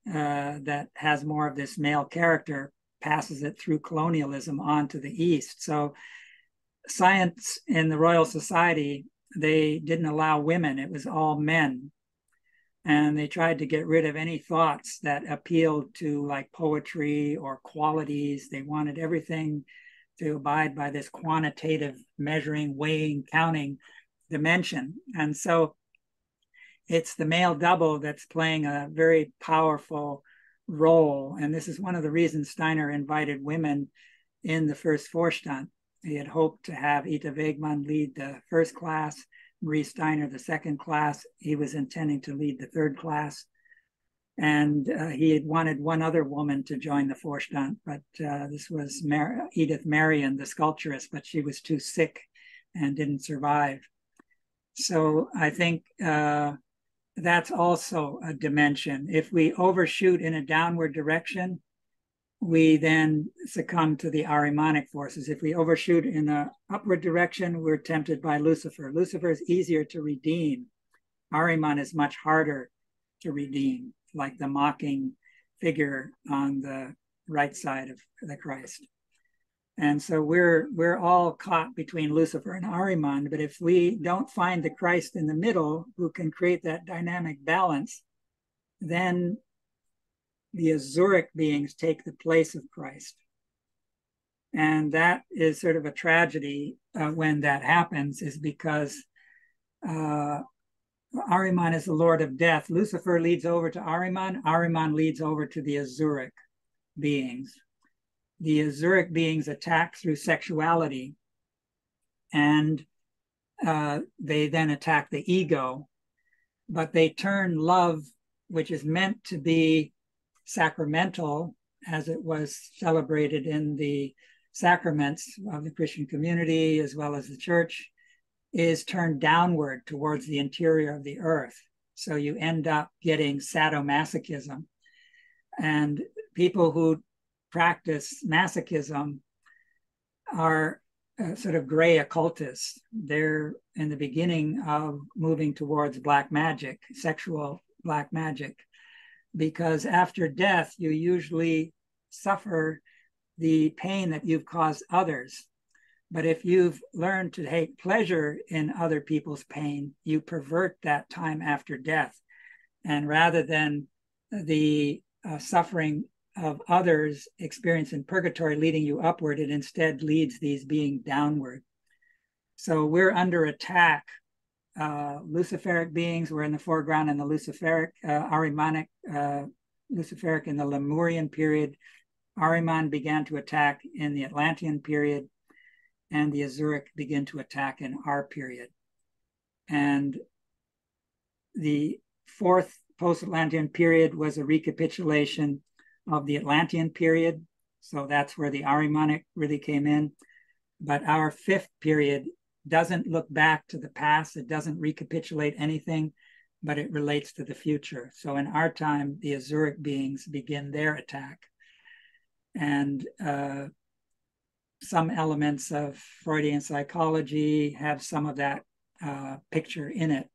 S1: that has more of this male character passes it through colonialism on to the East. So science in the Royal Society, they didn't allow women, it was all men. And they tried to get rid of any thoughts that appealed to like poetry or qualities. They wanted everything to abide by this quantitative measuring, weighing, counting dimension. And so it's the male double that's playing a very powerful role. And this is one of the reasons Steiner invited women in the first Vorstand. He had hoped to have Ita Wegman lead the first class, Marie Steiner the second class. He was intending to lead the third class. And he had wanted one other woman to join the Vorstand, but this was Edith Marion, the sculpturist, but she was too sick and didn't survive. So I think that's also a dimension. If we overshoot in a downward direction, we then succumb to the Ahrimanic forces. If we overshoot in an upward direction, we're tempted by Lucifer. Lucifer is easier to redeem. Ahriman is much harder to redeem, like the mocking figure on the right side of the Christ. And so we're all caught between Lucifer and Ahriman, but if we don't find the Christ in the middle who can create that dynamic balance, then the Azuric beings take the place of Christ. And that is sort of a tragedy when that happens, is because Ahriman is the Lord of Death. Lucifer leads over to Ahriman. Ahriman leads over to the Azuric beings. The Azuric beings attack through sexuality, and they then attack the ego, but they turn love, which is meant to be sacramental, as it was celebrated in the sacraments of the Christian community as well as the church, is turned downward towards the interior of the earth. So you end up getting sadomasochism. And people who practice masochism are sort of gray occultists. They're in the beginning of moving towards black magic, sexual black magic, because after death, you usually suffer the pain that you've caused others. But if you've learned to take pleasure in other people's pain, you pervert that time after death. And rather than the suffering of others experienced in purgatory leading you upward, it instead leads these beings downward. So we're under attack. Luciferic beings were in the foreground in the Luciferic, Ahrimanic, Luciferic in the Lemurian period. Ahriman began to attack in the Atlantean period, and the Azuric began to attack in our period. And the fourth post-Atlantean period was a recapitulation of the Atlantean period. So that's where the Ahrimanic really came in. But our fifth period doesn't look back to the past. It doesn't recapitulate anything, but it relates to the future. So in our time, the Azuric beings begin their attack. And some elements of Freudian psychology have some of that picture in it,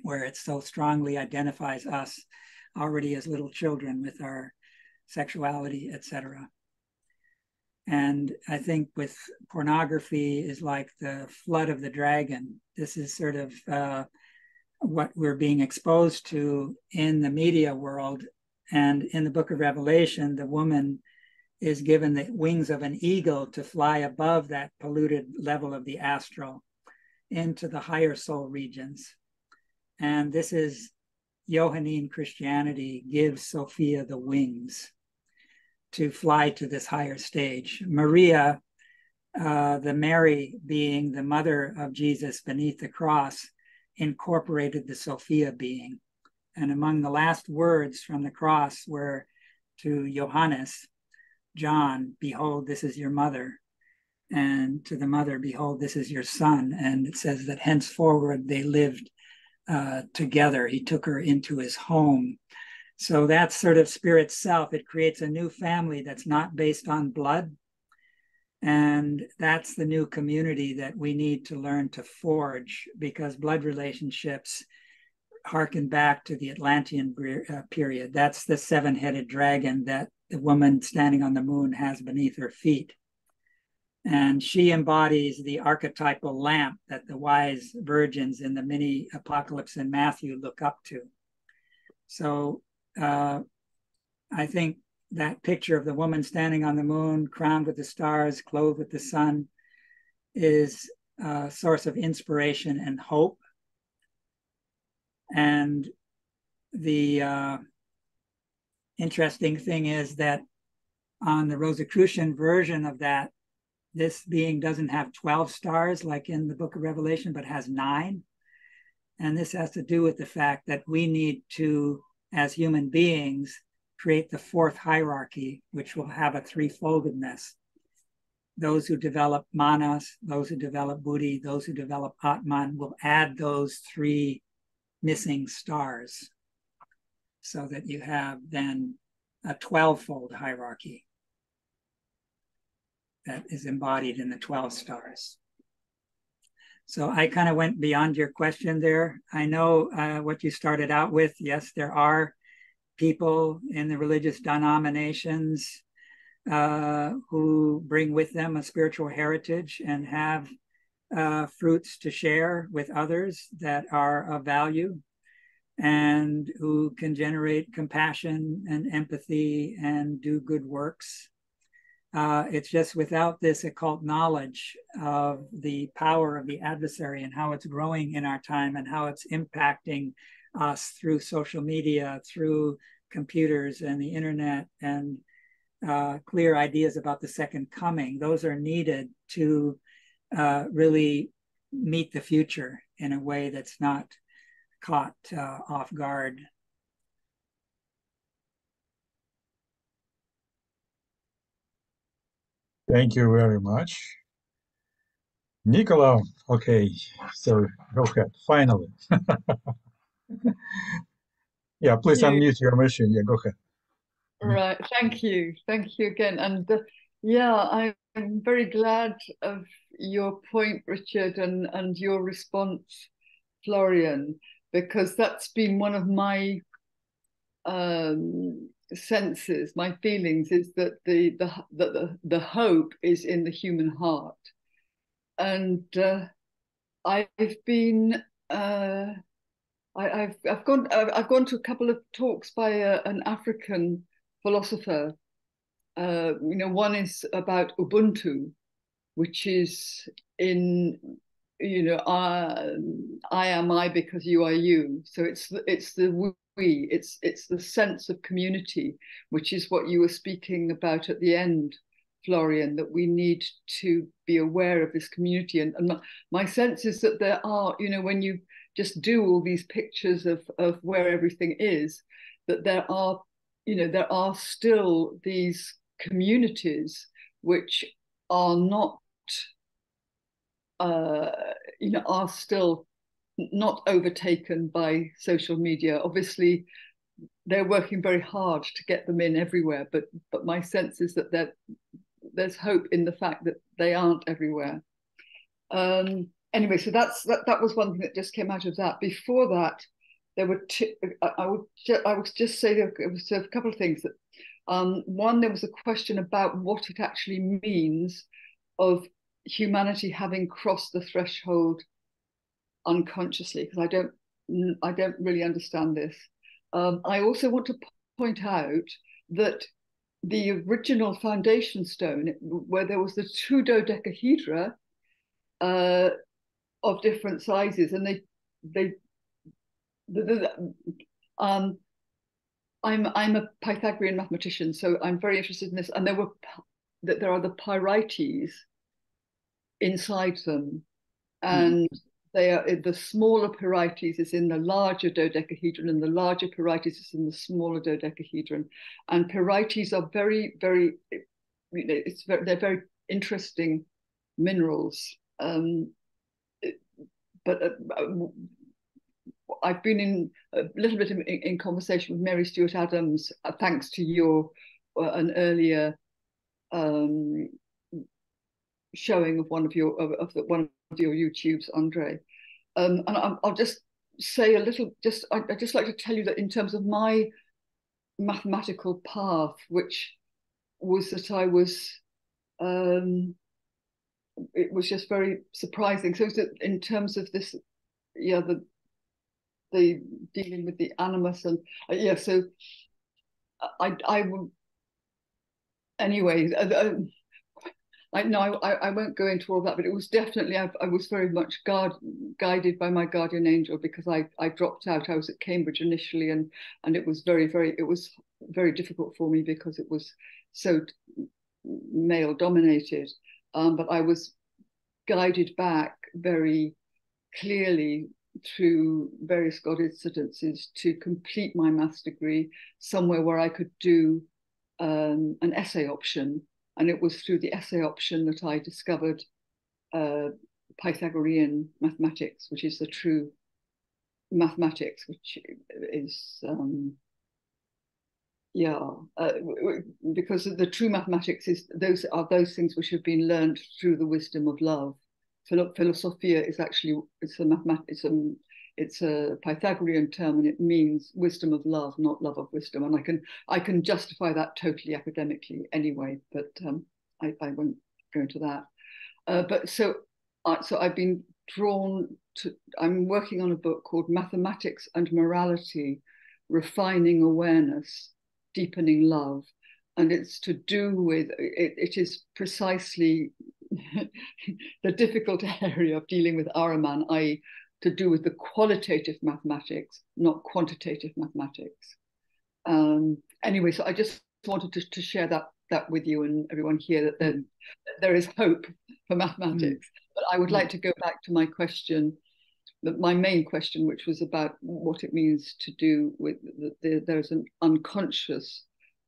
S1: where it so strongly identifies us already as little children with our sexuality, etc. And I think with pornography is like the flood of the dragon. This is sort of what we're being exposed to in the media world. And in the book of Revelation, the woman is given the wings of an eagle to fly above that polluted level of the astral into the higher soul regions. And this is Johannine Christianity gives Sophia the wings to fly to this higher stage. Maria the Mary being the mother of Jesus beneath the cross incorporated the Sophia being. And among the last words from the cross were to Johannes, John, behold, this is your mother. And to the mother, behold, this is your son. And it says that henceforward they lived together. He took her into his home. So that's sort of spirit self. It creates a new family that's not based on blood. And that's the new community that we need to learn to forge, because blood relationships harken back to the Atlantean period. That's the seven-headed dragon that the woman standing on the moon has beneath her feet. And she embodies the archetypal lamp that the wise virgins in the mini apocalypse in Matthew look up to. So I think that picture of the woman standing on the moon, crowned with the stars, clothed with the sun, is a source of inspiration and hope. And the interesting thing is that on the Rosicrucian version of that, this being doesn't have 12 stars like in the book of Revelation, but has 9. And this has to do with the fact that we need to, as human beings, create the 4th hierarchy, which will have a 3-foldedness. Those who develop manas, those who develop buddhi, those who develop atman will add those 3 missing stars, so that you have then a 12-fold hierarchy that is embodied in the 12 stars. So I kind of went beyond your question there. I know what you started out with. Yes, there are people in the religious denominations who bring with them a spiritual heritage and have fruits to share with others that are of value, and who can generate compassion and empathy and do good works. It's just without this occult knowledge of the power of the adversary and how it's growing in our time and how it's impacting us through social media, through computers and the internet, and clear ideas about the second coming. Those are needed to really meet the future in a way that's not caught off guard.
S3: Thank you very much. Nicola, okay, so go ahead, finally. Yeah, please unmute your machine. Yeah, go ahead.
S2: Right, thank you. Thank you again. And yeah, I'm very glad of your point, Richard, and your response, Florian, because that's been one of my senses, my feelings, is that the hope is in the human heart. And I've been I've gone to a couple of talks by an African philosopher. One is about Ubuntu, which is in I am I because you are you. So it's the we. It's the sense of community, which is what you were speaking about at the end, Florian. That we need to be aware of this community, and my sense is that there are, when you just do all these pictures of where everything is, that there are still these communities which are not are still not overtaken by social media. Obviously they're working very hard to get them in everywhere, but my sense is that there's hope in the fact that they aren't everywhere. Anyway, so that was one thing that just came out of that. Before that, there were two. I would just say there was a couple of things. That one, there was a question about what it actually means of humanity having crossed the threshold unconsciously, because I don't really understand this. I also want to point out that the original foundation stone, where there was the two dodecahedra of different sizes, and I'm a Pythagorean mathematician, so I'm very interested in this. And there are the pyrites, inside them, and they are the smaller parietes is in the larger dodecahedron, and the larger parietes is in the smaller dodecahedron. And parietes are very, very, they're very interesting minerals. But I've been in a little bit in conversation with Mary Stuart Adams, thanks to your an earlier showing of one of your YouTubes, Andre. And I'll just say a little. I'd just like to tell you that in terms of my mathematical path, which was that I was. It was just very surprising. So in terms of this, yeah, the dealing with the animus and yeah. So I will anyway. I won't go into all that, but it was definitely I was very much guided by my guardian angel, because I dropped out. I was at Cambridge initially, and it was very difficult for me because it was so male dominated. But I was guided back very clearly through various God incidences to complete my maths degree somewhere where I could do an essay option. And it was through the essay option that I discovered Pythagorean mathematics, which is the true mathematics, which is because the true mathematics is those things which have been learned through the wisdom of love. Philosophia is actually it's a Pythagorean term, and it means wisdom of love, not love of wisdom. And I can justify that totally academically anyway, but I won't go into that. But so I've been drawn to. I'm working on a book called Mathematics and Morality: Refining Awareness, Deepening Love, and it's to do with it is precisely the difficult area of dealing with Ahriman, i.e. to do with the qualitative mathematics, not quantitative mathematics. Anyway, so I just wanted to share that with you and everyone here, that there is hope for mathematics. But I would like to go back to my question, my main question, which was about what it means to do with there's an unconscious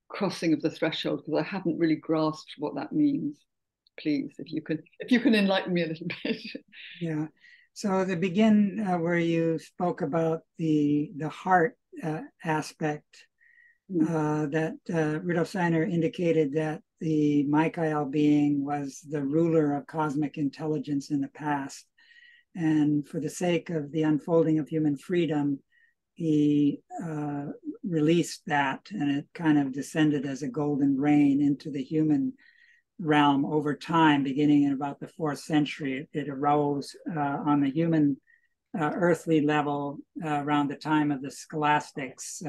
S2: crossing of the threshold, because I haven't really grasped what that means. Please, if you can enlighten me a little bit.
S1: Yeah. So to begin where you spoke about the heart aspect, that Rudolf Steiner indicated that the Michael being was the ruler of cosmic intelligence in the past. And for the sake of the unfolding of human freedom, he released that, and it kind of descended as a golden rain into the human realm over time, beginning in about the 4th century. It arose on the human earthly level around the time of the scholastics,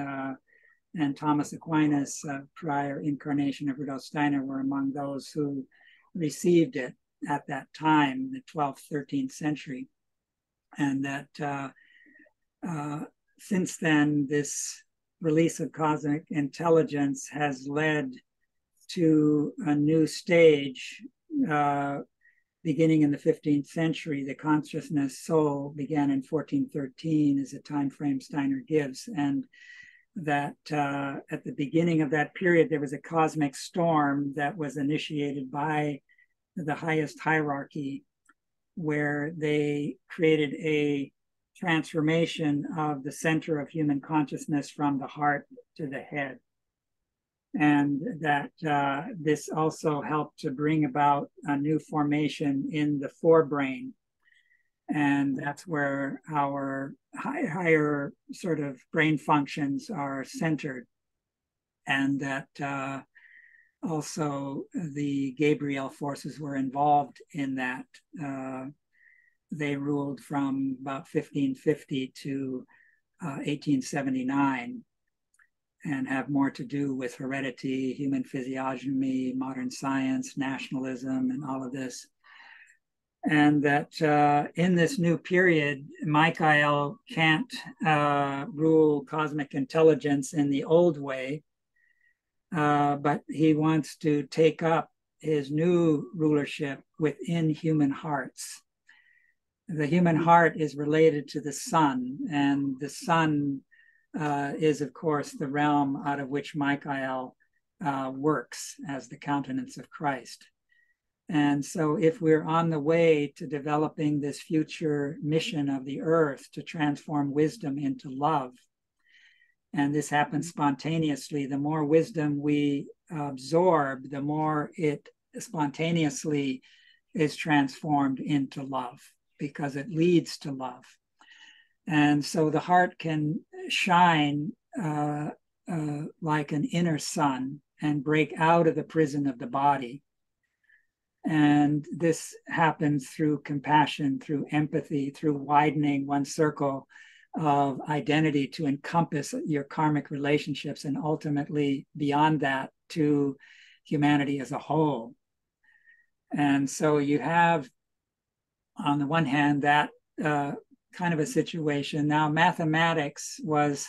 S1: and Thomas Aquinas, prior incarnation of Rudolf Steiner, were among those who received it at that time, the 12th, 13th century. And that since then, this release of cosmic intelligence has led to a new stage, beginning in the 15th century. The consciousness soul began in 1413 is a time frame Steiner gives, and that at the beginning of that period, there was a cosmic storm that was initiated by the highest hierarchy, where they created a transformation of the center of human consciousness from the heart to the head. And that this also helped to bring about a new formation in the forebrain. And that's where our higher sort of brain functions are centered. And that also the Gabriel forces were involved in that. They ruled from about 1550 to 1879. And have more to do with heredity, human physiognomy, modern science, nationalism, and all of this. And that in this new period, Michael can't rule cosmic intelligence in the old way, but he wants to take up his new rulership within human hearts. The human heart is related to the sun, and the sun is, of course, the realm out of which Michael works as the countenance of Christ. And so if we're on the way to developing this future mission of the earth to transform wisdom into love, and this happens spontaneously, the more wisdom we absorb, the more it spontaneously is transformed into love, because it leads to love. And so the heart can shine like an inner sun and break out of the prison of the body. And this happens through compassion, through empathy, through widening one's circle of identity to encompass your karmic relationships, and ultimately beyond that to humanity as a whole. And so you have, on the one hand, that kind of a situation. Now, mathematics was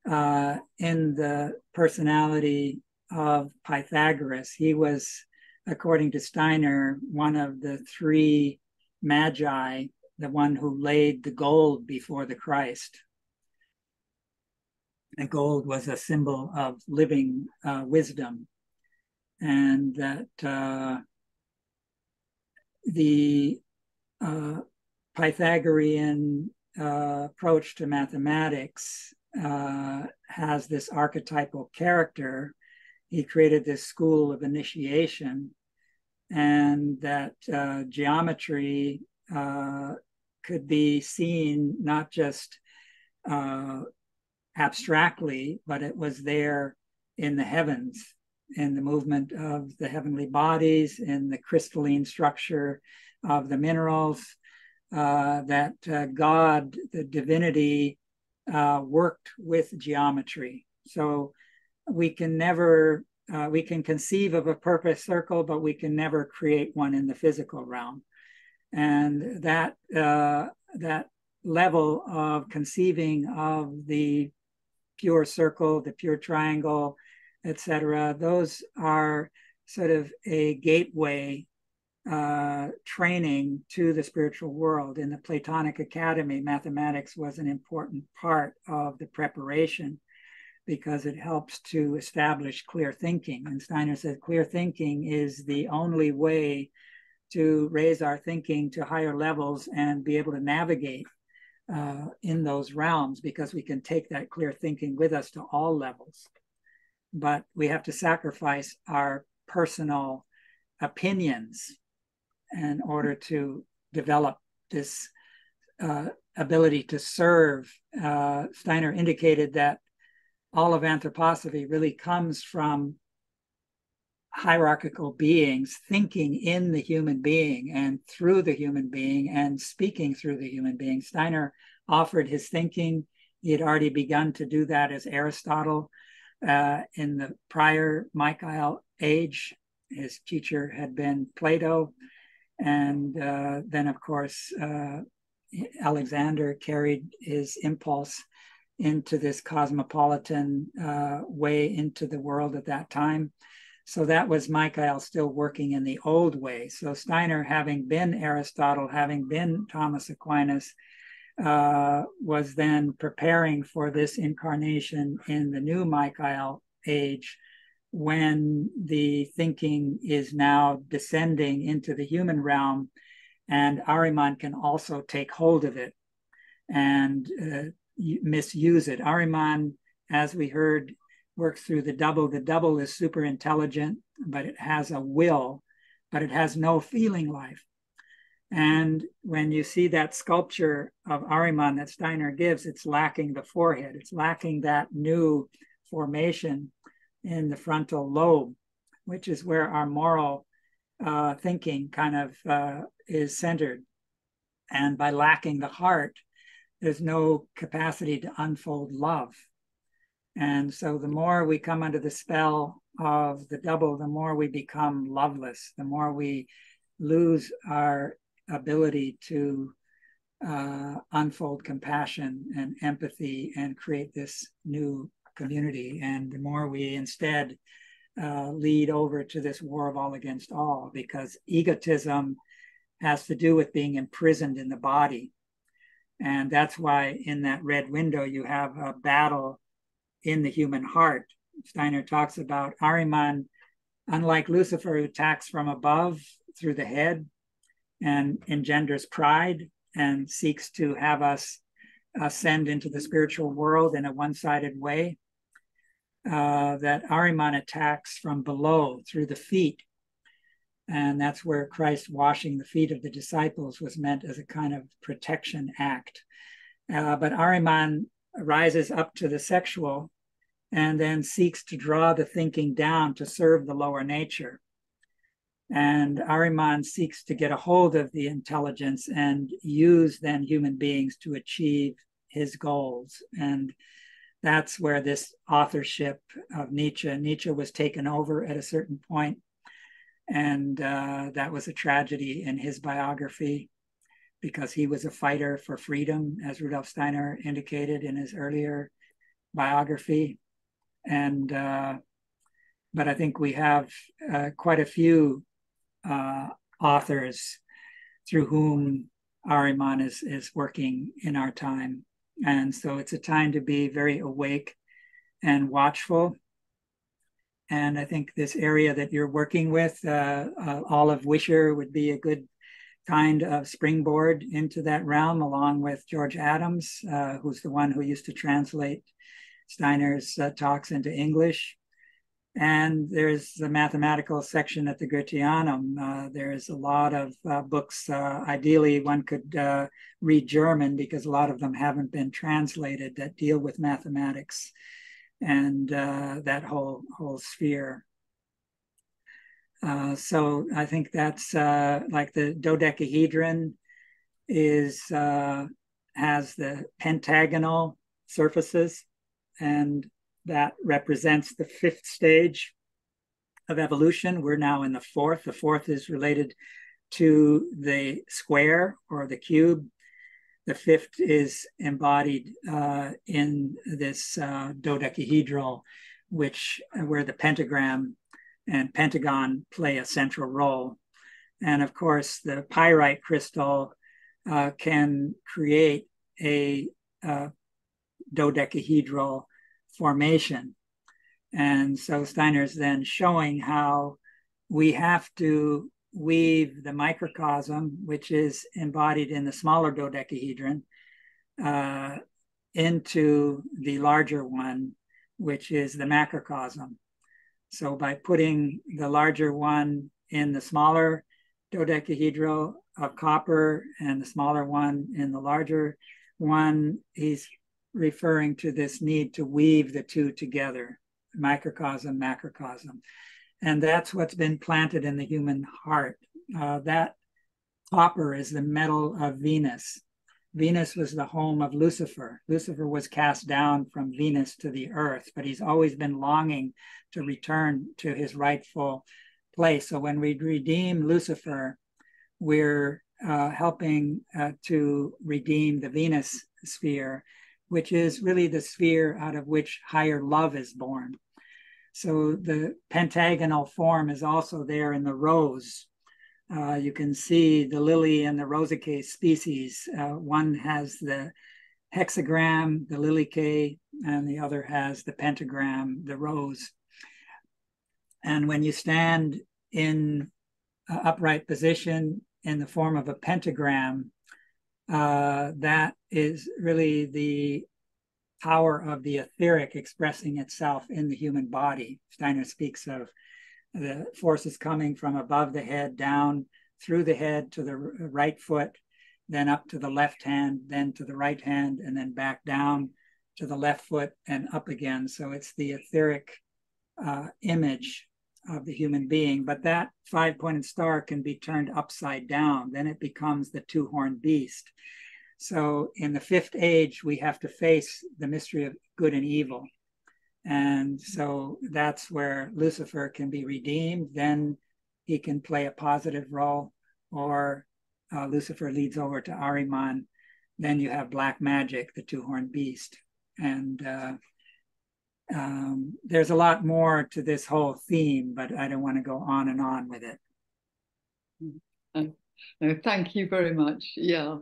S1: in the personality of Pythagoras. He was, according to Steiner, one of the three magi, the one who laid the gold before the Christ. And gold was a symbol of living wisdom. And that the Pythagorean approach to mathematics has this archetypal character. He created this school of initiation, and that geometry could be seen not just abstractly, but it was there in the heavens, in the movement of the heavenly bodies, in the crystalline structure of the minerals, that God, the divinity, worked with geometry. So we can never, we can conceive of a perfect circle, but we can never create one in the physical realm. And that level of conceiving of the pure circle, the pure triangle, etc., those are sort of a gateway training to the spiritual world. In the Platonic Academy, mathematics was an important part of the preparation, because it helps to establish clear thinking. And Steiner said clear thinking is the only way to raise our thinking to higher levels and be able to navigate in those realms, because we can take that clear thinking with us to all levels. But we have to sacrifice our personal opinions in order to develop this ability to serve. Steiner indicated that all of anthroposophy really comes from hierarchical beings thinking in the human being and through the human being and speaking through the human being. Steiner offered his thinking. He had already begun to do that as Aristotle in the prior Michael age. His teacher had been Plato. And then, of course, Alexander carried his impulse into this cosmopolitan way into the world at that time. So that was Michael still working in the old way. So Steiner, having been Aristotle, having been Thomas Aquinas, was then preparing for this incarnation in the new Michael age, when the thinking is now descending into the human realm, and Ahriman can also take hold of it and misuse it. Ahriman, as we heard, works through the double. The double is super intelligent, but it has a will, but it has no feeling life. And when you see that sculpture of Ahriman that Steiner gives, it's lacking the forehead. It's lacking that new formation in the frontal lobe, which is where our moral thinking kind of is centered. And by lacking the heart, there's no capacity to unfold love. And so the more we come under the spell of the double, the more we become loveless, the more we lose our ability to unfold compassion and empathy and create this new community. And the more we instead lead over to this war of all against all, because egotism has to do with being imprisoned in the body. And that's why in that red window, you have a battle in the human heart. Steiner talks about Ahriman, unlike Lucifer, who attacks from above through the head and engenders pride and seeks to have us ascend into the spiritual world in a one-sided way, that Ahriman attacks from below through the feet. And that's where Christ washing the feet of the disciples was meant as a kind of protection act. But Ahriman rises up to the sexual and then seeks to draw the thinking down to serve the lower nature. And Ahriman seeks to get a hold of the intelligence and use then human beings to achieve his goals. And that's where this authorship of Nietzsche was taken over at a certain point. And that was a tragedy in his biography, because he was a fighter for freedom, as Rudolf Steiner indicated in his earlier biography. And but I think we have quite a few authors through whom Ahriman is working in our time. And so it's a time to be very awake and watchful. And I think this area that you're working with, Olive Wisher would be a good kind of springboard into that realm, along with George Adams, who's the one who used to translate Steiner's talks into English. And there's the mathematical section at the Goetheanum. There's a lot of books. Ideally, one could read German, because a lot of them haven't been translated, that deal with mathematics and that whole sphere. So I think that's like the dodecahedron has the pentagonal surfaces, and that represents the fifth stage of evolution. We're now in the fourth. The fourth is related to the square or the cube. The fifth is embodied in this dodecahedral, where the pentagram and pentagon play a central role. And of course, the pyrite crystal can create a dodecahedral formation. And so Steiner's then showing how we have to weave the microcosm, which is embodied in the smaller dodecahedron, into the larger one, which is the macrocosm. So by putting the larger one in the smaller dodecahedral of copper and the smaller one in the larger one, he's referring to this need to weave the two together, microcosm, macrocosm. And that's what's been planted in the human heart. That copper is the metal of Venus. Venus was the home of Lucifer. Lucifer was cast down from Venus to the earth, but he's always been longing to return to his rightful place. So when we redeem Lucifer, we're helping to redeem the Venus sphere, which is really the sphere out of which higher love is born. So the pentagonal form is also there in the rose. You can see the lily and the rosacea species. One has the hexagram, the lilicea, and the other has the pentagram, the rose. And when you stand in upright position in the form of a pentagram, that is really the power of the etheric expressing itself in the human body. Steiner speaks of the forces coming from above the head, down through the head to the right foot, then up to the left hand, then to the right hand, and then back down to the left foot and up again. So it's the etheric image of the human being. But that five-pointed star can be turned upside down. Then it becomes the two-horned beast. So in the fifth age, we have to face the mystery of good and evil. And so that's where Lucifer can be redeemed. Then he can play a positive role, or Lucifer leads over to Ahriman. Then you have black magic, the two-horned beast. And there's a lot more to this whole theme, but I don't want to go on and on with it.
S2: No, thank you very much. Yeah,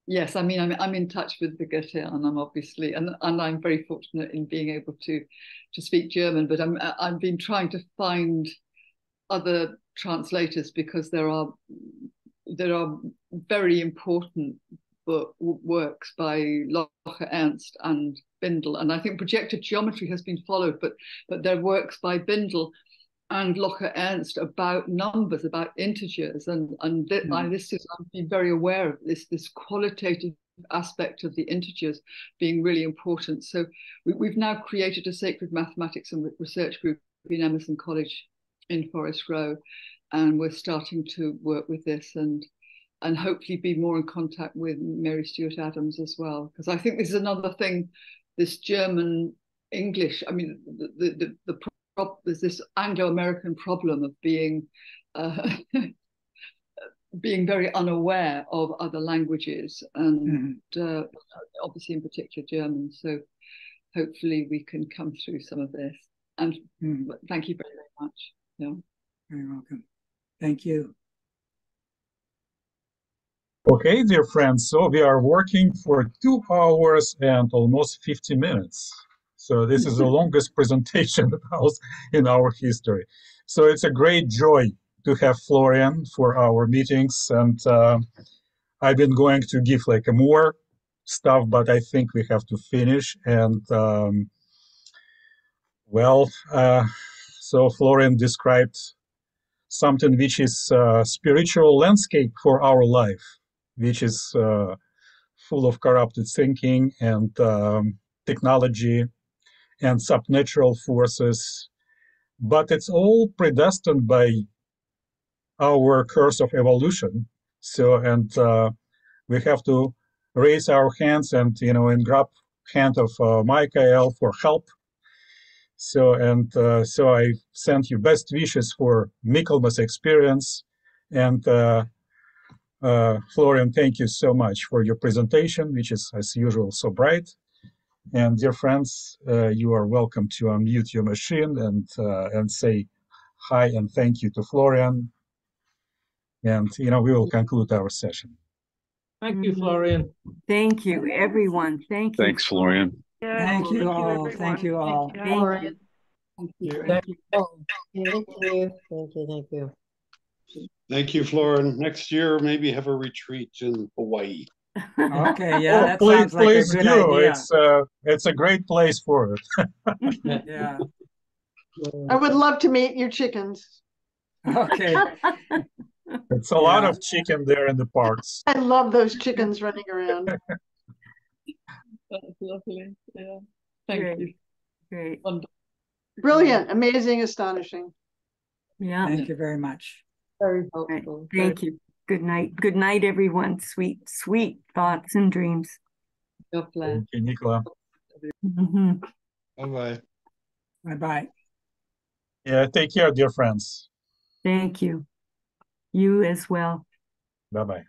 S2: yes, I mean, I'm in touch with the Goethe, and I'm obviously, and I'm very fortunate in being able to speak German, but I've been trying to find other translators because there are very important works by Locher Ernst and Bindel, and I think projective geometry has been followed, but there are works by Bindel and Locher Ernst about numbers, about integers, and I've been very aware of this qualitative aspect of the integers being really important. So we've now created a sacred mathematics and research group in Emerson College in Forest Row, and we're starting to work with this and hopefully be more in contact with Mary Stuart Adams as well, because I think this is another thing, this German English, I mean, there's this Anglo-American problem of being being very unaware of other languages, and obviously in particular German. So hopefully we can come through some of this. And thank you very, very much. Yeah.
S1: Very welcome. Thank you.
S3: Okay, dear friends, so we are working for 2 hours and almost 50 minutes. So this is the longest presentation in our history. So it's a great joy to have Florian for our meetings. And I've been going to give like more stuff, but I think we have to finish. And so Florian described something which is a spiritual landscape for our life, which is full of corrupted thinking and technology and subnatural forces, but it's all predestined by our curse of evolution. So, and we have to raise our hands and grab hand of Michael for help. So, and so I send you best wishes for Michaelmas experience. And Florian, thank you so much for your presentation, which is as usual so bright. And dear friends, you are welcome to unmute your machine and say hi and thank you to Florian. And we will conclude our session.
S6: Thank you, Florian.
S7: Thank you, everyone. Thank you.
S8: Thanks, Florian.
S7: Yeah,
S1: Thank you all. Thank you all.
S7: Thank you.
S2: Thank you.
S6: Thank you.
S9: Thank you. Thank you. Thank you.
S4: Thank you, Florian. Next year, maybe have a retreat in Hawaii.
S1: Okay, yeah, that
S3: please,
S1: sounds like a good idea.
S3: It's a great place for it.
S1: Yeah.
S5: I would love to meet your chickens.
S1: Okay.
S3: It's a lot of chicken there in the parks.
S5: I love those chickens running around.
S2: That's lovely. Yeah. Thank you.
S7: Great.
S5: Brilliant, amazing, astonishing.
S7: Yeah.
S1: Thank you very much.
S2: Very helpful.
S7: Thank you. Good night. Good night, everyone. Sweet, sweet thoughts and dreams.
S2: God bless.
S3: Thank you, Nicola.
S4: Bye-bye.
S1: Bye-bye.
S3: Yeah, take care, dear friends.
S7: Thank you. You as well.
S3: Bye-bye.